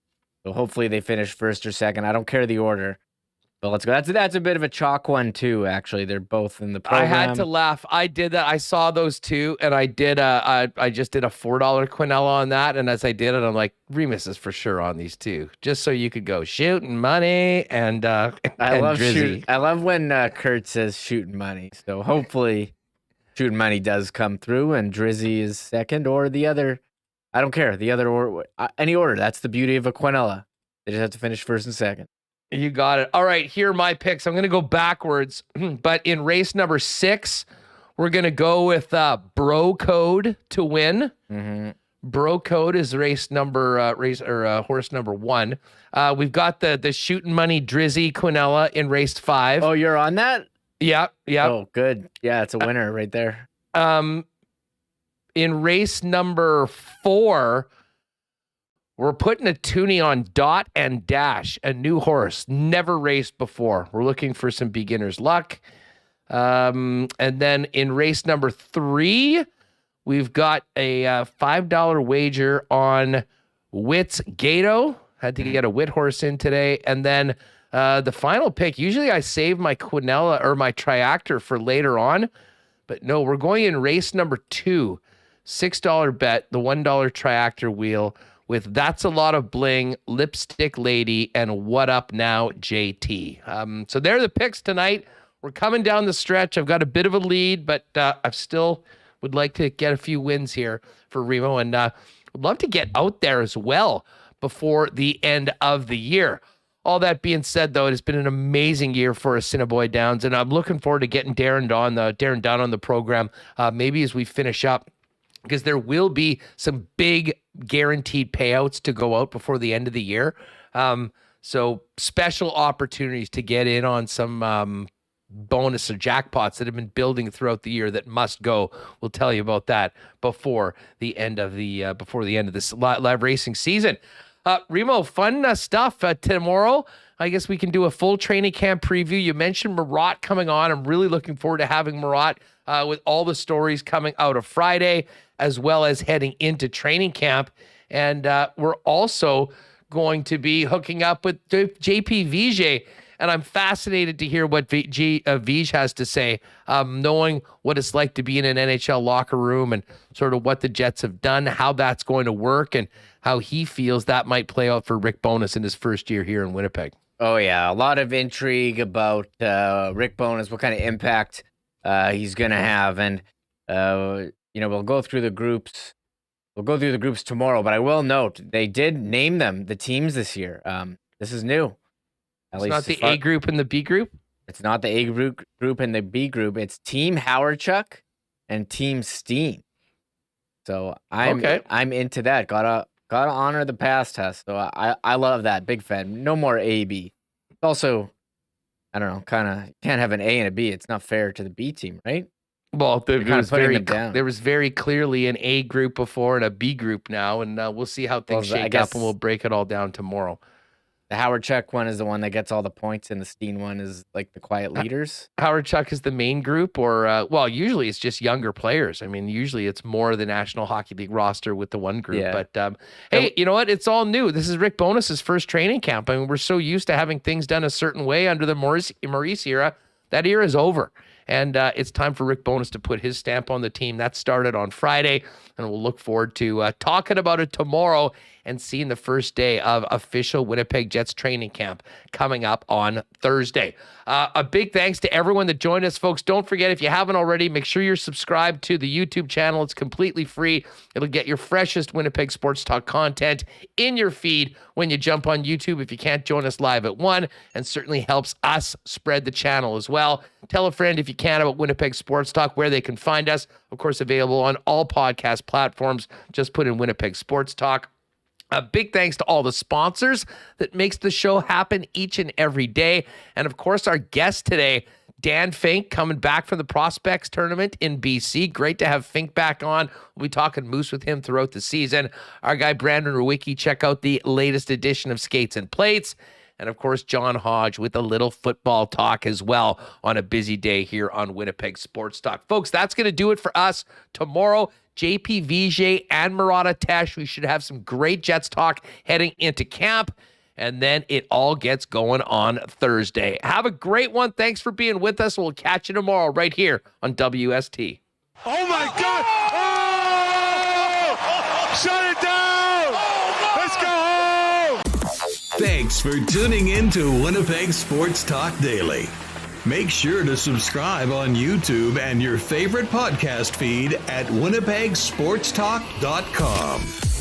So hopefully they finish first or second. I don't care the order. But let's go. That's a bit of a chalk one too. Actually, they're both in the program. I had to laugh. I did that. I saw those two, and I did. I just did a $4 Quinella on that. And as I did it, I'm like, Remis is for sure on these two, just so you could go Shooting Money and I love Drizzy. I love when Kurt says Shooting Money. So hopefully, Shooting Money does come through, and Drizzy is second, or the other. I don't care. The other or any order. That's the beauty of a Quinella. They just have to finish first and second. You got it. All right, here are my picks. I'm going to go backwards, but in race number 6, we're going to go with Bro Code to win. Mm-hmm. Bro Code is horse number 1. We've got the Shooting Money Drizzy Quinella in race 5. Oh, you're on that? Yeah. Oh, good. Yeah, it's a winner right there. In race number 4, we're putting a toonie on Dot and Dash, a new horse, never raced before. We're looking for some beginner's luck. And then in race number 3, we've got a $5 wager on Witt's Gato. Had to get a Witt horse in today. And then the final pick, usually I save my Quinella or my Triactor for later on. But no, we're going in race number 2. $6 bet, the $1 Triactor wheel with That's a Lot of Bling, Lipstick Lady, and What Up Now, JT. So they're the picks tonight. We're coming down the stretch. I've got a bit of a lead, but I still would like to get a few wins here for Remo, and would love to get out there as well before the end of the year. All that being said, though, it has been an amazing year for Assiniboia Downs, and I'm looking forward to getting Darren down on the program maybe as we finish up, because there will be some big guaranteed payouts to go out before the end of the year. So special opportunities to get in on some bonus or jackpots that have been building throughout the year that must go. We'll tell you about that before the end of this live racing season. Remo, fun stuff tomorrow. I guess we can do a full training camp preview. You mentioned Murat coming on. I'm really looking forward to having Murat with all the stories coming out of Friday, as well as heading into training camp. And we're also going to be hooking up with JP Vijay. And I'm fascinated to hear what Vij has to say, knowing what it's like to be in an NHL locker room and sort of what the Jets have done, how that's going to work, and how he feels that might play out for Rick Bowness in his first year here in Winnipeg. Oh, yeah. A lot of intrigue about Rick Bowness, what kind of impact he's going to have. And, we'll go through the groups. We'll go through the groups tomorrow, but I will note they did name them the teams this year. This is new. It's not the A group and the B group? It's not the A group and the B group. It's Team Howardchuck and Team Steen. So I'm into that. Gotta honor the past test. So I love that. Big fan. No more A, B. Also, I don't know, kind of can't have an A and a B. It's not fair to the B team, right? Well, there was very clearly an A group before and a B group now, and we'll see how things shake up, and we'll break it all down tomorrow. The Howardchuck one is the one that gets all the points, and the Steen one is like the quiet leaders. Howardchuck is the main group, or usually it's just younger players. I mean, usually it's more the National Hockey League roster with the one group. Yeah. But hey, you know what? It's all new. This is Rick Bowness's first training camp. I mean, we're so used to having things done a certain way under the Maurice era. That era is over, And it's time for Rick Bowness to put his stamp on the team. That started on Friday, and we'll look forward to talking about it tomorrow and seeing the first day of official Winnipeg Jets training camp coming up on Thursday. A big thanks to everyone that joined us, folks. Don't forget, if you haven't already, make sure you're subscribed to the YouTube channel. It's completely free. It'll get your freshest Winnipeg Sports Talk content in your feed when you jump on YouTube if you can't join us live at 1, and certainly helps us spread the channel as well. Tell a friend if you can about Winnipeg Sports Talk, where they can find us. Of course, available on all podcast platforms. Just put in Winnipeg Sports Talk. A big thanks to all the sponsors that makes the show happen each and every day. And of course, our guest today, Dan Fink, coming back from the Prospects Tournament in BC. Great to have Fink back on. We'll be talking Moose with him throughout the season. Our guy, Brandon Rewucki, check out the latest edition of Skates and Plates. And of course, John Hodge with a little football talk as well on a busy day here on Winnipeg Sports Talk. Folks, that's going to do it for us tomorrow. JP Vijay and Murata Tesh. We should have some great Jets talk heading into camp. And then it all gets going on Thursday. Have a great one. Thanks for being with us. We'll catch you tomorrow right here on WST. Oh, my God. Oh! Shut it down. Let's go home. Thanks for tuning in to Winnipeg Sports Talk Daily. Make sure to subscribe on YouTube and your favorite podcast feed at winnipegsportstalk.com.